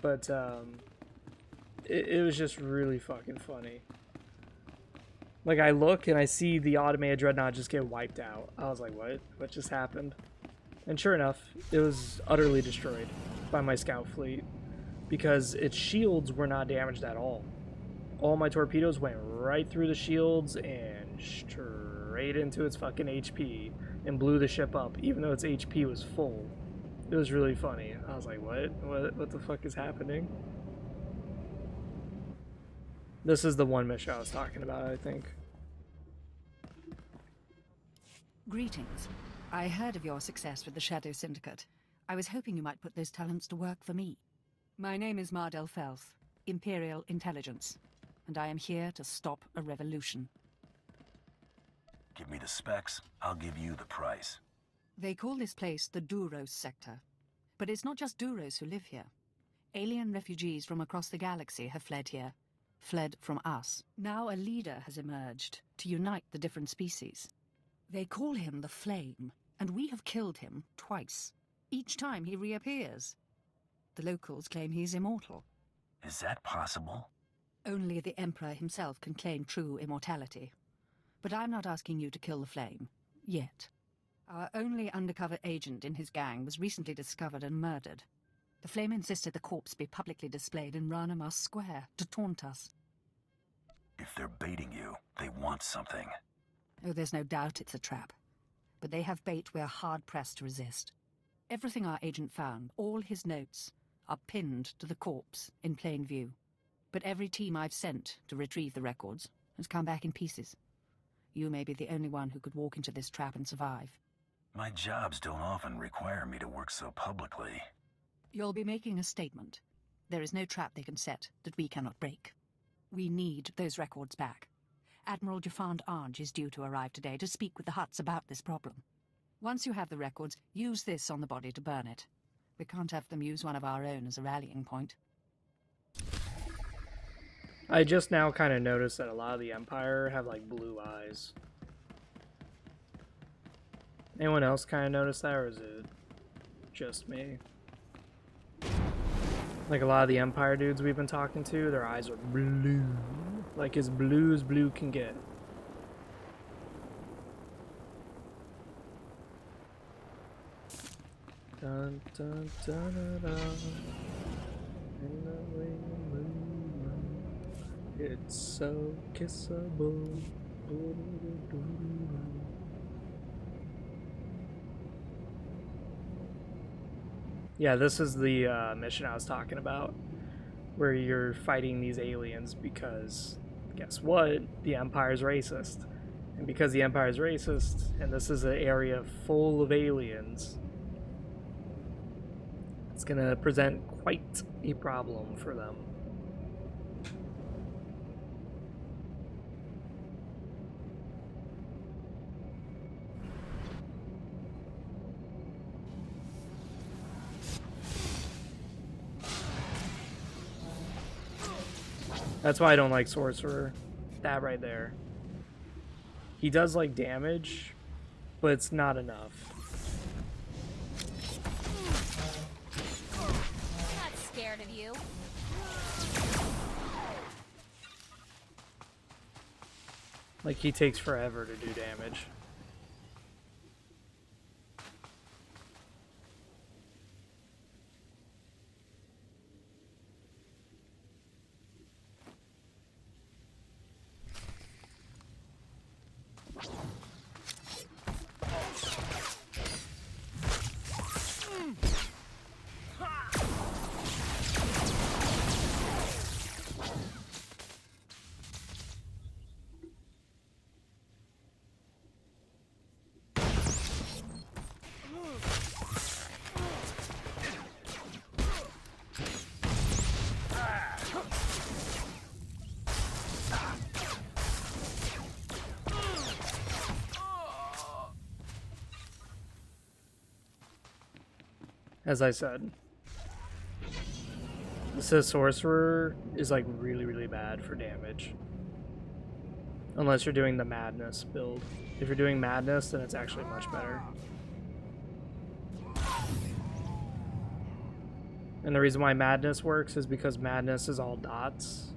But, it was just really fucking funny. Like, I look and I see the automated dreadnought just get wiped out. I was like, what? What just happened? And sure enough, it was utterly destroyed by my scout fleet because its shields were not damaged at all. All my torpedoes went right through the shields and straight into its fucking HP and blew the ship up, even though its HP was full. It was really funny. I was like, what? What the fuck is happening? This is the one mission I was talking about, I think. Greetings. I heard of your success with the Shadow Syndicate. I was hoping you might put those talents to work for me. My name is Mardel Felth, Imperial Intelligence, and I am here to stop a revolution. Give me the specs, I'll give you the price. They call this place the Duros Sector. But it's not just Duros who live here. Alien refugees from across the galaxy have fled here. Fled from us. Now a leader has emerged to unite the different species. They call him the Flame, and we have killed him twice. Each time he reappears. The locals claim he's immortal. Is that possible? Only the Emperor himself can claim true immortality. But I'm not asking you to kill the Flame. Yet. Our only undercover agent in his gang was recently discovered and murdered. The Flame insisted the corpse be publicly displayed in Rana Mas Square to taunt us. If they're baiting you, they want something. Oh, there's no doubt it's a trap. But they have bait we're hard-pressed to resist. Everything our agent found, all his notes, are pinned to the corpse in plain view. But every team I've sent to retrieve the records has come back in pieces. You may be the only one who could walk into this trap and survive. My jobs don't often require me to work so publicly. You'll be making a statement. There is no trap they can set that we cannot break. We need those records back. Admiral Jafand Arj is due to arrive today to speak with the Hutts about this problem. Once you have the records, use this on the body to burn it. We can't have them use one of our own as a rallying point. I just now kind of noticed that a lot of the Empire have like blue eyes. Anyone else kind of notice that, or is it just me? Like a lot of the Empire dudes we've been talking to, their eyes are blue. Like as blue as blue can get. Dun, dun, dun, dun, dun. In the way you move, it's so kissable. Yeah, this is the mission I was talking about, where you're fighting these aliens because, guess what? The Empire's racist. And because the Empire's racist, and this is an area full of aliens, it's going to present quite a problem for them. That's why I don't like Sorcerer. That right there. He does like damage, but it's not enough. Not scared of you. Like, he takes forever to do damage. As I said, this Sorcerer is like really, really bad for damage. Unless you're doing the Madness build. If you're doing Madness, then it's actually much better. And the reason why Madness works is because Madness is all dots.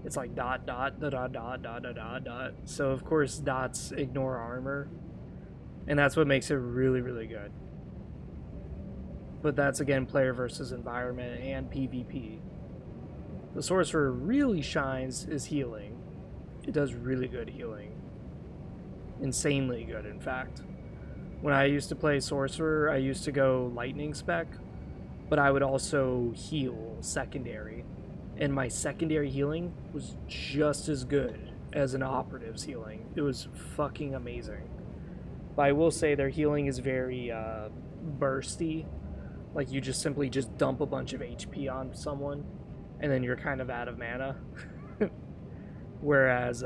It's like dot, dot, dot, dot, dot, dot, dot, dot, dot. So of course dots ignore armor. And that's what makes it really, really good. But that's again player versus environment and PvP. The Sorcerer really shines is healing. It does really good healing. Insanely good, in fact. When I used to play Sorcerer, I used to go Lightning Spec, but I would also heal secondary. And my secondary healing was just as good as an Operative's healing. It was fucking amazing. But I will say their healing is very bursty. Like, you just simply just dump a bunch of HP on someone, and then you're kind of out of mana. Whereas,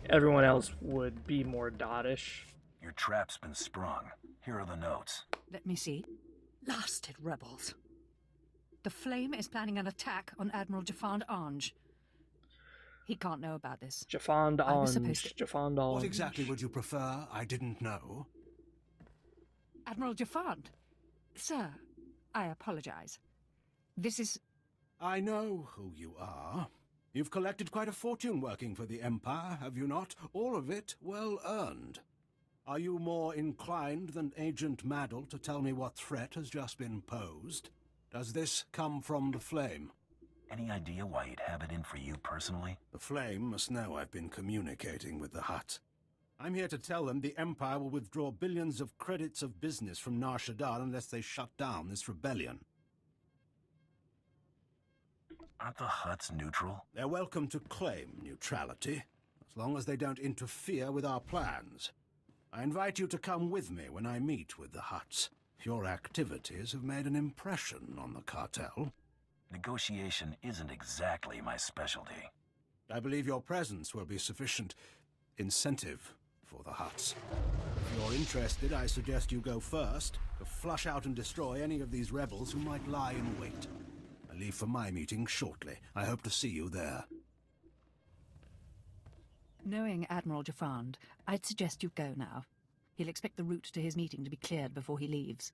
everyone else would be more dottish. Your trap's been sprung. Here are the notes. Let me see. Blasted rebels. The Flame is planning an attack on Admiral Jafand Ange. He can't know about this. Jafand Ange. Jafand Ange. What exactly would you prefer? I didn't know. Admiral Jafand. Sir, I apologize. This is... I know who you are. You've collected quite a fortune working for the Empire, have you not? All of it well earned. Are you more inclined than Agent Maddle to tell me what threat has just been posed? Does this come from the Flame? Any idea why he'd have it in for you personally? The Flame must know I've been communicating with the Hutt. I'm here to tell them the Empire will withdraw billions of credits of business from Nar Shaddaa unless they shut down this rebellion. Aren't the Hutts neutral? They're welcome to claim neutrality, as long as they don't interfere with our plans. I invite you to come with me when I meet with the Hutts. Your activities have made an impression on the cartel. Negotiation isn't exactly my specialty. I believe your presence will be sufficient incentive for the Hutts. If you're interested, I suggest you go first to flush out and destroy any of these rebels who might lie in wait. I leave for my meeting shortly. I hope to see you there. Knowing Admiral Jafand, I'd suggest you go now. He'll expect the route to his meeting to be cleared before he leaves.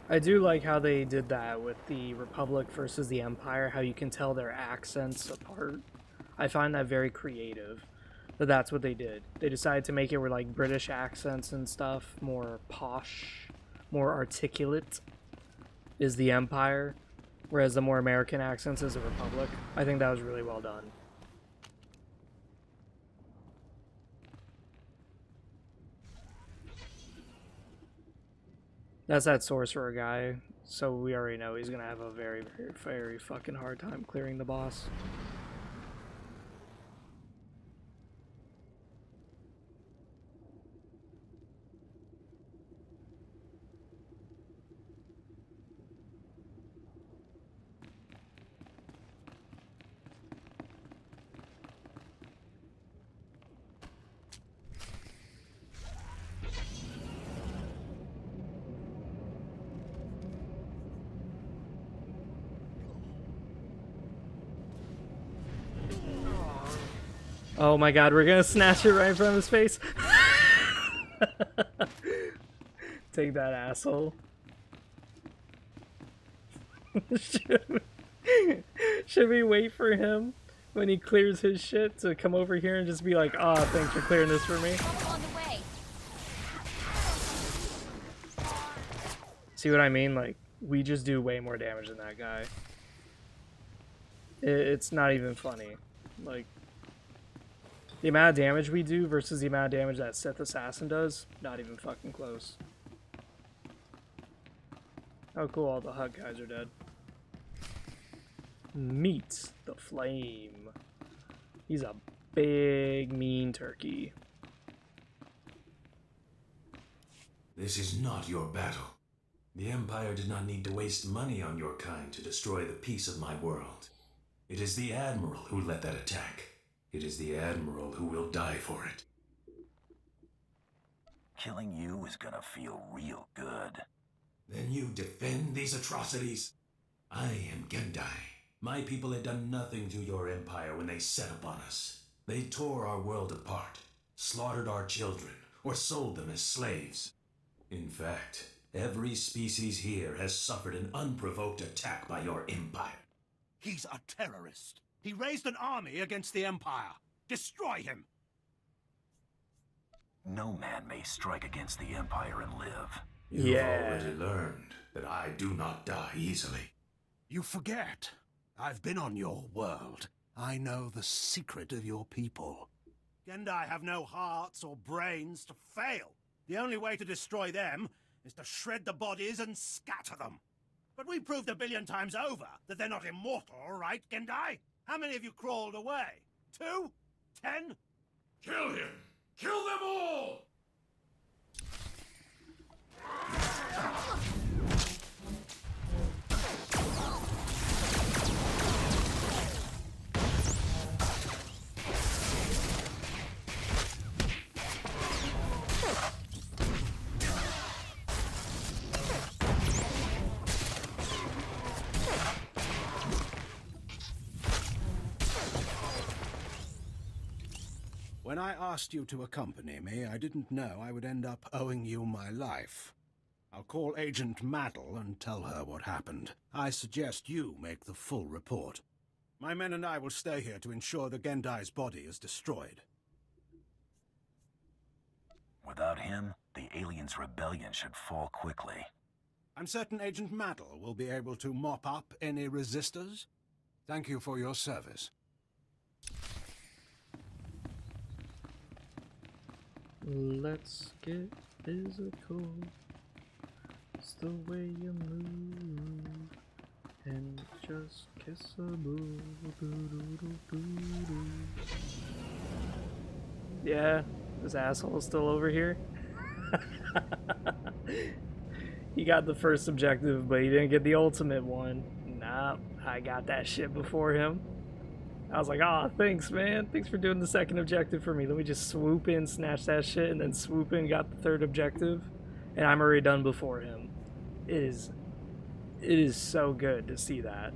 I do like how they did that with the Republic versus the Empire, how you can tell their accents apart. I find that very creative, that that's what they did. They decided to make it where like British accents and stuff, more posh, more articulate, is the Empire, whereas the more American accents is the Republic. I think that was really well done. That's that Sorcerer guy, so we already know he's gonna have a very, very, very fucking hard time clearing the boss. Oh my god, we're gonna snatch it right in front of his face. Take that, asshole. Should we wait for him when he clears his shit to come over here and just be like, "Ah, oh, thanks for clearing this for me"? See what I mean? Like, we just do way more damage than that guy. It's not even funny. Like, the amount of damage we do versus the amount of damage that Sith Assassin does, not even fucking close. Oh cool, all the Hug guys are dead. Meet the Flame. He's a big, mean turkey. This is not your battle. The Empire did not need to waste money on your kind to destroy the peace of my world. It is the Admiral who led that attack. It is the Admiral who will die for it. Killing you is gonna feel real good. Then you defend these atrocities? I am Gendai. My people had done nothing to your empire when they set upon us. They tore our world apart, slaughtered our children, or sold them as slaves. In fact, every species here has suffered an unprovoked attack by your empire. He's a terrorist. He raised an army against the Empire. Destroy him! No man may strike against the Empire and live. You've already learned that I do not die easily. You forget. I've been on your world. I know the secret of your people. Gendai have no hearts or brains to fail. The only way to destroy them is to shred the bodies and scatter them. But we proved 1 billion times over that they're not immortal, right, Gendai? How many of you crawled away? 2? 10? Kill him! Kill them all! When I asked you to accompany me, I didn't know I would end up owing you my life. I'll call Agent Maddle and tell her what happened. I suggest you make the full report. My men and I will stay here to ensure the Gendai's body is destroyed. Without him, the aliens' rebellion should fall quickly. I'm certain Agent Maddle will be able to mop up any resistors. Thank you for your service. Let's get physical. It's the way you move. And just kiss a boo. Yeah, this asshole's still over here. He got the first objective, but he didn't get the ultimate one. Nah, I got that shit before him. I was like, "Aw, thanks, man. Thanks for doing the second objective for me. Let me just swoop in, snatch that shit, and then swoop in, got the third objective, and I'm already done before him." It is so good to see that.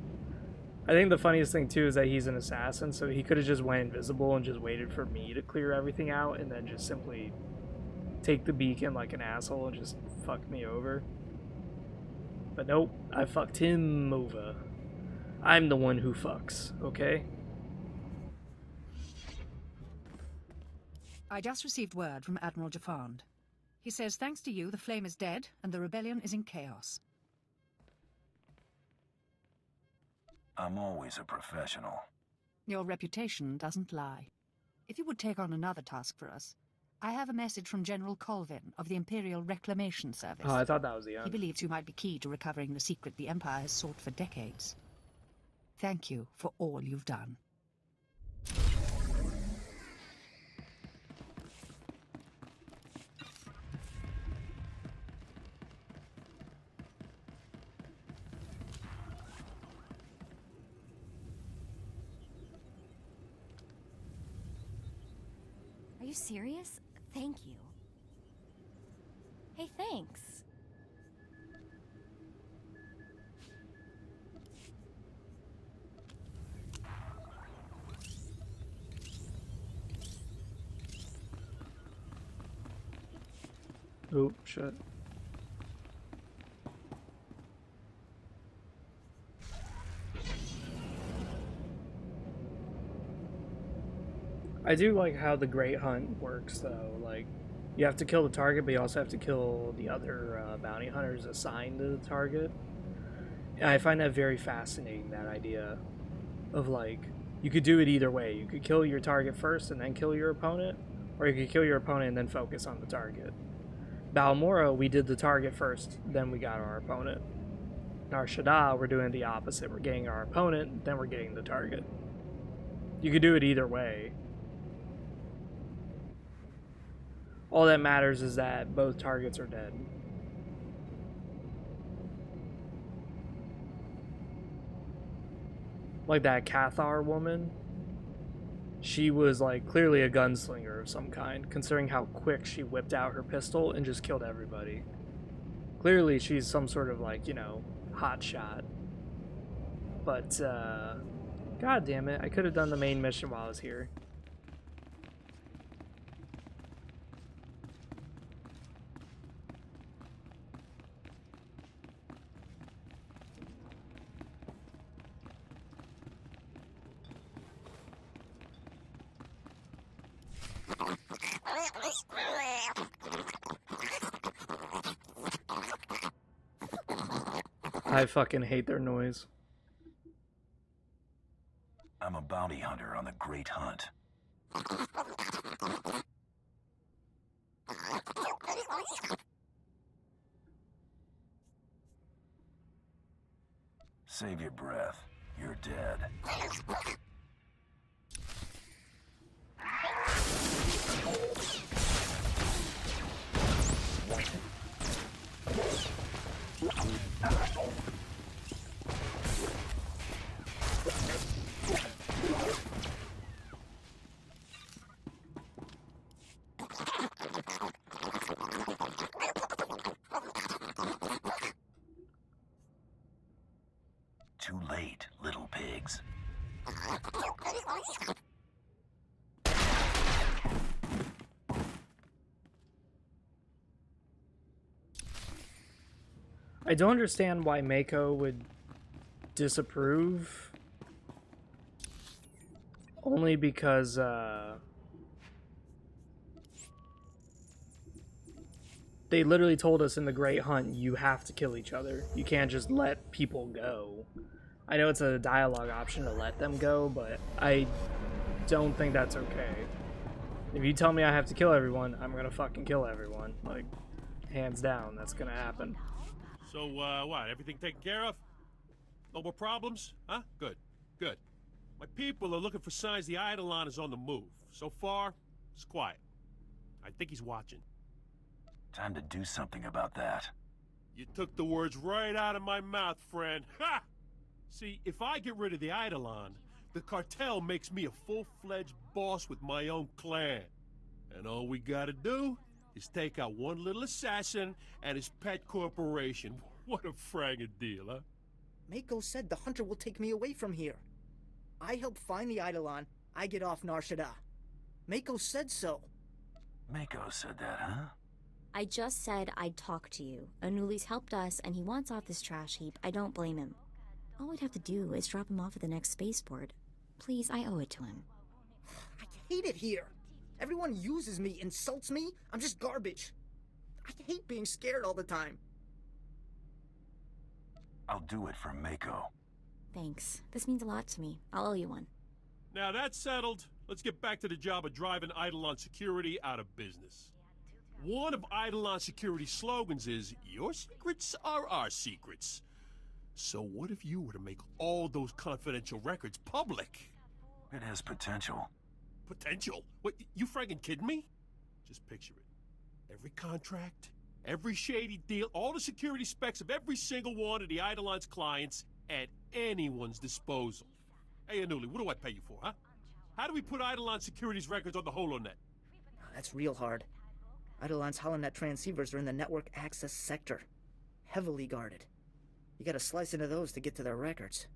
I think the funniest thing, too, is that he's an assassin, so he could have just went invisible and just waited for me to clear everything out, and then just simply take the beacon like an asshole and just fuck me over. But nope, I fucked him over. I'm the one who fucks, okay? I just received word from Admiral Jafand. He says thanks to you, the flame is dead and the rebellion is in chaos. I'm always a professional. Your reputation doesn't lie. If you would take on another task for us, I have a message from General Colvin of the Imperial Reclamation Service. Oh, I thought that was the end. He believes you might be key to recovering the secret the Empire has sought for decades. Thank you for all you've done. Are you serious? Thank you. Hey, thanks. Oh, shit. I do like how the Great Hunt works, though. Like, you have to kill the target, but you also have to kill the other bounty hunters assigned to the target. And I find that very fascinating, that idea of, like, you could do it either way. You could kill your target first and then kill your opponent, or you could kill your opponent and then focus on the target. Balmora, we did the target first, then we got our opponent. Nar Shaddaa, we're doing the opposite. We're getting our opponent, then we're getting the target. You could do it either way. All that matters is that both targets are dead. Like that Cathar woman, she was like clearly a gunslinger of some kind, considering how quick she whipped out her pistol and just killed everybody. Clearly she's some sort of, like, you know, hot shot. But god damn it, I could have done the main mission while I was here. I fucking hate their noise. I'm a bounty hunter on the Great Hunt. Save your breath. You're dead. Too late, little pigs. I don't understand why Mako would disapprove. Only because, they literally told us in the Great Hunt, you have to kill each other. You can't just let people go. I know it's a dialogue option to let them go, but I don't think that's okay. If you tell me I have to kill everyone, I'm gonna fucking kill everyone. Like, hands down, that's gonna happen. So, what? Everything taken care of? No more problems? Huh? Good. Good. My people are looking for signs the Eidolon is on the move. So far, it's quiet. I think he's watching. Time to do something about that. You took the words right out of my mouth, friend. Ha! See, if I get rid of the Eidolon, the cartel makes me a full-fledged boss with my own clan. And all we gotta do is take out one little assassin and his pet corporation. What a fragging deal, huh? Mako said the hunter will take me away from here. I help find the Eidolon, I get off Nar Shaddaa. Mako said so. Mako said that, huh? I just said I'd talk to you. Anuli's helped us, and he wants off this trash heap. I don't blame him. All we'd have to do is drop him off at the next spaceport. Please, I owe it to him. I hate it here. Everyone uses me, insults me. I'm just garbage. I hate being scared all the time. I'll do it for Mako. Thanks. This means a lot to me. I'll owe you one. Now that's settled. Let's get back to the job of driving Eidolon Security out of business. One of Eidolon Security's slogans is, "Your secrets are our secrets." So what if you were to make all those confidential records public? It has potential. Potential? What, you friggin' kidding me? Just picture it. Every contract, every shady deal, all the security specs of every single one of the Eidolon's clients at anyone's disposal. Hey, Anuli, what do I pay you for, huh? How do we put Eidolon Security's records on the HoloNet? That's real hard. Eidolon's HoloNet transceivers are in the network access sector. Heavily guarded. You gotta slice into those to get to their records.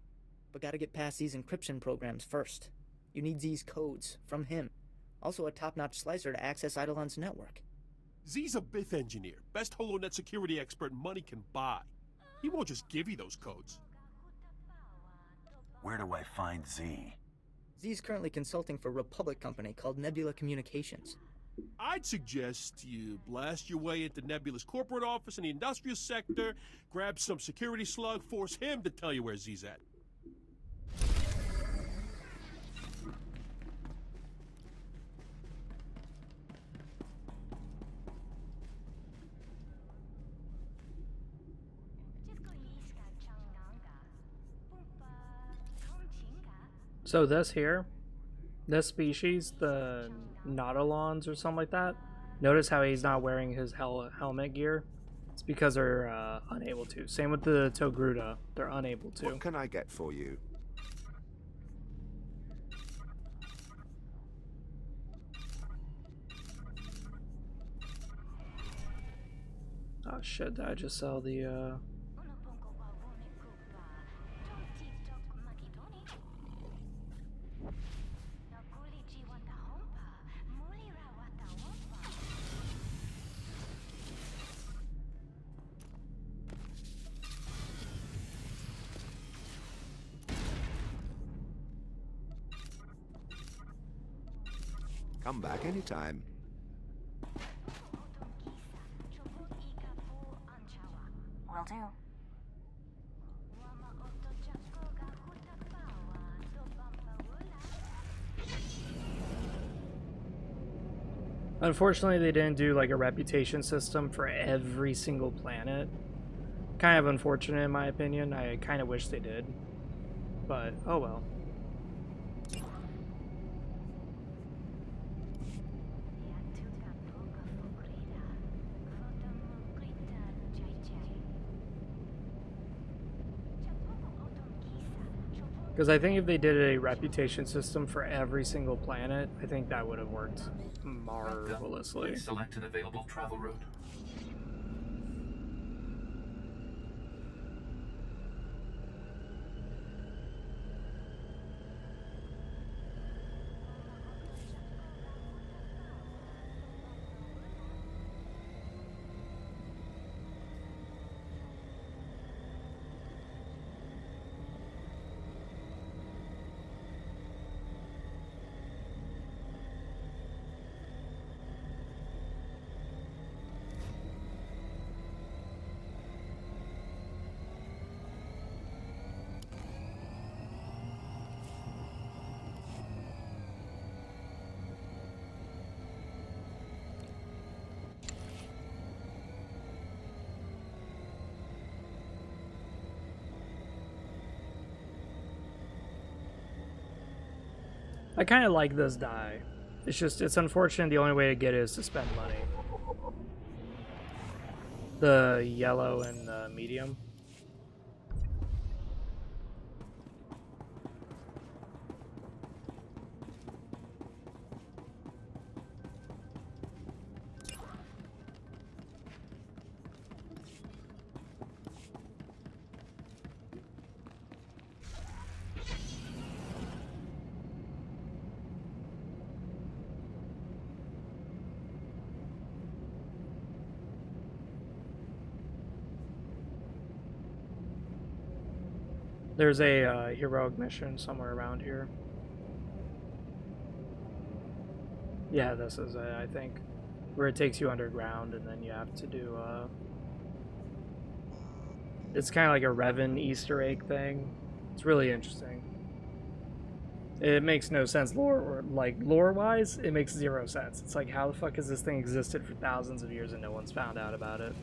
But gotta get past these encryption programs first. You need these codes from him. Also a top-notch slicer to access Eidolon's network. Z's a Bith engineer, best HoloNet security expert money can buy. He won't just give you those codes. Where do I find Z? Z's currently consulting for a Republic company called Nebula Communications. I'd suggest you blast your way into Nebula's corporate office in the industrial sector, grab some security slug, force him to tell you where Z's at. So this here, this species, the Nautilons or something like that, notice how he's not wearing his helmet gear? It's because they're unable to. Same with the Togruta, they're unable to. What can I get for you? Oh shit, did I just sell the Come back anytime. Will do. Unfortunately, they didn't do like a reputation system for every single planet. Kind of unfortunate in my opinion. I kind of wish they did. But, oh well. Because I think if they did a reputation system for every single planet, I think that would have worked marvelously. Please select an available travel route. I kind of like this die. It's just, it's unfortunate the only way to get it is to spend money. The yellow and the medium. There's a heroic mission somewhere around here. Yeah, this is it, I think. Where it takes you underground and then you have to do, it's kind of like a Revan Easter egg thing. It's really interesting. It makes no sense lore-wise, it makes zero sense. It's like, how the fuck has this thing existed for thousands of years and no one's found out about it?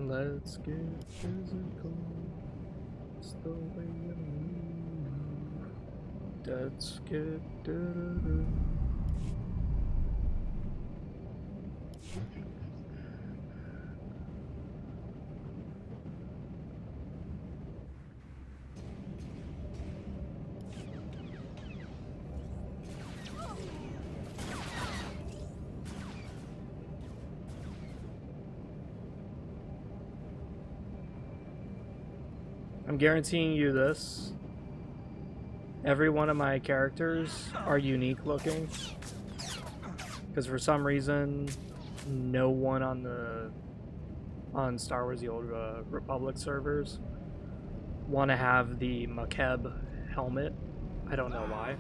Let's get physical. It's the way you move. Let's get da-da-da. I'm guaranteeing you this. Every one of my characters are unique looking. Because for some reason, no one on Star Wars The Old Republic servers want to have the Makeb helmet. I don't know why.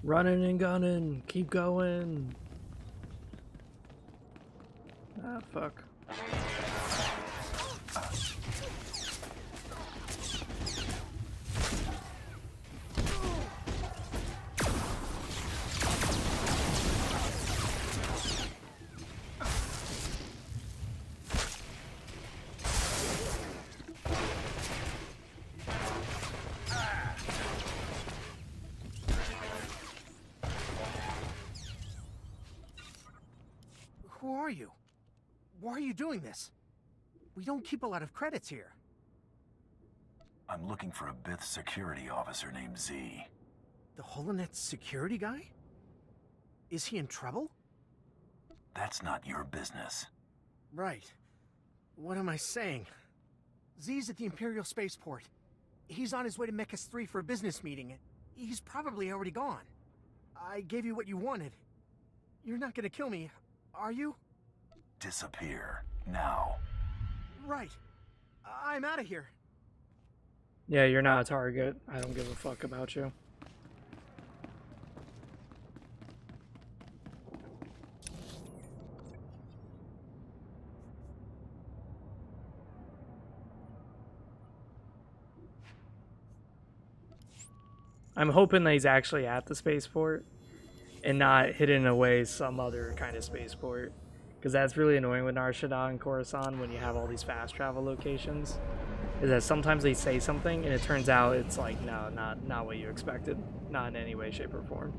Running and gunning. Keep going. Ah, fuck. Who are you? Why are you doing this? We don't keep a lot of credits here. I'm looking for a Bith security officer named Z. The Holonet security guy? Is he in trouble? That's not your business. Right. What am I saying? Z's at the Imperial Spaceport. He's on his way to Mechas 3 for a business meeting. He's probably already gone. I gave you what you wanted. You're not gonna kill me, are you? Disappear. Now. Right. I'm out of here. Yeah, you're not a target. I don't give a fuck about you. I'm hoping that he's actually at the spaceport and not hidden away some other kind of spaceport. Because that's really annoying with Nar Shaddaa and Coruscant when you have all these fast travel locations. Is that sometimes they say something and it turns out it's like, no, not what you expected. Not in any way, shape, or form.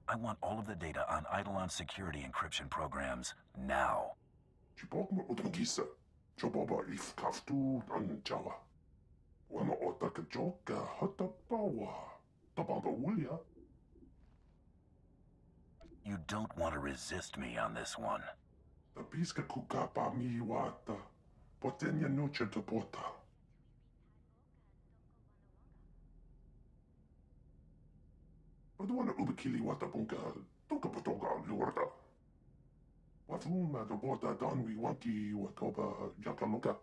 I want all of the data on Eidolon's security encryption programs now. You don't want to resist me on this one. Waduana ubikili wata bunka toka potoga luarda. Wafuma the bota donwi wanki wakoba jakaluka.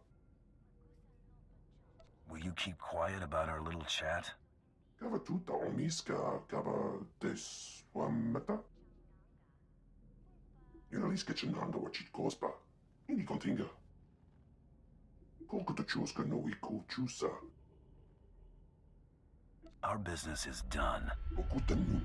Will you keep quiet about our little chat? Gava tuta omiska gava des wameta. Yunaliska chinanga wachit kospa. Ini kontinga. Kolkata chuska no iku chusa. Our business is done. Okutanu.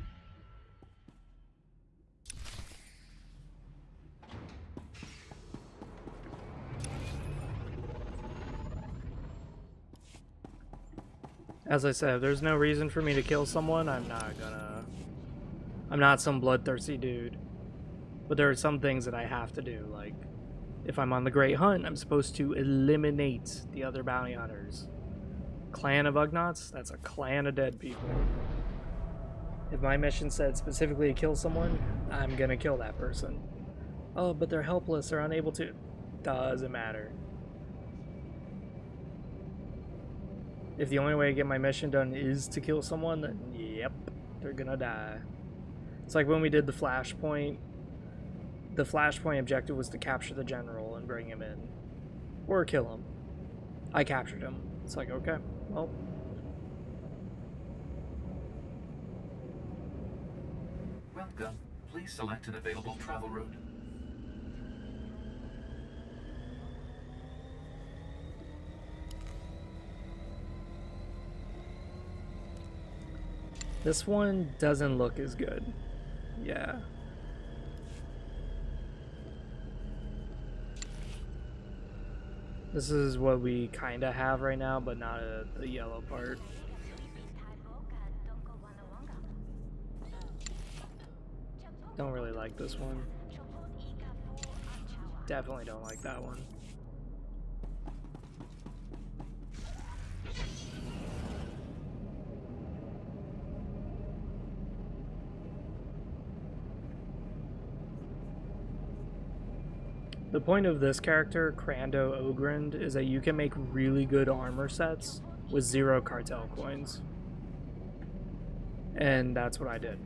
As I said, if there's no reason for me to kill someone, I'm not some bloodthirsty dude. But there are some things that I have to do, like, if I'm on the Great Hunt, I'm supposed to eliminate the other bounty hunters. Clan of Ugnaughts? That's a clan of dead people. If my mission said specifically to kill someone, I'm gonna kill that person. Oh, but they're helpless, they're unable to. Doesn't matter. If the only way to get my mission done is to kill someone, then yep, they're gonna die. It's like when we did the Flashpoint. The Flashpoint objective was to capture the general and bring him in. Or kill him. I captured him. It's like, okay, well. Welcome. Please select an available travel route. This one doesn't look as good. Yeah. This is what we kind of have right now, but not the yellow part. Don't really like this one. Definitely don't like that one. The point of this character, Crando Ogrend, is that you can make really good armor sets with 0 cartel coins. And that's what I did.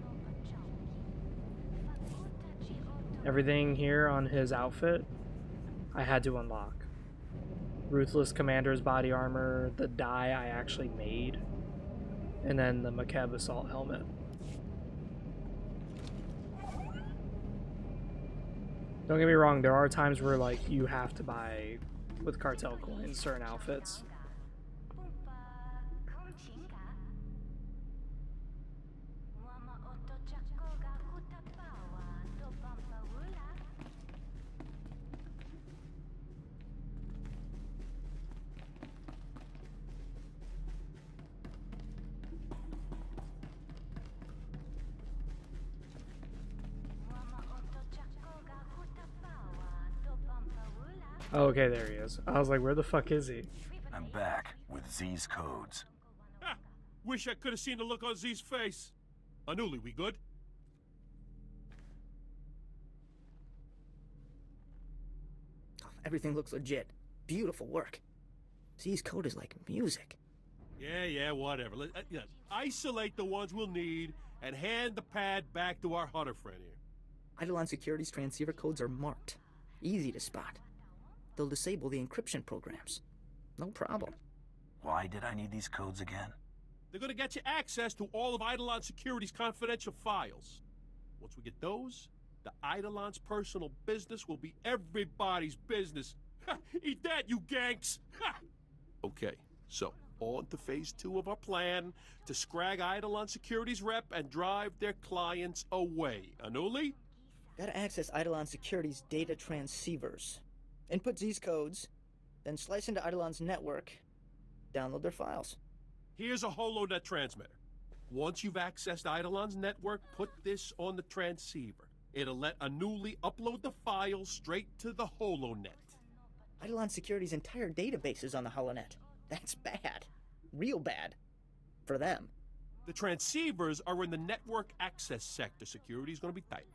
Everything here on his outfit, I had to unlock. Ruthless Commander's body armor, the dye I actually made, and then the Makeb assault helmet. Don't get me wrong, there are times where like you have to buy with cartel coins certain outfits. Oh, okay, there he is. I was like, where the fuck is he? I'm back with Z's codes. Ah, wish I could have seen the look on Z's face. Anuli, we good? Everything looks legit. Beautiful work. Z's code is like music. Yeah, whatever. Yes. Isolate the ones we'll need and hand the pad back to our hunter friend here. Eidolon Security's transceiver codes are marked. Easy to spot. They'll disable the encryption programs. No problem. Why did I need these codes again? They're gonna get you access to all of Eidolon Security's confidential files. Once we get those, the Eidolon's personal business will be everybody's business. Ha! Eat that, you ganks! Ha! Okay, so on to phase 2 of our plan to scrag Eidolon Security's rep and drive their clients away. Anuli? Gotta access Eidolon Security's data transceivers. Input Z's codes, then slice into Eidolon's network, download their files. Here's a holonet transmitter. Once you've accessed Eidolon's network, put this on the transceiver. It'll let Anuli upload the files straight to the holonet. Eidolon Security's entire database is on the holonet. That's bad. Real bad. For them. The transceivers are in the network access sector. Security's gonna be tight.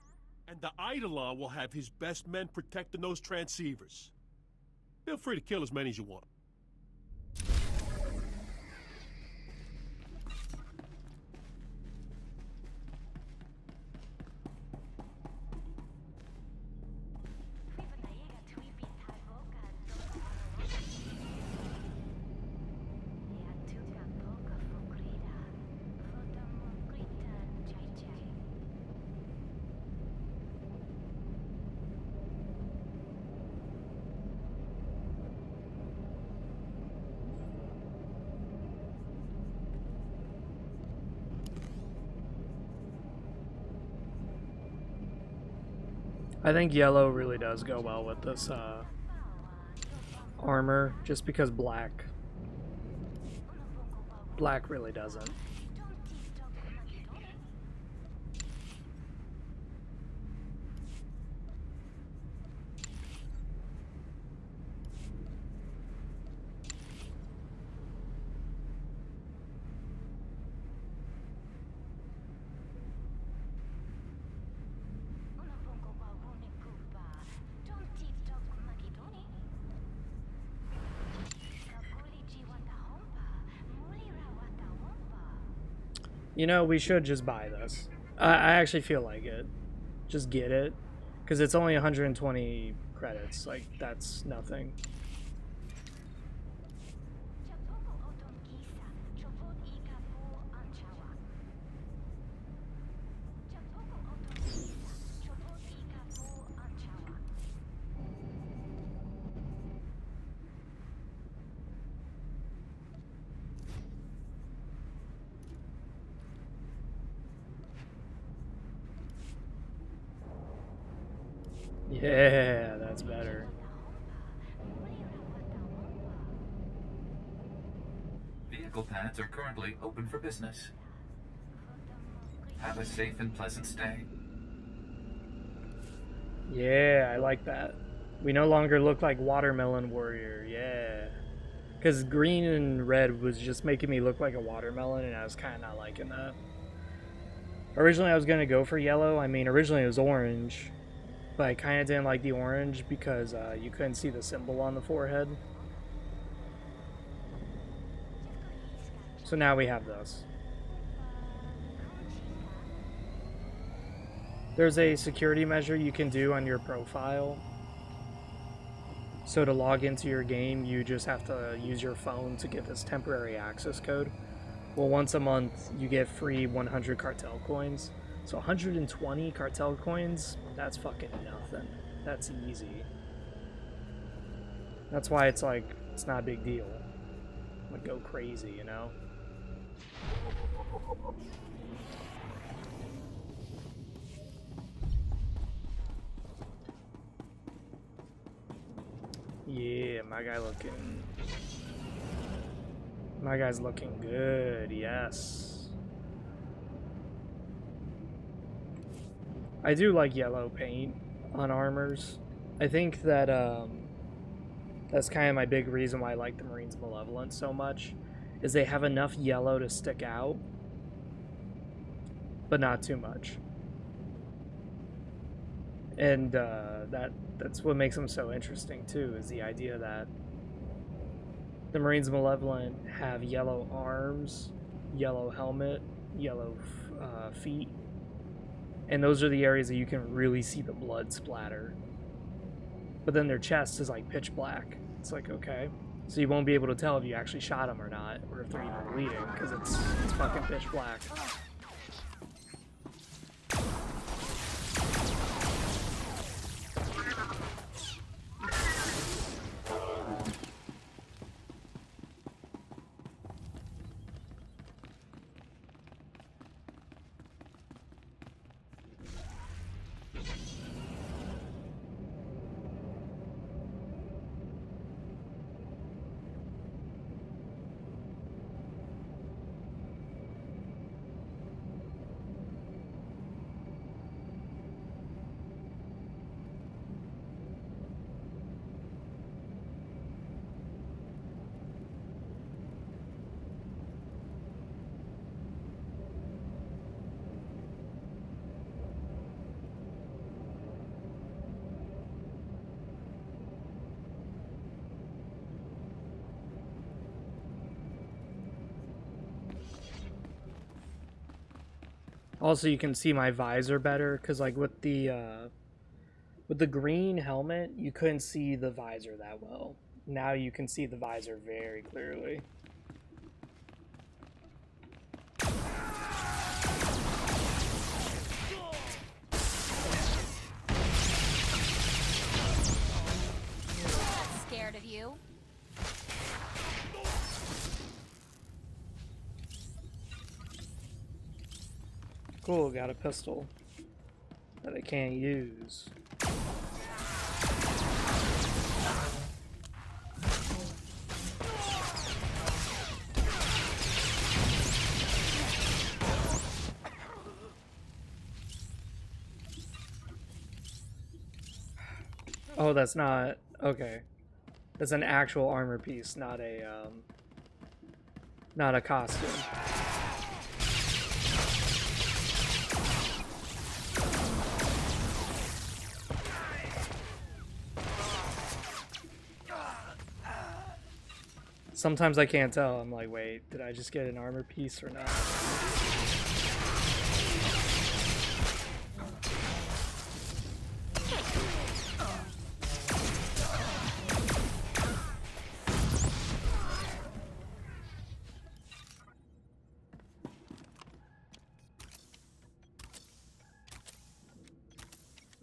And the Eidolon will have his best men protecting those transceivers. Feel free to kill as many as you want. I think yellow really does go well with this armor, just because black really doesn't. You know, we should just buy this. I actually feel like it. Just get it. Because it's only 120 credits. Like, that's nothing. Yeah, that's better. Vehicle pads are currently open for business. Have a safe and pleasant stay. Yeah, I like that. We no longer look like Watermelon Warrior, yeah. Because green and red was just making me look like a watermelon, and I was kind of not liking that. Originally, I was going to go for yellow. I mean, originally it was orange. But I kind of didn't like the orange because you couldn't see the symbol on the forehead. So now we have this. There's a security measure you can do on your profile. So to log into your game, you just have to use your phone to get this temporary access code. Well, once a month, you get free 100 cartel coins. So 120 cartel coins, that's fucking nothing. That's easy. That's why it's like, it's not a big deal. Like, go crazy, you know? Yeah, my guy's looking good, yes. I do like yellow paint on armors. I think that that's kind of my big reason why I like the Marines Malevolent so much, is they have enough yellow to stick out, but not too much. And that's what makes them so interesting too, is the idea that the Marines Malevolent have yellow arms, yellow helmet, yellow feet. And those are the areas that you can really see the blood splatter. But then their chest is like pitch black. It's like, okay. So you won't be able to tell if you actually shot them or not, or if they're even bleeding, because it's fucking pitch black. Also, you can see my visor better, because like with the green helmet, you couldn't see the visor that well. Now you can see the visor very clearly. Scared of you? Cool, got a pistol that I can't use. Oh, that's not... Okay. That's an actual armor piece, not a costume. Sometimes I can't tell. I'm like, wait, did I just get an armor piece or not?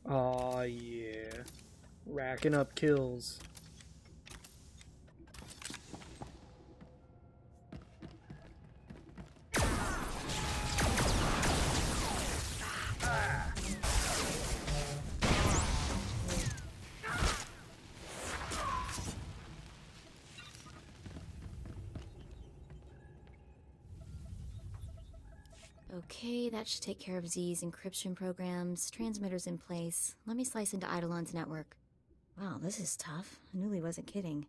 Oh yeah, racking up kills. Okay, that should take care of Z's encryption programs, transmitters in place. Let me slice into Eidolon's network. Wow, this is tough. I knew he wasn't kidding.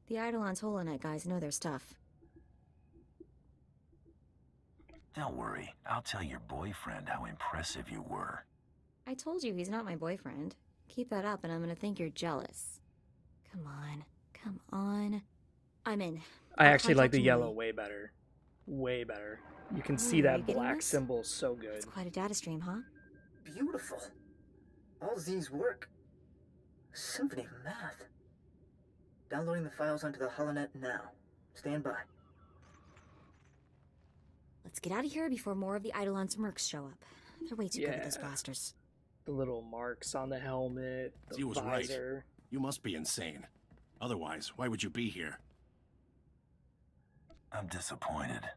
The Eidolon's Holonet guys know their stuff. Don't worry, I'll tell your boyfriend how impressive you were. I told you he's not my boyfriend. Keep that up and I'm gonna think you're jealous. Come on. Come on. I'm in. I I'll actually like contact the yellow Mui. way better. Way better. You can Ooh, see are that you getting black this? symbol so good. It's quite a data stream, huh? Beautiful. All Z's work. A symphony of math. Downloading the files onto the holonet now. Stand by. Let's get out of here before more of the Eidolon's mercs show up. They're way too good at those blasters. The little marks on the helmet, the He was right. visor. You must be insane. Otherwise, why would you be here? I'm disappointed.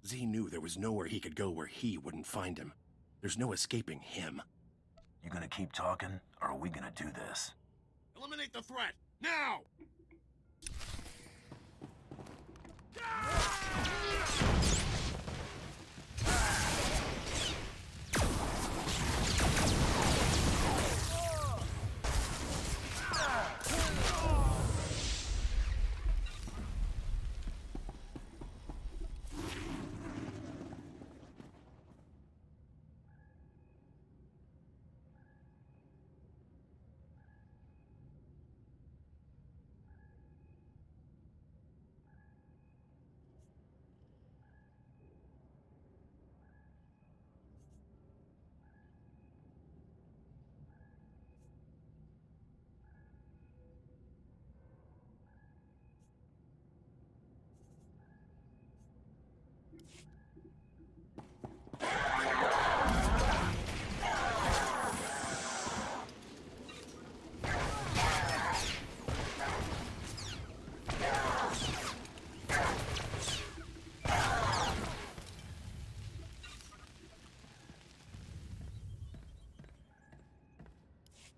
Z knew there was nowhere he could go where he wouldn't find him. There's no escaping him. You gonna keep talking, or are we gonna do this? Eliminate the threat, now!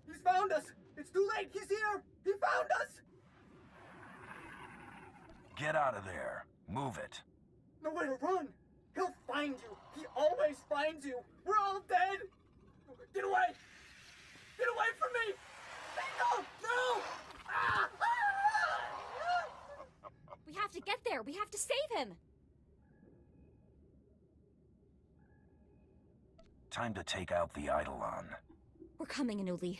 He's found us! It's too late! He's here! He found us! Get out of there. Move it. Nowhere to run! He'll find you! He always finds you! We're all dead! Get away! Get away from me! No! No! Ah! We have to get there! We have to save him! Time to take out the Eidolon. We're coming, Anuli.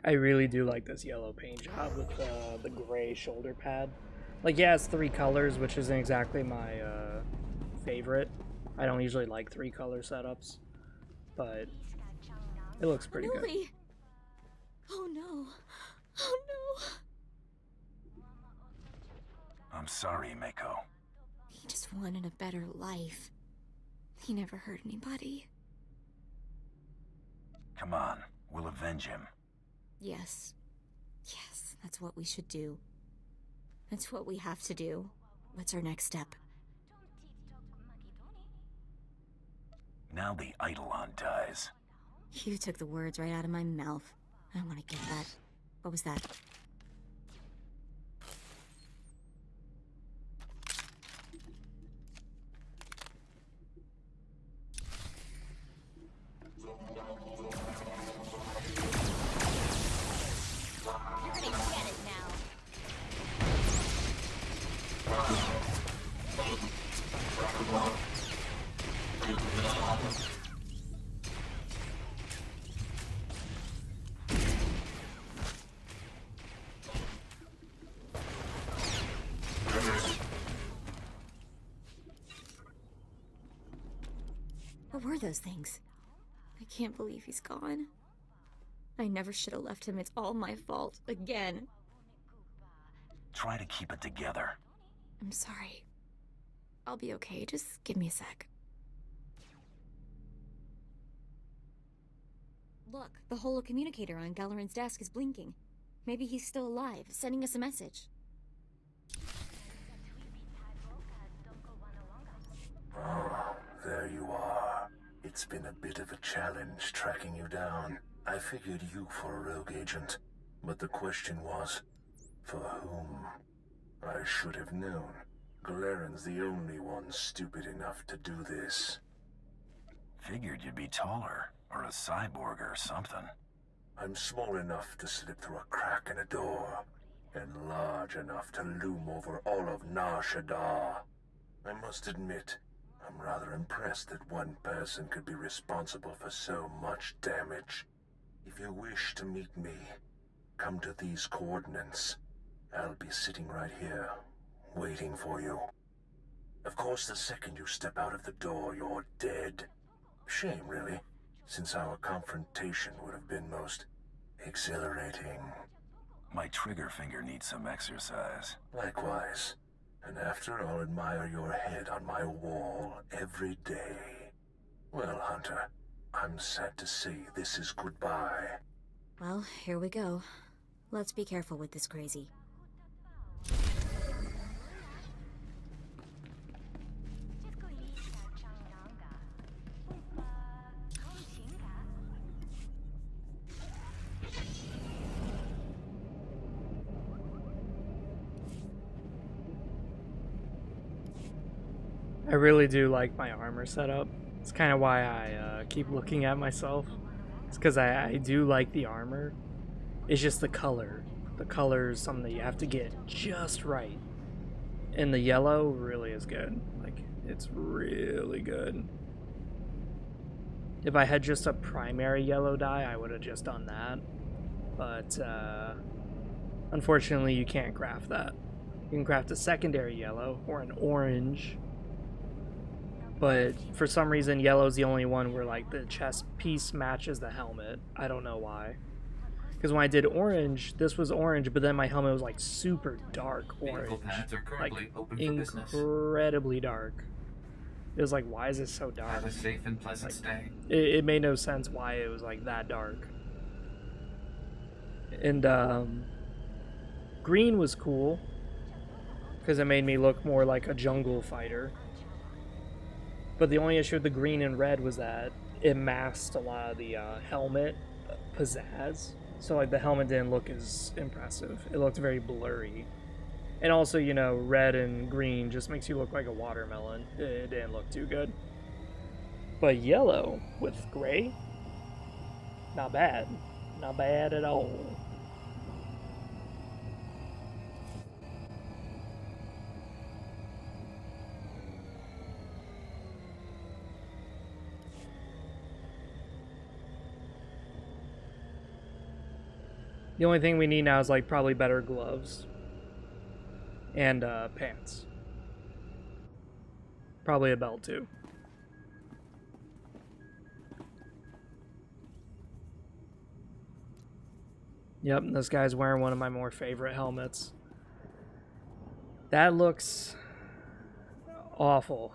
I really do like this yellow paint job with the gray shoulder pad. Like, yeah, it's 3 colors, which isn't exactly my favorite. I don't usually like 3 color setups, but it looks pretty good. Anuli! Oh no. Oh no. I'm sorry, Mako. He just wanted a better life. He never hurt anybody. Come on, we'll avenge him. Yes. Yes, that's what we should do. That's what we have to do. What's our next step? Now the Eidolon dies. You took the words right out of my mouth. I want to get that. What was that? What were those things? I can't believe he's gone. I never should have left him. It's all my fault. Again. Try to keep it together. I'm sorry. I'll be okay. Just give me a sec. Look, the holo communicator on Galeron's desk is blinking. Maybe he's still alive, sending us a message. Oh, there you are. It's been a bit of a challenge tracking you down. I figured you for a rogue agent, but the question was, for whom? I should have known. Galeron's the only one stupid enough to do this. Figured you'd be taller, or a cyborg or something. I'm small enough to slip through a crack in a door, and large enough to loom over all of Nar Shaddaa. I must admit, I'm rather impressed that one person could be responsible for so much damage. If you wish to meet me, come to these coordinates. I'll be sitting right here, waiting for you. Of course, the second you step out of the door, you're dead. Shame, really, since our confrontation would have been most exhilarating. My trigger finger needs some exercise. Likewise. And after I'll admire your head on my wall every day. Well, Hunter, I'm sad to say this is goodbye. Well, here we go. Let's be careful with this crazy. I really do like my armor setup. It's kind of why I keep looking at myself. It's because I do like the armor. It's just the color. The color is something that you have to get just right. And the yellow really is good. Like, it's really good. If I had just a primary yellow dye, I would have just done that. But, unfortunately, you can't craft that. You can craft a secondary yellow or an orange. But for some reason, yellow's the only one where, like, the chest piece matches the helmet. I don't know why. Because when I did orange, this was orange, but then my helmet was, like, super dark orange. Like, incredibly dark. It was like, why is it so dark? Have a safe and pleasant stay. It made no sense why it was, like, that dark. And, green was cool. Because it made me look more like a jungle fighter. But the only issue with the green and red was that it masked a lot of the helmet pizzazz. So, like, the helmet didn't look as impressive. It looked very blurry. And also, you know, red and green just makes you look like a watermelon. It didn't look too good. But yellow with gray, not bad. Not bad at all. The only thing we need now is, like, probably better gloves. And, pants. Probably a belt, too. Yep, this guy's wearing one of my more favorite helmets. That looks awful.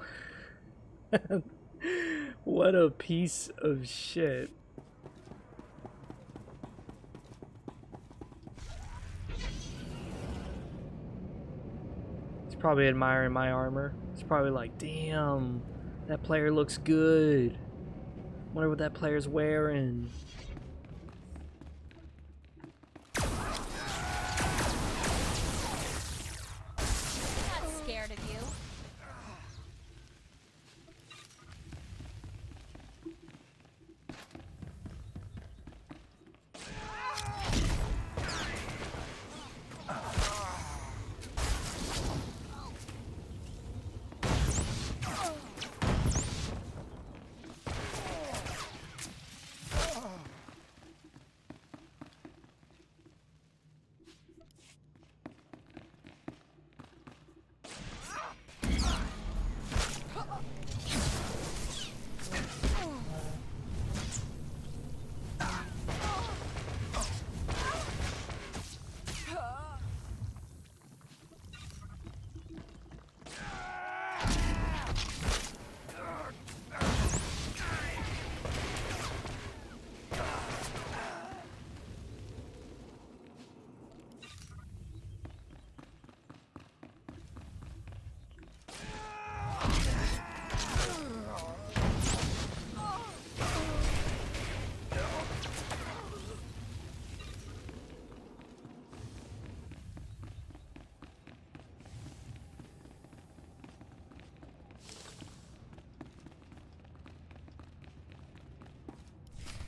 What a piece of shit. Probably admiring my armor. It's probably like, damn, that player looks good. Wonder what that player's wearing.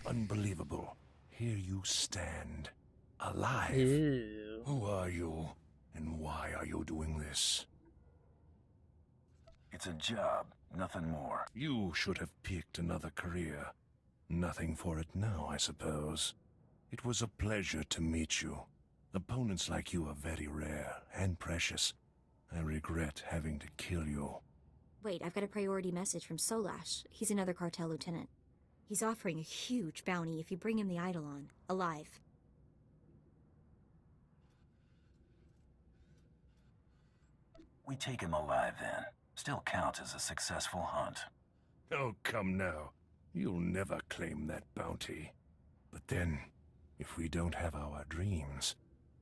Unbelievable. Here you stand. Alive. Ew. Who are you? And why are you doing this? It's a job, nothing more. You should have picked another career. Nothing for it now, I suppose. It was a pleasure to meet you. Opponents like you are very rare and precious. I regret having to kill you. Wait, I've got a priority message from Solash. He's another cartel lieutenant. He's offering a huge bounty if you bring him the Eidolon, alive. We take him alive then. Still counts as a successful hunt. Oh, come now. You'll never claim that bounty. But then, if we don't have our dreams,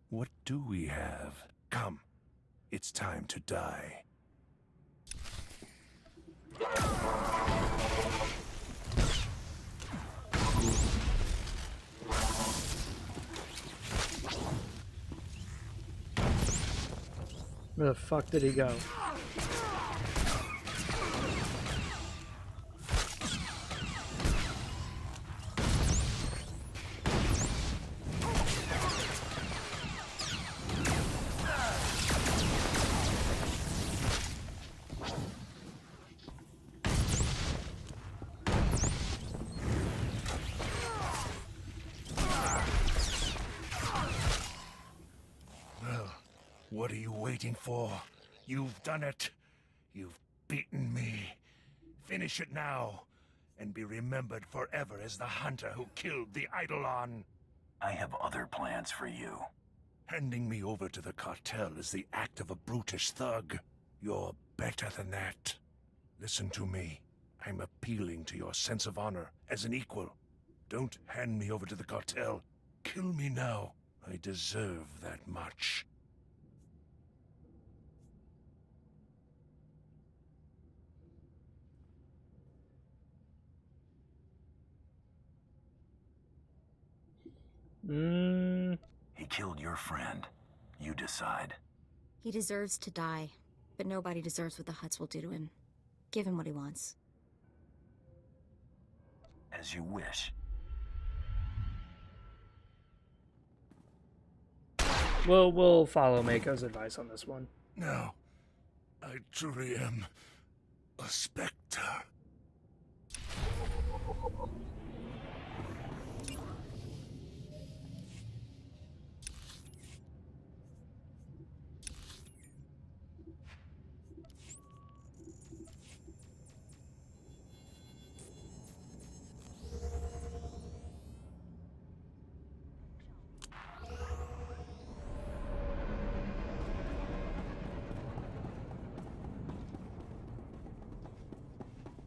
what do we have? Come, it's time to die. Where the fuck did he go? What are you waiting for? You've done it. You've beaten me. Finish it now, and be remembered forever as the hunter who killed the Eidolon. I have other plans for you. Handing me over to the cartel is the act of a brutish thug. You're better than that. Listen to me. I'm appealing to your sense of honor as an equal. Don't hand me over to the cartel. Kill me now. I deserve that much. He killed your friend. You decide. He deserves to die, but nobody deserves what the Hutts will do to him. Give him what he wants. As you wish. We'll follow Mako's advice on this one. No, I truly am a specter.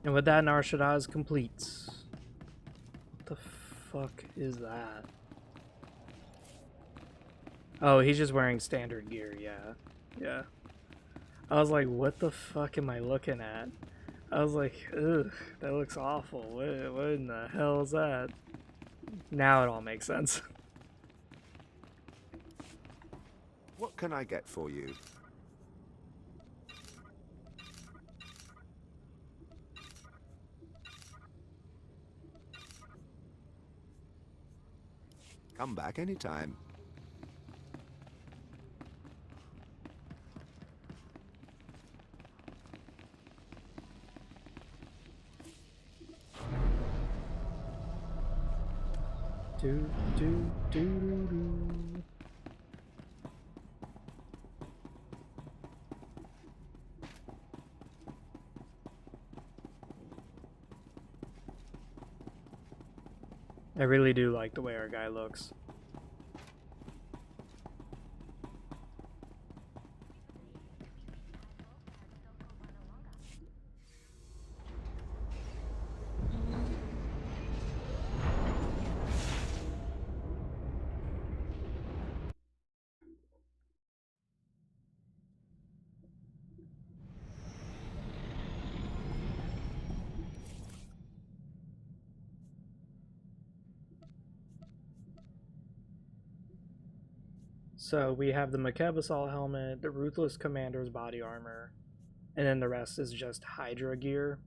And with that, Nar Shaddaa is complete. What the fuck is that? Oh, he's just wearing standard gear, yeah. Yeah. I was like, what the fuck am I looking at? I was like, ugh, that looks awful. What in the hell is that? Now it all makes sense. What can I get for you? Come back anytime. Do do do do do. I really do like the way our guy looks. So we have the Makebasol helmet, the Ruthless Commander's body armor, and then the rest is just Hydra gear.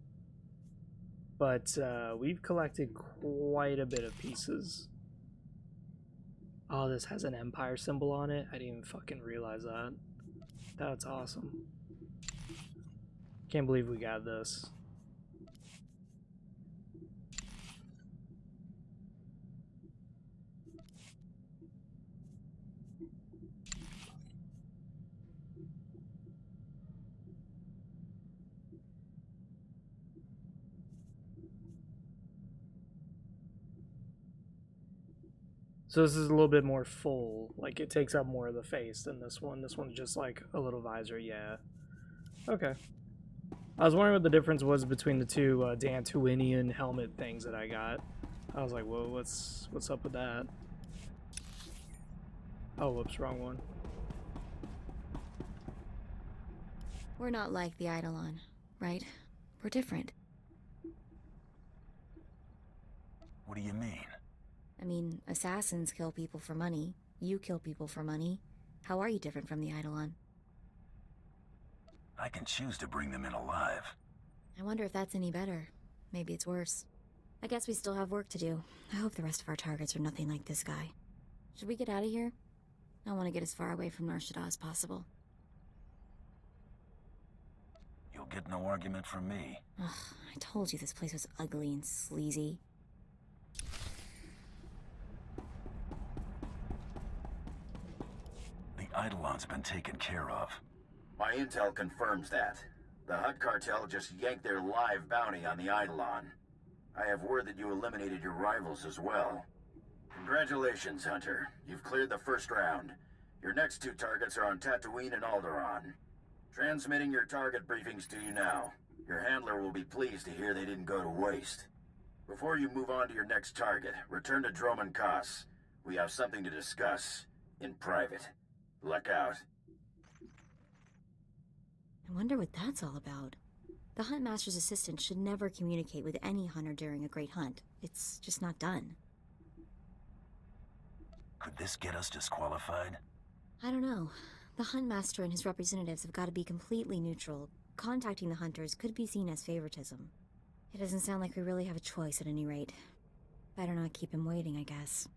But we've collected quite a bit of pieces. Oh, this has an Empire symbol on it. I didn't even fucking realize that. That's awesome. Can't believe we got this. So this is a little bit more full. Like, it takes up more of the face than this one. This one's just like a little visor, yeah. Okay. I was wondering what the difference was between the two Dantooinian helmet things that I got. I was like, whoa, what's up with that? Oh, whoops, wrong one. We're not like the Eidolon, right? We're different. What do you mean? I mean, assassins kill people for money. You kill people for money. How are you different from the Eidolon? I can choose to bring them in alive. I wonder if that's any better. Maybe it's worse. I guess we still have work to do. I hope the rest of our targets are nothing like this guy. Should we get out of here? I want to get as far away from Nar Shaddaa as possible. You'll get no argument from me. Ugh, I told you this place was ugly and sleazy. The Eidolon's been taken care of. My intel confirms that. The Hutt cartel just yanked their live bounty on the Eidolon. I have word that you eliminated your rivals as well. Congratulations, Hunter. You've cleared the first round. Your next two targets are on Tatooine and Alderaan. Transmitting your target briefings to you now. Your handler will be pleased to hear they didn't go to waste. Before you move on to your next target, return to Droman Kaas. We have something to discuss. In private. Luck out. I wonder what that's all about. The Huntmaster's assistant should never communicate with any hunter during a great hunt. It's just not done. Could this get us disqualified? I don't know. The Huntmaster and his representatives have got to be completely neutral. Contacting the hunters could be seen as favoritism. It doesn't sound like we really have a choice at any rate. Better not keep him waiting, I guess.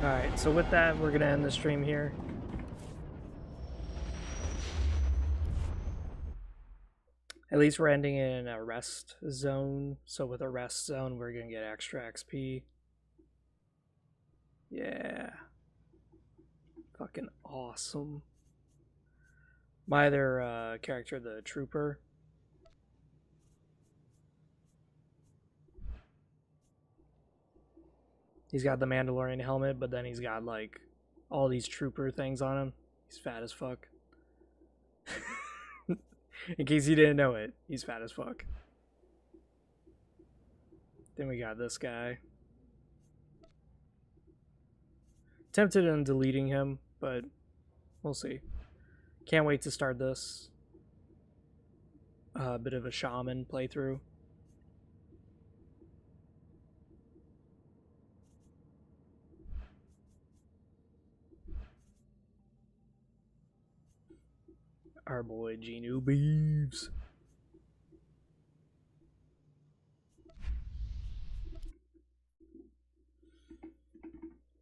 Alright, so with that, we're going to end the stream here. At least we're ending in a rest zone. So with a rest zone, we're going to get extra XP. Yeah. Fucking awesome. My other character, the Trooper. He's got the Mandalorian helmet, but then he's got, like, all these Trooper things on him. He's fat as fuck. In case you didn't know it, he's fat as fuck. Then we got this guy. Tempted on deleting him, but we'll see. Can't wait to start this. A bit of a shaman playthrough. Our boy Genu Beeves.